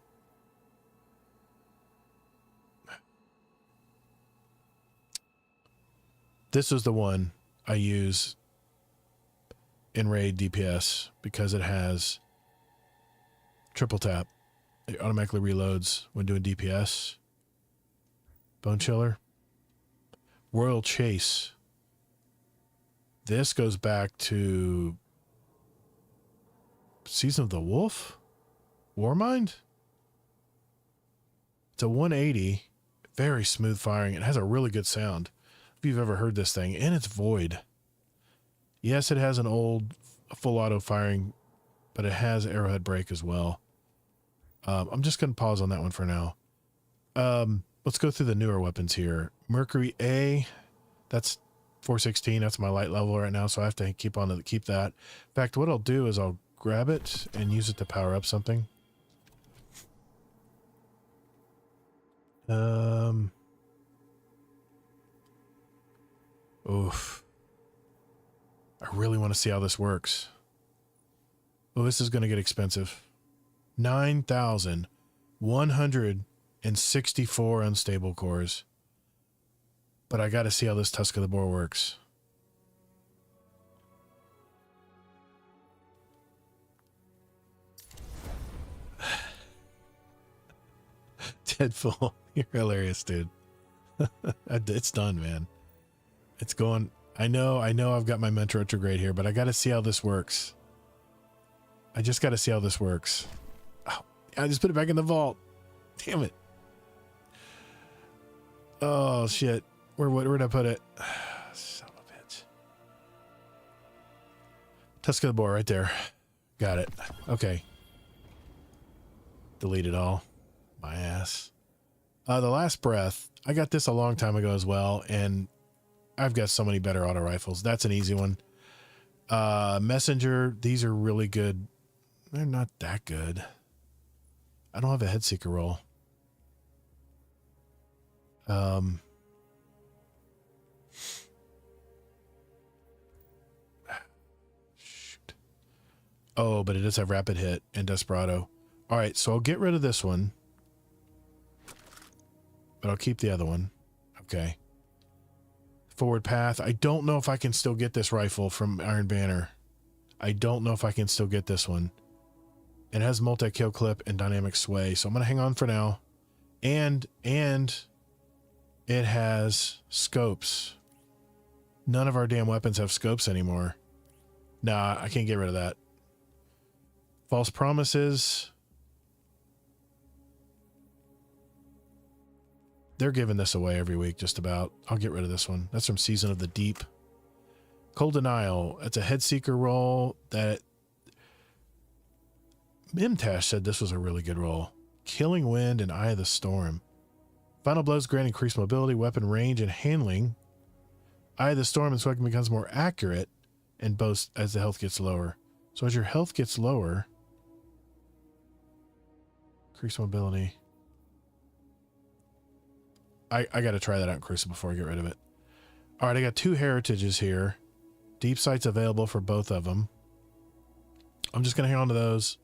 This is the one I use in raid DPS because it has triple tap. It automatically reloads when doing DPS. Bone Chiller. Royal Chase. This goes back to Season of the Wolf? Warmind? It's a 180. Very smooth firing. It has a really good sound. If you've ever heard this thing. And it's void. Yes, it has an old full auto firing, but it has arrowhead break as well. I'm just going to pause on that one for now. Let's go through the newer weapons here. Mercury A, that's 416. That's my light level right now, so I have to keep that. In fact, what I'll do is I'll grab it and use it to power up something. Oof. I really want to see how this works. Oh, this is going to get expensive. 9,164 unstable cores. But I got to see how this Tusk of the Boar works. Deadpool, you're hilarious, dude. It's done, man. It's going. I know I've got my mentor retrograde here, but I got to see how this works. I just got to see how this works. Oh, I just put it back in the vault. Damn it. Oh, shit. Where'd I put it? Son of a bitch. Tusk of the Boar right there. Got it. Okay. Delete it all. My ass. The Last Breath. I got this a long time ago as well, and I've got so many better auto rifles. That's an easy one. Messenger. These are really good. They're not that good. I don't have a Headseeker roll. Shoot. Oh, but it does have Rapid Hit and Desperado. All right, so I'll get rid of this one. But I'll keep the other one. Okay. Forward Path. I don't know if I can still get this rifle from Iron Banner. I don't know if I can still get this one. It has multi-kill clip and dynamic sway, so I'm going to hang on for now. And it has scopes. None of our damn weapons have scopes anymore. Nah, I can't get rid of that. False Promises. They're giving this away every week, just about. I'll get rid of this one. That's from Season of the Deep. Cold Denial. It's a head seeker roll that Mimtash said this was a really good roll. Killing Wind and Eye of the Storm. Final blows grant increased mobility, weapon range, and handling. Eye of the Storm, this weapon becomes more accurate and boasts as the health gets lower. So as your health gets lower, increase mobility. I got to try that out in Crucible before I get rid of it. All right, I got 2 heritages here. Deep Sight's available for both of them. I'm just going to hang on to those.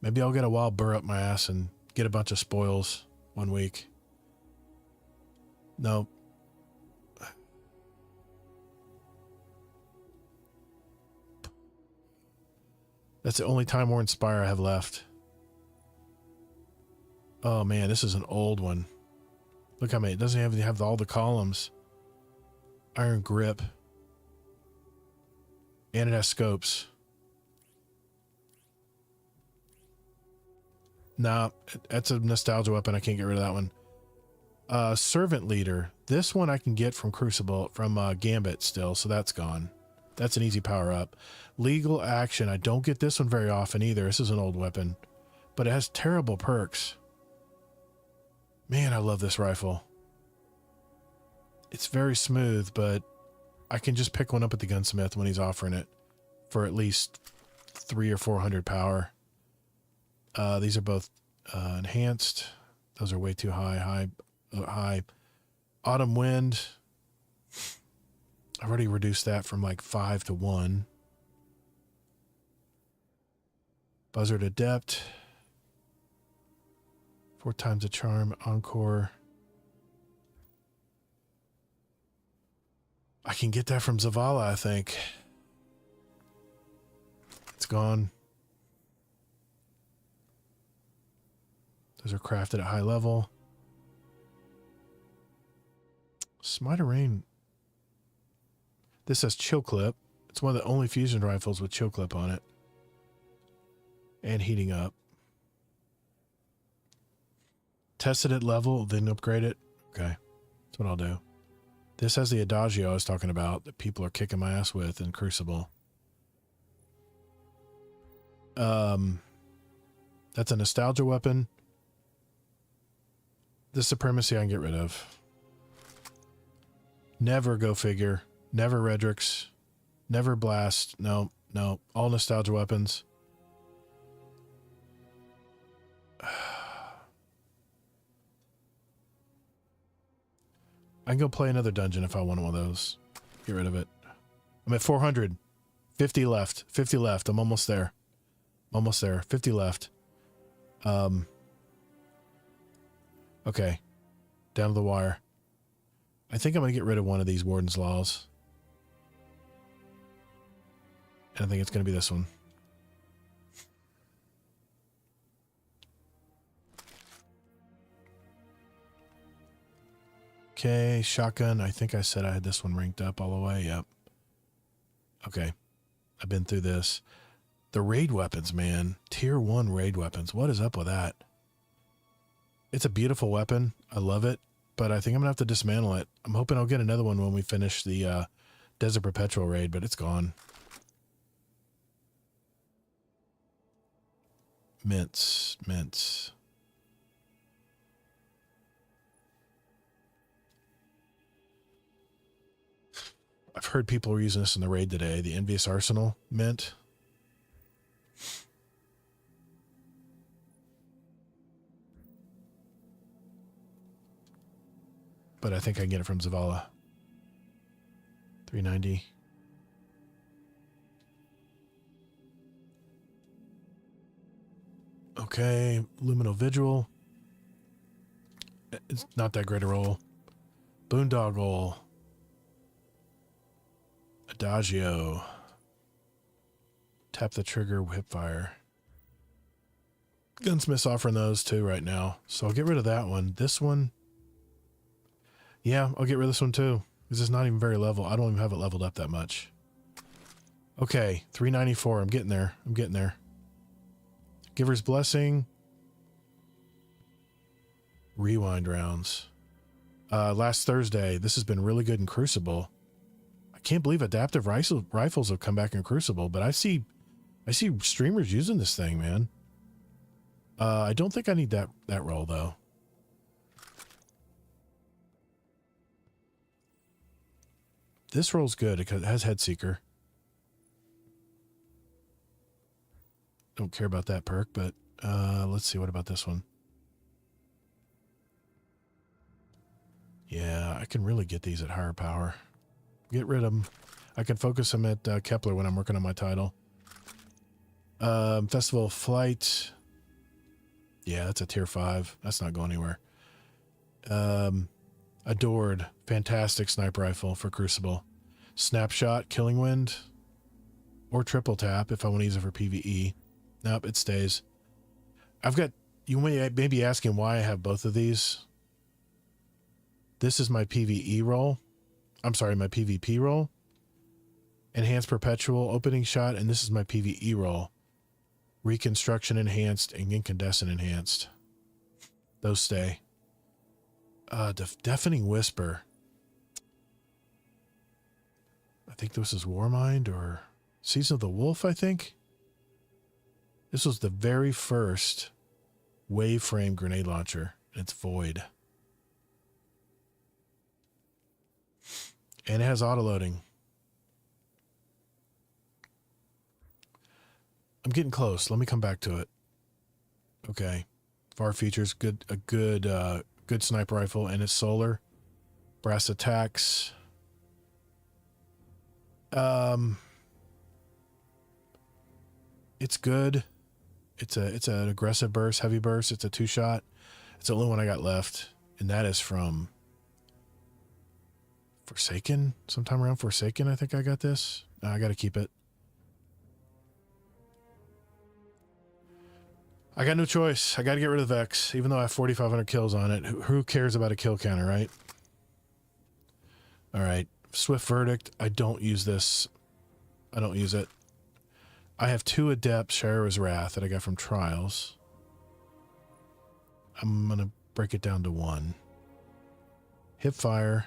Maybe I'll get a wild burr up my ass and get a bunch of spoils one week. Nope. That's the only Time Worn Spire I have left. Oh man, this is an old one. Look how many. It doesn't even have all the columns. Iron Grip. And it has scopes. Nah, that's a nostalgia weapon. I can't get rid of that one. Servant Leader. This one I can get from Crucible, from Gambit still, so that's gone. That's an easy power up. Legal Action. I don't get this one very often either. This is an old weapon, but it has terrible perks. Man, I love this rifle. It's very smooth, but I can just pick one up at the gunsmith when he's offering it for at least 300 or 400 power. These are both enhanced. Those are way too high. High. Autumn Wind. I've already reduced that from like 5 to 1. Buzzard Adept. 4 times a charm. Encore. I can get that from Zavala, I think. It's gone. Those are crafted at high level. Smite of Rain. This says Chill Clip. It's one of the only fusion rifles with Chill Clip on it. And heating up. Tested at level, then upgrade it. Okay. That's what I'll do. This has the Adagio I was talking about that people are kicking my ass with in Crucible. That's a nostalgia weapon. The Supremacy I can get rid of. Never Go Figure. Never Redrix. Never Blast. No. All nostalgia weapons. I can go play another dungeon if I want one of those. Get rid of it. I'm at 400. 50 left. 50 left. I'm almost there. 50 left. Okay. Down to the wire. I think I'm going to get rid of one of these Warden's Laws. And I think it's going to be this one. Okay, shotgun. I think I said I had this one ranked up all the way. Yep. Okay. I've been through this. The raid weapons, man. Tier 1 raid weapons. What is up with that? It's a beautiful weapon. I love it. But I think I'm going to have to dismantle it. I'm hoping I'll get another one when we finish the Desert Perpetual raid, but it's gone. Mints. I've heard people were using this in the raid today. The Envious Arsenal mint. But I think I can get it from Zavala. 390. Okay, Luminal Vigil. It's not that great a roll. Boondoggle. Adagio. Tap the trigger, Whipfire. Gunsmith's offering those too right now. So I'll get rid of that one. This one. Yeah, I'll get rid of this one too. This is not even very level. I don't even have it leveled up that much. Okay, 394. I'm getting there. Giver's Blessing. Rewind rounds. Last Thursday. This has been really good in Crucible. I can't believe adaptive rifles have come back in Crucible, but I see streamers using this thing, man. I don't think I need that roll though. This roll's good because it has Head Seeker. Don't care about that perk, but let's see. What about this one? Yeah, I can really get these at higher power. Get rid of them. I can focus them at Kepler when I'm working on my title. Festival of Flight. Yeah, that's a tier 5. That's not going anywhere. Adored. Fantastic sniper rifle for Crucible. Snapshot, Killing Wind. Or triple tap if I want to use it for PvE. Nope, it stays. I've got... You may be asking why I have both of these. This is my PvE roll. I'm sorry, my PvP roll. Enhanced Perpetual, Opening Shot, and this is my PvE roll. Reconstruction Enhanced and Incandescent Enhanced. Those stay. Deafening Whisper. I think this is Warmind or Season of the Wolf, I think. This was the very first Waveframe grenade launcher. It's void. And it has autoloading. I'm getting close. Let me come back to it. Okay. Far features, a good sniper rifle, and it's solar. Brass attacks. It's good. It's an aggressive burst, heavy burst. It's a 2-shot. It's the only one I got left, and that is from Forsaken. Sometime around Forsaken, I think I got this. I got to keep it. I got no choice. I got to get rid of Vex, even though I have 4,500 kills on it. Who cares about a kill counter, right? All right. Swift Verdict. I don't use this. I don't use it. I have 2 Adept Shira's Wrath that I got from Trials. I'm going to break it down to 1. Hipfire.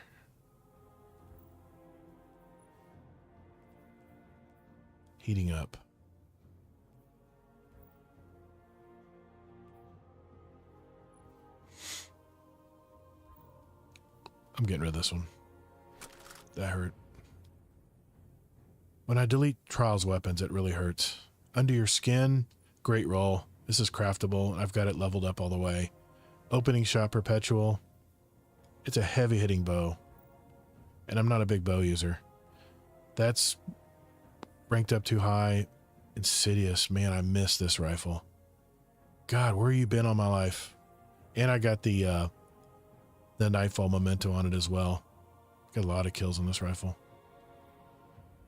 Heating up. I'm getting rid of this one. That hurt. When I delete Trials weapons, it really hurts. Under Your Skin, great roll. This is craftable. I've got it leveled up all the way. Opening Shot Perpetual. It's a heavy hitting bow. And I'm not a big bow user. That's ranked up too high. Insidious. Man, I miss this rifle. God, where you been all my life? And I got the Nightfall Memento on it as well. Got a lot of kills on this rifle.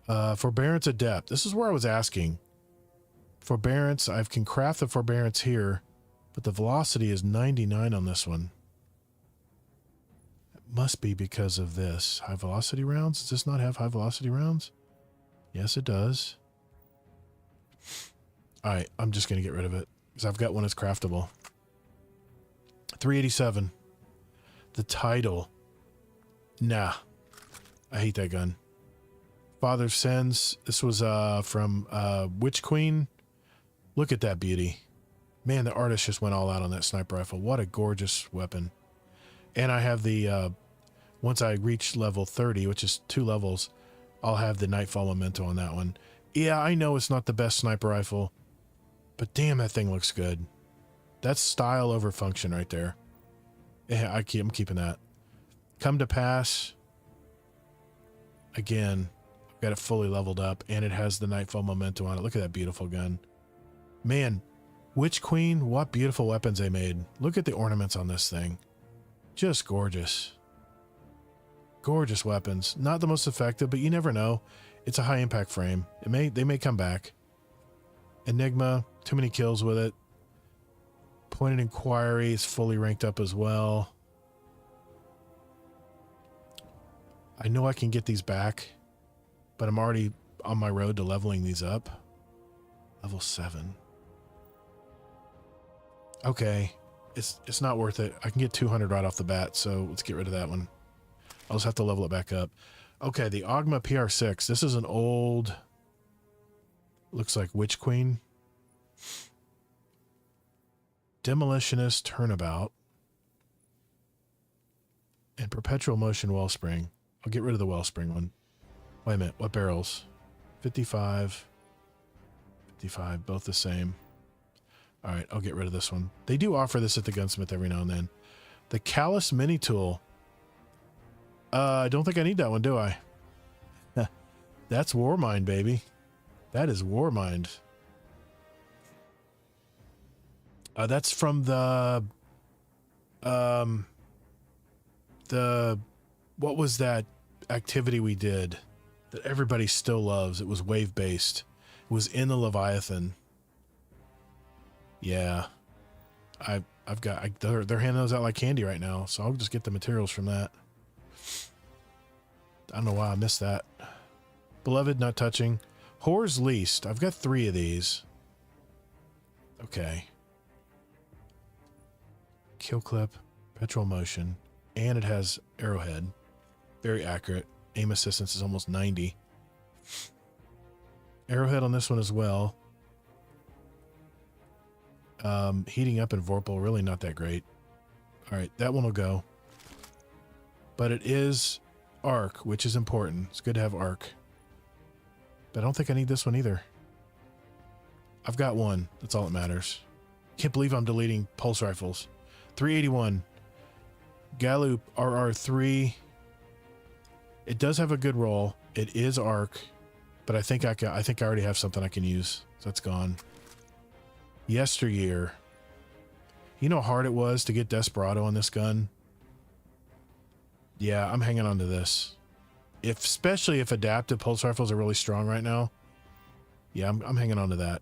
Forbearance Adept. This is where I was asking. Forbearance, I can craft the Forbearance here, but the velocity is 99 on this one. It must be because of this. High velocity rounds? Does this not have high velocity rounds? Yes, it does. Alright, I'm just going to get rid of it, because I've got one that's craftable. 387. The title. Nah. I hate that gun. Father of Sins. This was from Witch Queen. Look at that beauty. Man, the artist just went all out on that sniper rifle. What a gorgeous weapon. And I have the... once I reach level 30, which is 2 levels, I'll have the Nightfall Memento on that one. Yeah, I know it's not the best sniper rifle, but damn, that thing looks good. That's style over function right there. Yeah, I'm keeping that. Come to Pass. Again, I've got it fully leveled up, and it has the Nightfall Memento on it. Look at that beautiful gun. Man, Witch Queen, what beautiful weapons they made. Look at the ornaments on this thing. Just gorgeous. Gorgeous weapons. Not the most effective, but you never know. It's a high impact frame. They may come back. Enigma, too many kills with it. Pointed Inquiry is fully ranked up as well. I know I can get these back, but I'm already on my road to leveling these up. Level 7. Okay. It's not worth it. I can get 200 right off the bat, so let's get rid of that one. I'll just have to level it back up. Okay, the Ogma PR6. This is an old, looks like Witch Queen. Demolitionist Turnabout. And Perpetual Motion Wellspring. I'll get rid of the Wellspring one. Wait a minute, what barrels? 55. 55, both the same. Alright, I'll get rid of this one. They do offer this at the gunsmith every now and then. The Callus Mini Tool. I don't think I need that one, do I? That's Warmind, baby. That is Warmind. That's from the what was that activity we did that everybody still loves? It was wave-based. It was in the Leviathan. Yeah. I've got, they're handing those out like candy right now, so I'll just get the materials from that. I don't know why I missed that. Beloved, not touching. Whore's Least. I've got 3 of these. Okay. Kill clip, petrol motion, and it has arrowhead. Very accurate. Aim assistance is almost 90. Arrowhead on this one as well. Heating up and Vorpal, really not that great. Alright, that one will go. But it is arc, which is important. It's good to have arc. But I don't think I need this one either. I've got one. That's all that matters. Can't believe I'm deleting pulse rifles. 381. Galloop RR3. It does have a good roll. It is arc. But I think I already have something I can use. So that's gone. Yesteryear. You know how hard it was to get Desperado on this gun? Yeah, I'm hanging on to this. Especially if adaptive pulse rifles are really strong right now. Yeah, I'm hanging on to that.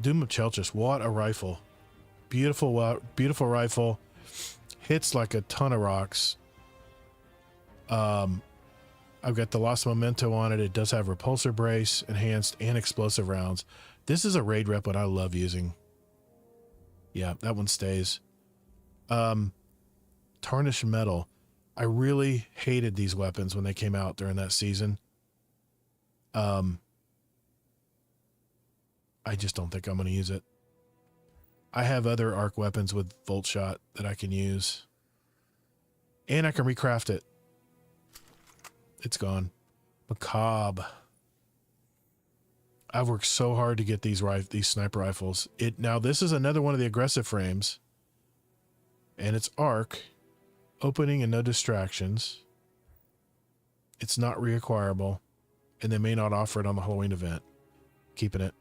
Doom of Chelchis. What a rifle. Beautiful, beautiful rifle. Hits like a ton of rocks. I've got the Lost Memento on it. It does have repulsor brace, enhanced, and explosive rounds. This is a raid rep one I love using. Yeah, that one stays. Tarnished Metal. I really hated these weapons when they came out during that season. I just don't think I'm going to use it. I have other arc weapons with Volt Shot that I can use. And I can recraft it. It's gone. Macabre. I've worked so hard to get these sniper rifles. Now this is another one of the aggressive frames. And it's arc. Opening and no distractions. It's not reacquirable. And they may not offer it on the Halloween event. Keeping it.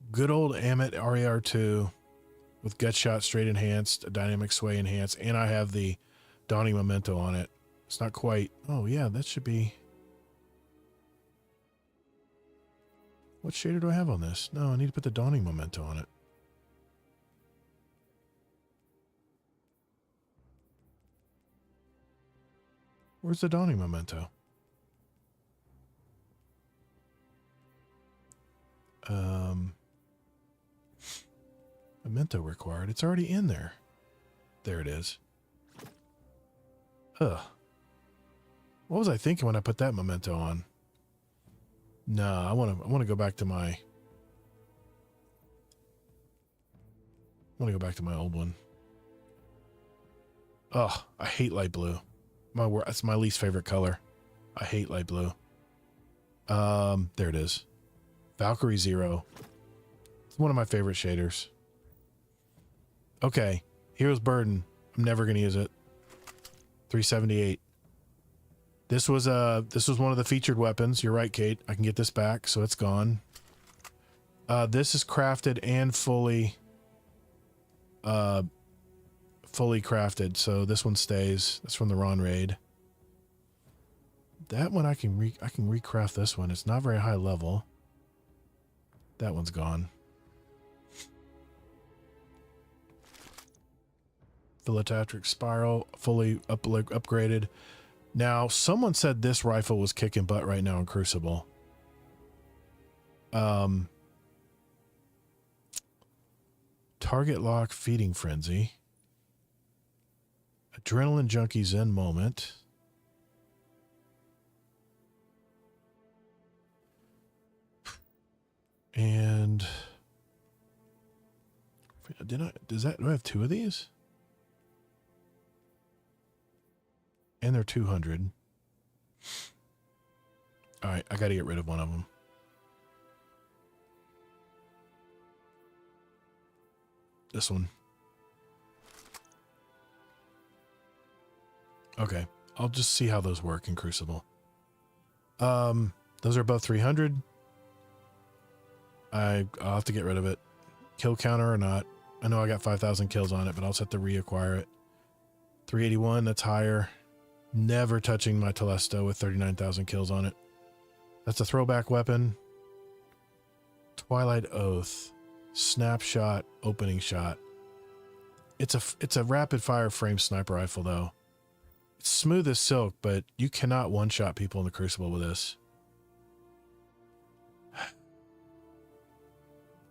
Good old Amit RAR2 with gut shot straight enhanced, dynamic sway enhanced, and I have the Dawning Memento on it. It's not quite. Oh yeah, that should be. What shader do I have on this? No, I need to put the Dawning Memento on it. Where's the Dawning Memento? Memento required. It's already in there. There it is. Ugh. What was I thinking when I put that memento on? No, I want to go back to my. I want to go back to my old one. Ugh, I hate light blue. That's my least favorite color. I hate light blue. There it is. Valkyrie Zero. It's one of my favorite shaders. Okay, Hero's Burden. I'm never gonna use it. 378. This was one of the featured weapons. You're right, Kate. I can get this back, so it's gone. This is crafted and fully crafted, so this one stays. That's from the Ron raid. That one I can recraft this one. It's not very high level. That one's gone. Philotactric Spiral, fully upgraded. Now, someone said this rifle was kicking butt right now in Crucible. Target Lock Feeding Frenzy. Adrenaline Junkie Zen Moment. And do I have two of these? And they're 200. All right, I got to get rid of one of them. This one. Okay, I'll just see how those work in Crucible. Those are above 300. I'll have to get rid of it. Kill counter or not. I know I got 5,000 kills on it, but I'll just have to reacquire it. 381, that's higher. Never touching my Telesto with 39,000 kills on it. That's a throwback weapon. Twilight Oath. Snapshot, opening shot. It's a rapid fire frame sniper rifle though. It's smooth as silk, but you cannot one-shot people in the Crucible with this.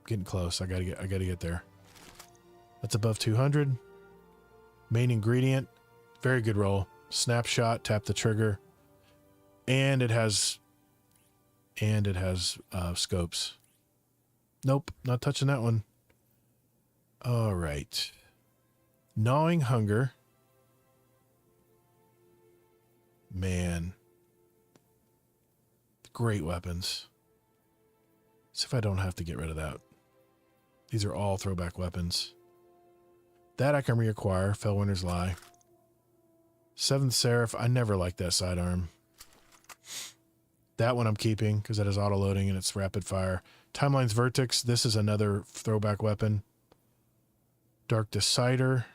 Getting close. I gotta get there. That's above 200. Main ingredient. Very good roll. Snapshot, tap the trigger. And it has scopes. Nope, not touching that one. All right. Gnawing Hunger. Man. Great weapons. See if I don't have to get rid of that. These are all throwback weapons. That I can reacquire. Fellwinter's Lie. Seventh Seraph. I never liked that sidearm. That one I'm keeping because that is auto-loading and it's rapid fire. Timeline's Vertex. This is another throwback weapon. Dark Decider.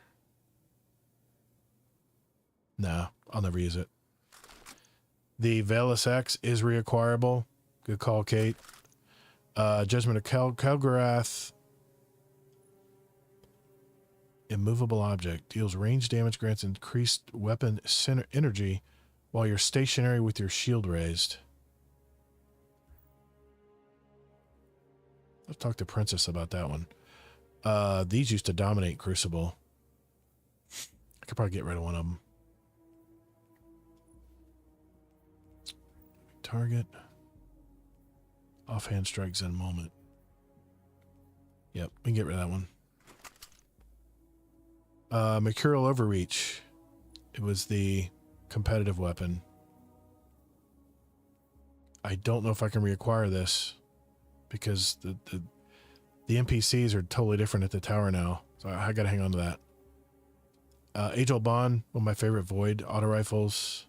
No, I'll never use it. The Velis X is reacquirable. Good call, Kate. Judgment of Kelgarath. Immovable object. Deals range damage, grants increased weapon energy while you're stationary with your shield raised. I'll talk to Princess about that one. These used to dominate Crucible. I could probably get rid of one of them. Target. Offhand strikes in a moment. Yep, we can get rid of that one. Mercurial Overreach. It was the competitive weapon. I don't know if I can reacquire this because the NPCs are totally different at the tower now. So I gotta hang on to that. Age-Old Bond, one of my favorite Void auto rifles.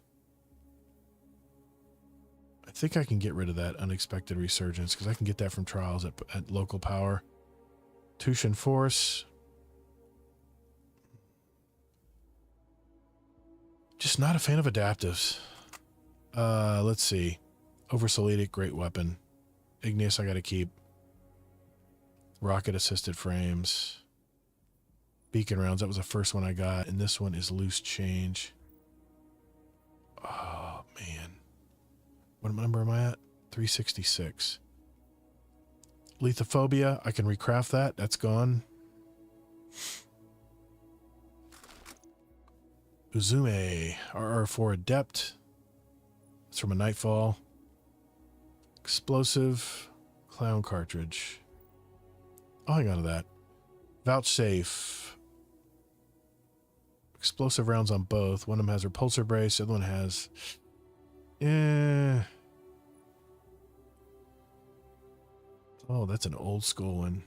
I think I can get rid of that Unexpected Resurgence because I can get that from trials at local power. Tushan Force. Just not a fan of adaptives. Let's see. Oversolidic, great weapon. Igneous, I gotta keep. Rocket assisted frames. Beacon rounds, that was the first one I got. And this one is Loose Change. Oh, man. What number am I at? 366. Lethophobia, I can recraft that. That's gone. Uzume, RR4 Adept. It's from a Nightfall. Explosive Clown Cartridge. I'll hang on to that. Vouchsafe. Explosive rounds on both. One of them has repulsor brace. The other one has... Oh, that's an old school one.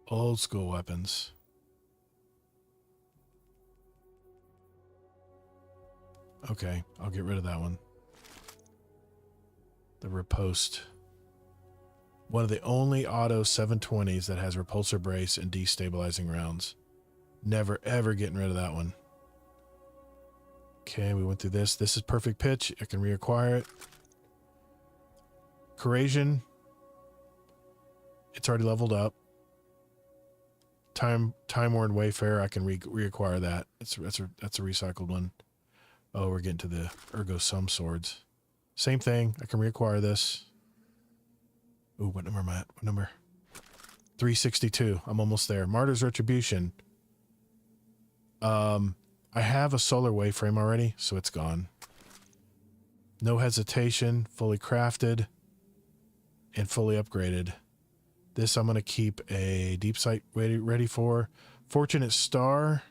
Old school weapons. Okay, I'll get rid of that one. The Riposte. One of the only auto 720s that has repulsor brace and destabilizing rounds. Never, ever getting rid of that one. Okay, we went through this. This is perfect pitch. I can reacquire it. Corrasion. It's already leveled up. Time-worn Wayfarer. I can reacquire that. That's a recycled one. Oh, we're getting to the Ergo Sum Swords. Same thing. I can reacquire this. Ooh, what number am I at? What number? 362. I'm almost there. Martyr's Retribution. I have a solar wayframe already, so it's gone. No hesitation. Fully crafted. and fully upgraded. This I'm going to keep a deep sight ready for. Fortunate Star.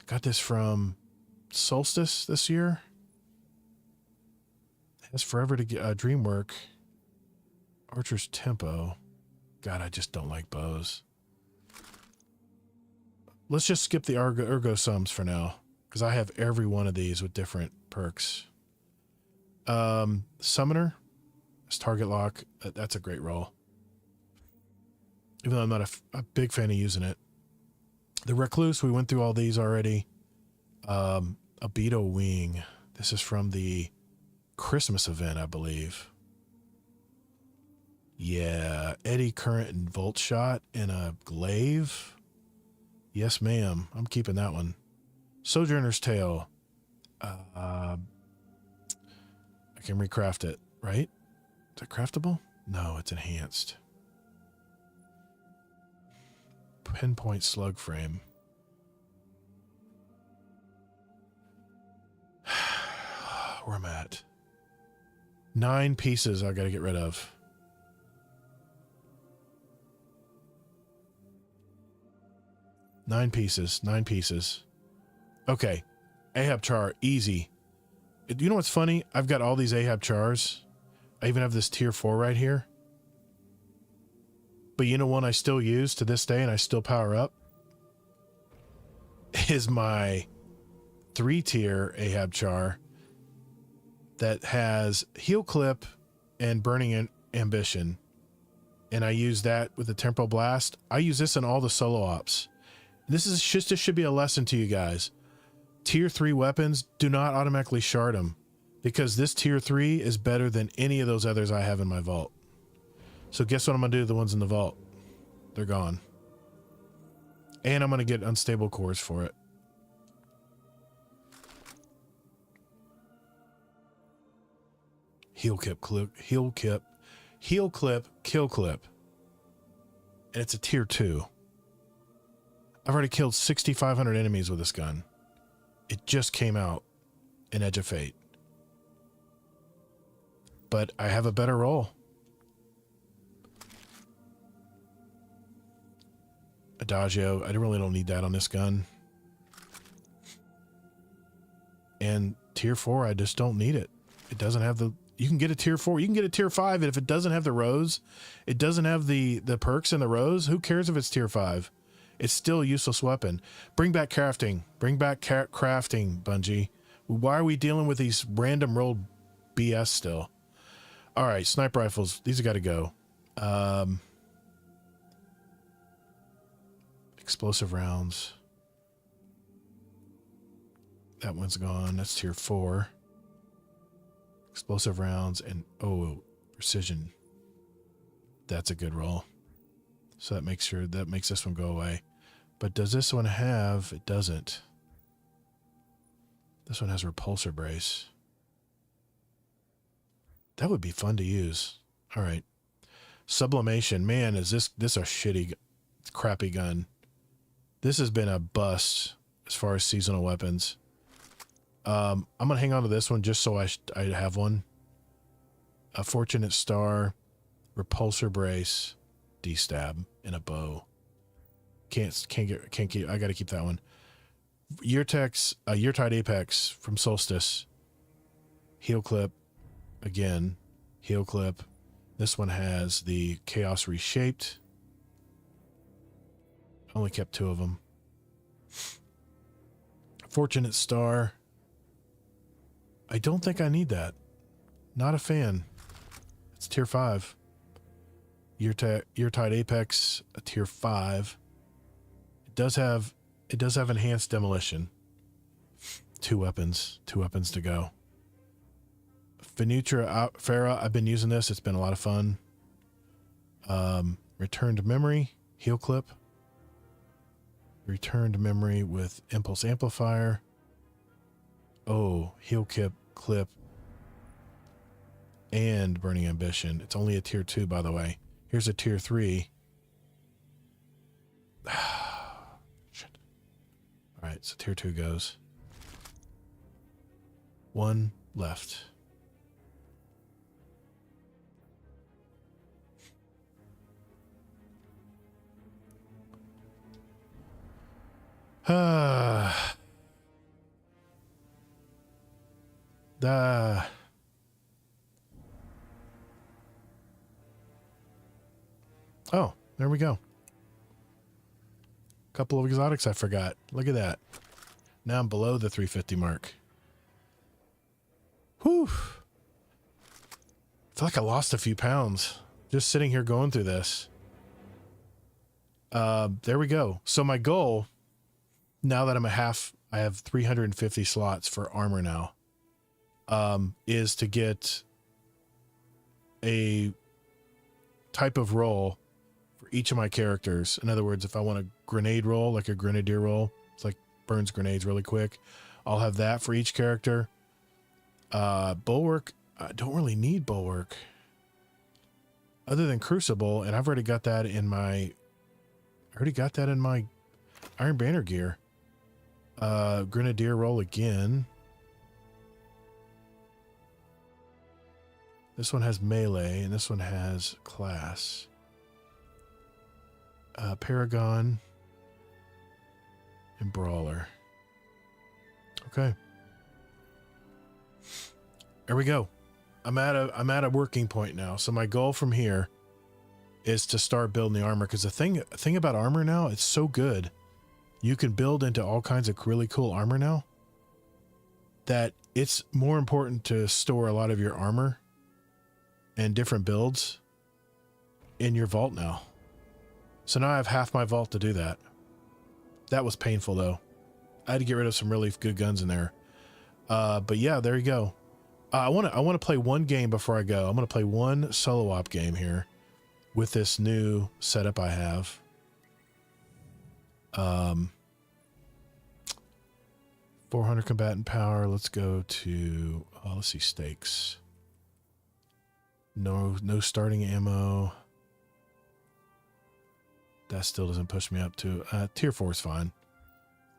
I got this from Solstice this year. It has forever to get dream work. Archer's Tempo. God, I just don't like bows. Let's just skip the ergo sums for now, because I have every one of these with different perks. Summoner. It's target lock. That's a great roll. Even though I'm not a big fan of using it. The Recluse, we went through all these already. Abito Wing. This is from the Christmas event, I believe. Yeah. Eddy Current and Volt Shot and a Glaive. Yes, ma'am. I'm keeping that one. Sojourner's Tale. I can recraft it, right? Is it craftable? No, it's enhanced. Pinpoint Slug Frame. Where I'm at. 9 pieces I gotta get rid of. Nine pieces. Okay. Ahab Char, easy. You know what's funny? I've got all these Ahab Chars. I even have this tier 4 right here. But you know one I still use to this day and I still power up? Is my 3-tier Ahab Char that has Heal Clip and Burning Ambition. And I use that with the Temporal Blast. I use this in all the solo ops. This should be a lesson to you guys. Tier 3 weapons, do not automatically shard them, because this tier 3 is better than any of those others I have in my vault. So guess what I'm going to do to the ones in the vault? They're gone. And I'm going to get unstable cores for it. Heal clip, kill clip. And it's a tier 2. I've already killed 6,500 enemies with this gun. It just came out in Edge of Fate. But I have a better roll. Adagio, I really don't need that on this gun. And tier 4, I just don't need it. It doesn't have the... You can get a tier 4, you can get a tier 5, and if it doesn't have the rows, it doesn't have the perks and the rows, who cares if it's tier 5? It's still a useless weapon. Bring back crafting. Bring back crafting, Bungie. Why are we dealing with these random rolled BS still? All right, sniper rifles. These have got to go. Explosive rounds. That one's gone. That's tier 4. Explosive rounds and, precision. That's a good roll. So that makes this one go away. But does this one have... It doesn't. This one has repulsor brace. That would be fun to use. All right. Sublimation. Man, is this a shitty, crappy gun. This has been a bust as far as seasonal weapons. I'm going to hang on to this one just so I have one. A Fortunate Star, repulsor brace, D-stab, and a bow. Can't keep. I got to keep that one. Yeartide Apex from Solstice. Heal clip, again. Heal clip. This one has the Chaos Reshaped. Only kept 2 of them. Fortunate Star. I don't think I need that. Not a fan. It's tier 5. Yeartide Apex, a tier 5. It does have enhanced demolition. 2 weapons to go. Venutra Farah, I've been using this. It's been a lot of fun. Returned Memory, Heal Clip. Returned Memory with Impulse Amplifier. Oh, Heal Clip. And Burning Ambition. It's only a tier 2, by the way. Here's a tier 3. Shit. All right, so tier 2 goes. 1 left. The oh, there we go. Couple of exotics I forgot. Look at that. Now I'm below the 350 mark. Whew. I feel like I lost a few pounds just sitting here going through this. There we go. So my goal, now that I'm I have 350 slots for armor now, is to get a type of roll for each of my characters. In other words, if I want a grenade roll, like a grenadier roll, it's like burns grenades really quick, I'll have that for each character. Bulwark, I don't really need bulwark other than crucible, and I've already got that in my Iron Banner gear. Grenadier roll again. This one has melee, and this one has class. Paragon and Brawler. Okay. There we go. I'm at a working point now. So my goal from here is to start building the armor, because the thing about armor now, it's so good. You can build into all kinds of really cool armor now, that it's more important to store a lot of your armor and different builds in your vault now. So now I have half my vault to do that. That was painful though. I had to get rid of some really good guns in there. But yeah, there you go. I want to play one game before I go. I'm going to play one solo op game here with this new setup I have. 400 combatant power. Let's go to, let's see, stakes. No starting ammo. That still doesn't push me up to, tier 4 is fine.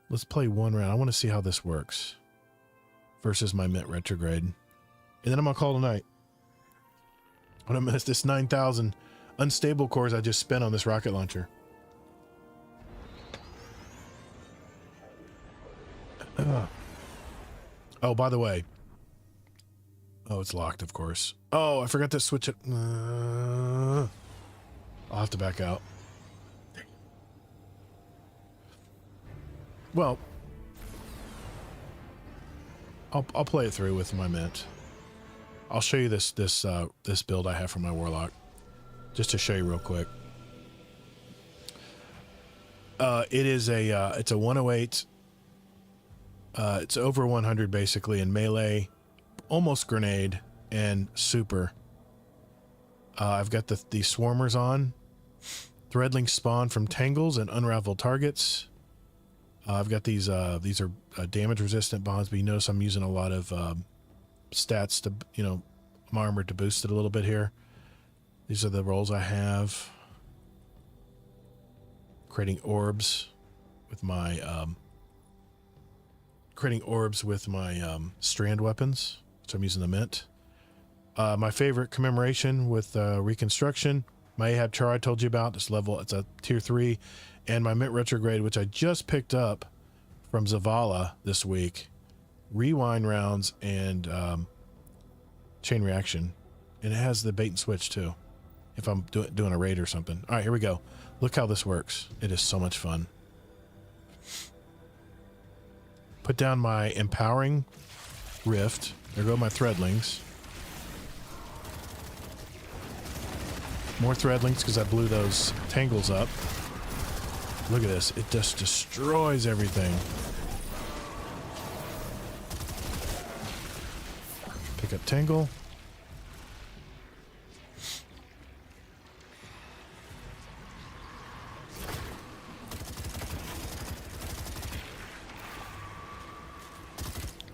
Let's play one round. I want to see how this works versus my Mint retrograde. And then I'm going to call tonight. I'm going to miss this 9,000 unstable cores I just spent on this rocket launcher. Oh, by the way. Oh, it's locked, of course. Oh, I forgot to switch it. I'll have to back out. Well, I'll play it through with my Mint. I'll show you this build I have for my Warlock, just to show you real quick. It is it's a 108. It's over 100 basically in melee, almost grenade, and super. I've got the swarmers on. Threadling spawn from tangles and unravel targets. I've got these are damage resistant bonds, but you notice I'm using a lot of stats to, my armor to boost it a little bit here. These are the rolls I have. Creating orbs with my strand weapons, which I'm using the Mint. My favorite commemoration with reconstruction, my Ahab Char I told you about, this level, it's a tier 3, and my Mint retrograde, which I just picked up from Zavala this week. Rewind rounds and chain reaction, and it has the bait and switch too, if I'm doing a raid or something. All right, here we go. Look how this works. It is so much fun. Put down my empowering rift. There go my threadlings. More threadlings because I blew those tangles up. Look at this. It just destroys everything. Pick up tangle.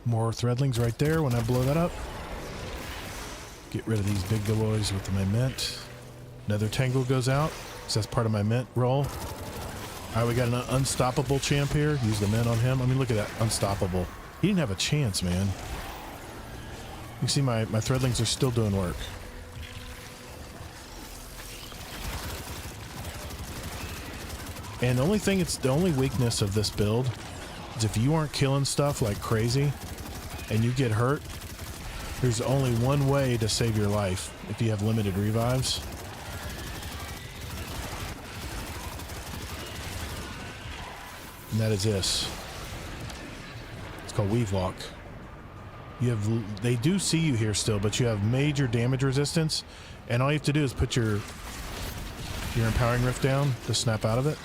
More threadlings right there when I blow that up. Get rid of these big boys with my Mint. Another tangle goes out, so that's part of my Mint roll. All right, we got an unstoppable champ here. Use the Mint on him. I mean, look at that, unstoppable. He didn't have a chance, man. You can see my threadlings are still doing work. And the only thing, it's the only weakness of this build is if you aren't killing stuff like crazy and you get hurt, there's only one way to save your life if you have limited revives. And that is this. It's called Weave Walk. You have, they do see you here still, but you have major damage resistance, and all you have to do is put your empowering rift down to snap out of it.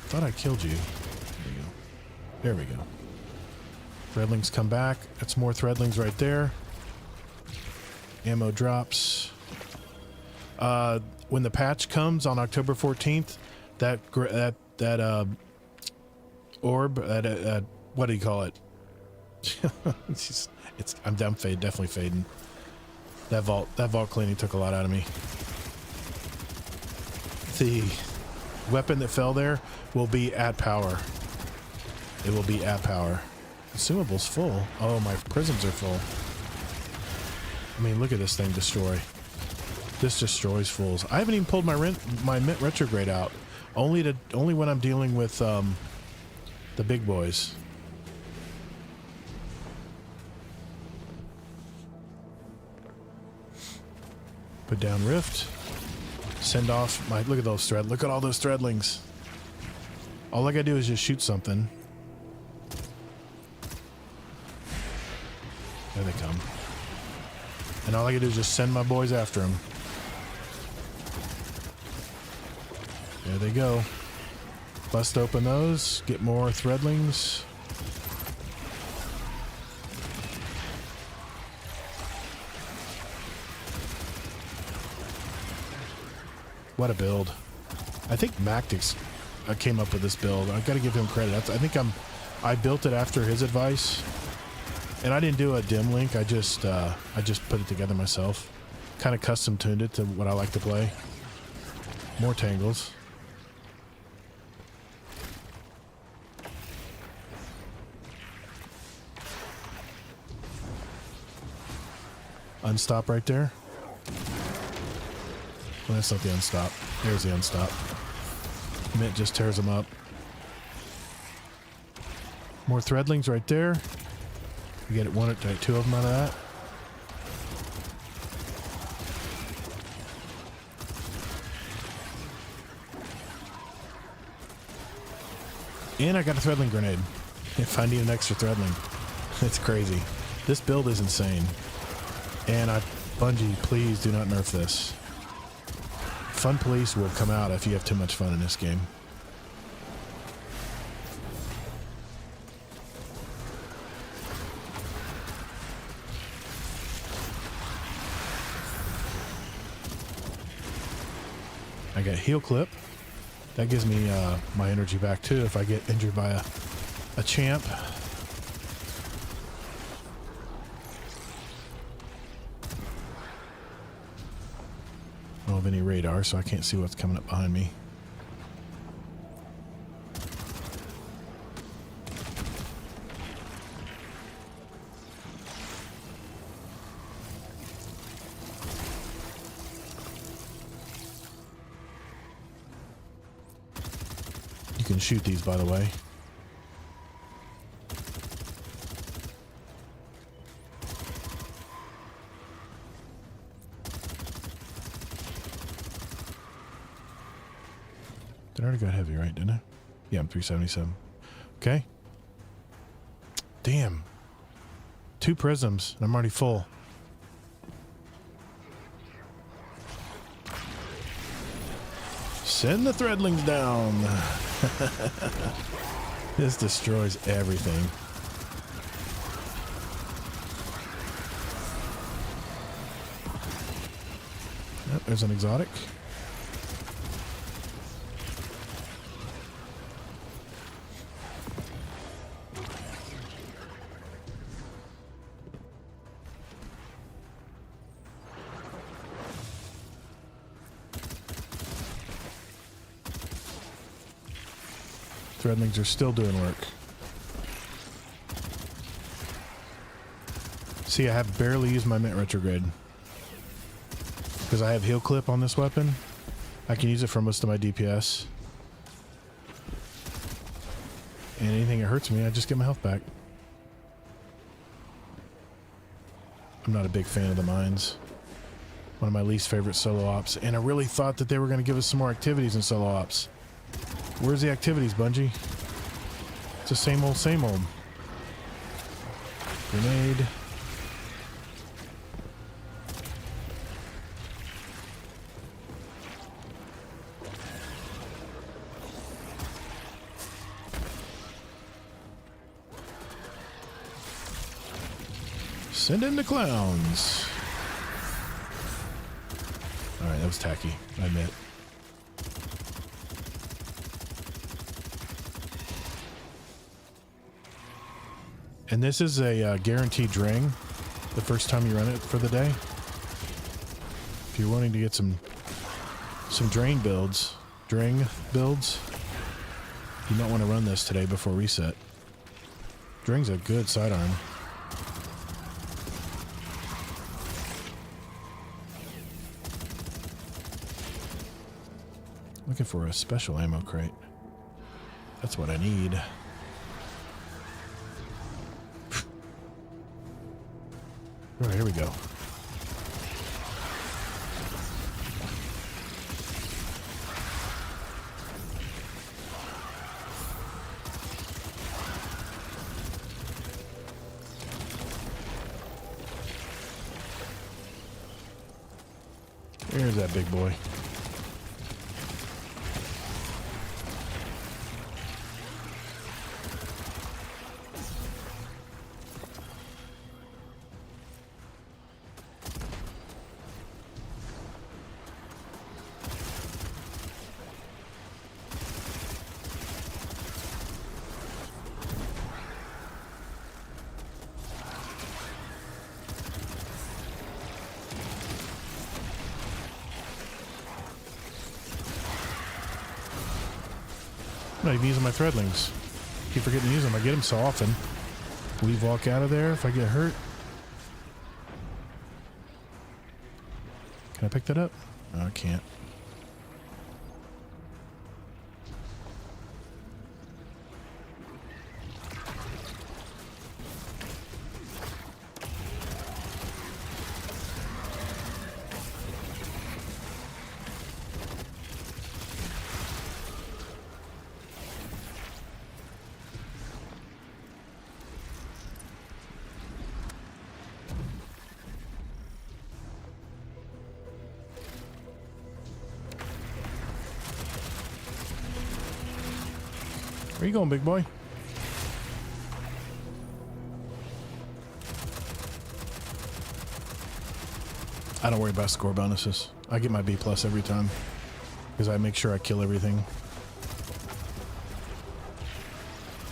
Thought I killed you. There you go. There we go. Threadlings come back. That's more threadlings right there. Ammo drops. When the patch comes on October 14th, that orb, what do you call it? I'm definitely fading. That vault cleaning took a lot out of me. The weapon that fell there will be at power. It will be at power. Consumables full. Oh, my prisms are full. I mean, look at this thing destroy. This destroys fools. I haven't even pulled my Mint Retrograde out. Only when I'm dealing with the big boys. Put down Rift. Send off my, look at those look at all those threadlings. All I gotta do is just shoot something. There they come. And all I gotta do is just send my boys after them. There they go. Bust open those, get more threadlings. What a build. I think Mactix came up with this build. I gotta give him credit. I built it after his advice. And I didn't do a dim link. I just put it together myself. Kind of custom tuned it to what I like to play. More tangles. Unstop right there. Well, that's not the unstop. There's the unstop. Mint just tears them up. More threadlings right there. You get one or two of them out of that. And I got a threadling grenade. If I need an extra threadling. It's crazy. This build is insane. And Bungie, please do not nerf this. Fun police will come out if you have too much fun in this game. I got heal clip. That gives me my energy back too if I get injured by a champ. I don't have any radar, so I can't see what's coming up behind me. You can shoot these, by the way. I already got heavy, right? Didn't I? Yeah, I'm 377. Okay. Damn. 2 prisms, and I'm already full. Send the threadlings down. This destroys everything. Oh, there's an exotic. Threadlings are still doing work. See, I have barely used my Mint Retrograde because I have heal clip on this weapon, I can use it for most of my DPS. And anything that hurts me, I just get my health back. I'm not a big fan of the mines. One of my least favorite solo ops. And I really thought that they were going to give us some more activities in solo ops. Where's the activities, Bungie? It's the same old, same old. Grenade. Send in the clowns. Alright, that was tacky, I admit. And this is a guaranteed dring the first time you run it for the day. If you're wanting to get some dring builds, you might want to run this today before reset. Dring's a good sidearm. Looking for a special ammo crate. That's what I need. All right, here we go. There's that big boy. I'm not even using my threadlings. Keep forgetting to use them. I get them so often. Weave walk out of there if I get hurt. Can I pick that up? No, I can't. Where you going, big boy? I don't worry about score bonuses. I get my B+ every time because I make sure I kill everything.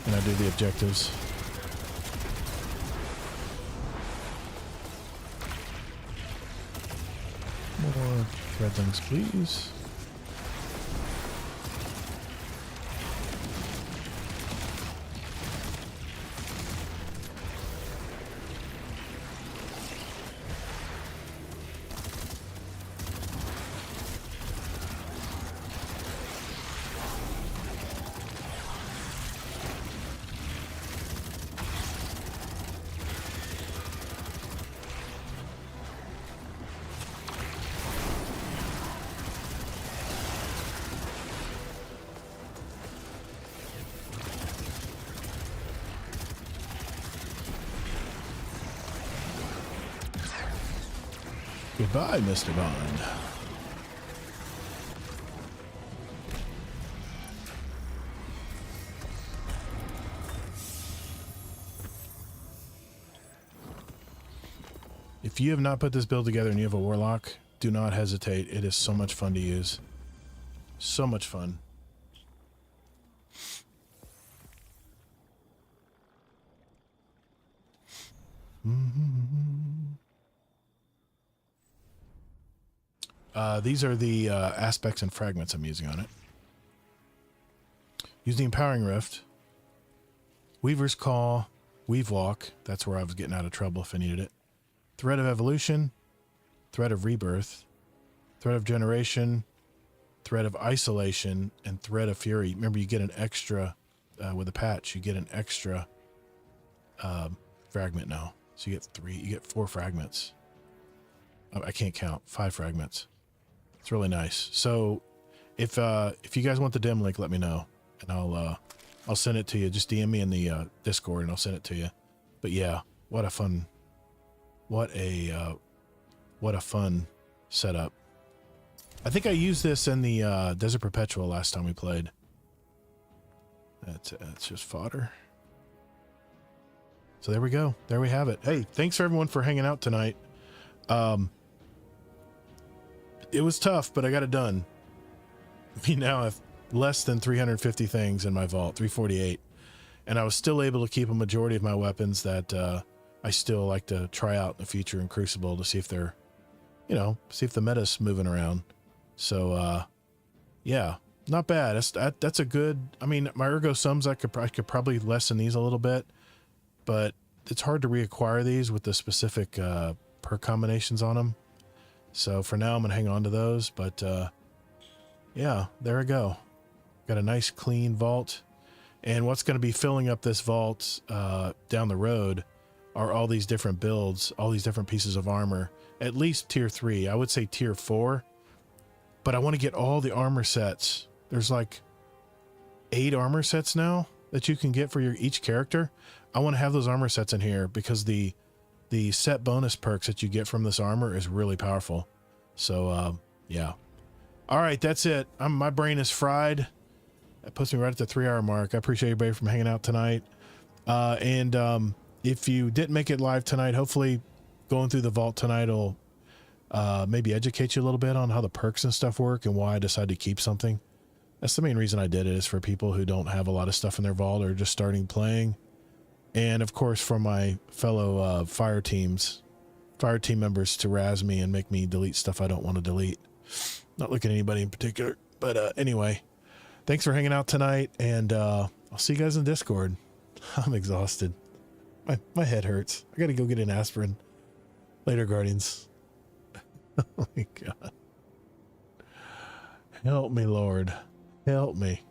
And I do the objectives. More threadlings, please. Goodbye, Mr. Bond. If you have not put this build together and you have a warlock, do not hesitate. It is so much fun to use. So much fun. These are the aspects and fragments I'm using on it. Use the Empowering Rift. Weaver's Call. Weave Walk. That's where I was getting out of trouble if I needed it. Thread of Evolution. Thread of Rebirth. Thread of Generation. Thread of Isolation, and Thread of Fury. Remember, you get an extra, with a patch, you get an extra fragment now. So you get 4 fragments. I can't count, 5 fragments. It's really nice. So if you guys want the dim link, let me know, and I'll send it to you. Just DM me in the Discord and I'll send it to you. But yeah, what a fun setup. I think I used this in the Desert Perpetual last time we played. That's just fodder. So there we go. There we have it. Hey, thanks everyone for hanging out tonight. It was tough, but I got it done. We now have less than 350 things in my vault, 348. And I was still able to keep a majority of my weapons that I still like to try out in the future in Crucible to see if they're, see if the meta's moving around. So, yeah, not bad. That's a good, I mean, my Ergo Sums, I could probably lessen these a little bit, but it's hard to reacquire these with the specific perk combinations on them. So for now, I'm going to hang on to those, but yeah, there we go. Got a nice clean vault. And what's going to be filling up this vault down the road are all these different builds, all these different pieces of armor, at least tier 3. I would say tier 4. But I want to get all the armor sets. There's like 8 armor sets now that you can get for each character. I want to have those armor sets in here because the set bonus perks that you get from this armor is really powerful. So yeah. All right, that's it. My brain is fried. That puts me right at the 3-hour mark. I appreciate everybody from hanging out tonight. And if you didn't make it live tonight, hopefully going through the vault tonight will maybe educate you a little bit on how the perks and stuff work and why I decided to keep something. That's the main reason I did it, is for people who don't have a lot of stuff in their vault or just starting playing. And of course, for my fellow fire team members to razz me and make me delete stuff I don't want to delete. Not looking at anybody in particular, but anyway, thanks for hanging out tonight, and I'll see you guys in Discord. I'm exhausted. My head hurts. I gotta go get an aspirin. Later, Guardians. Oh my God. Help me, Lord. Help me.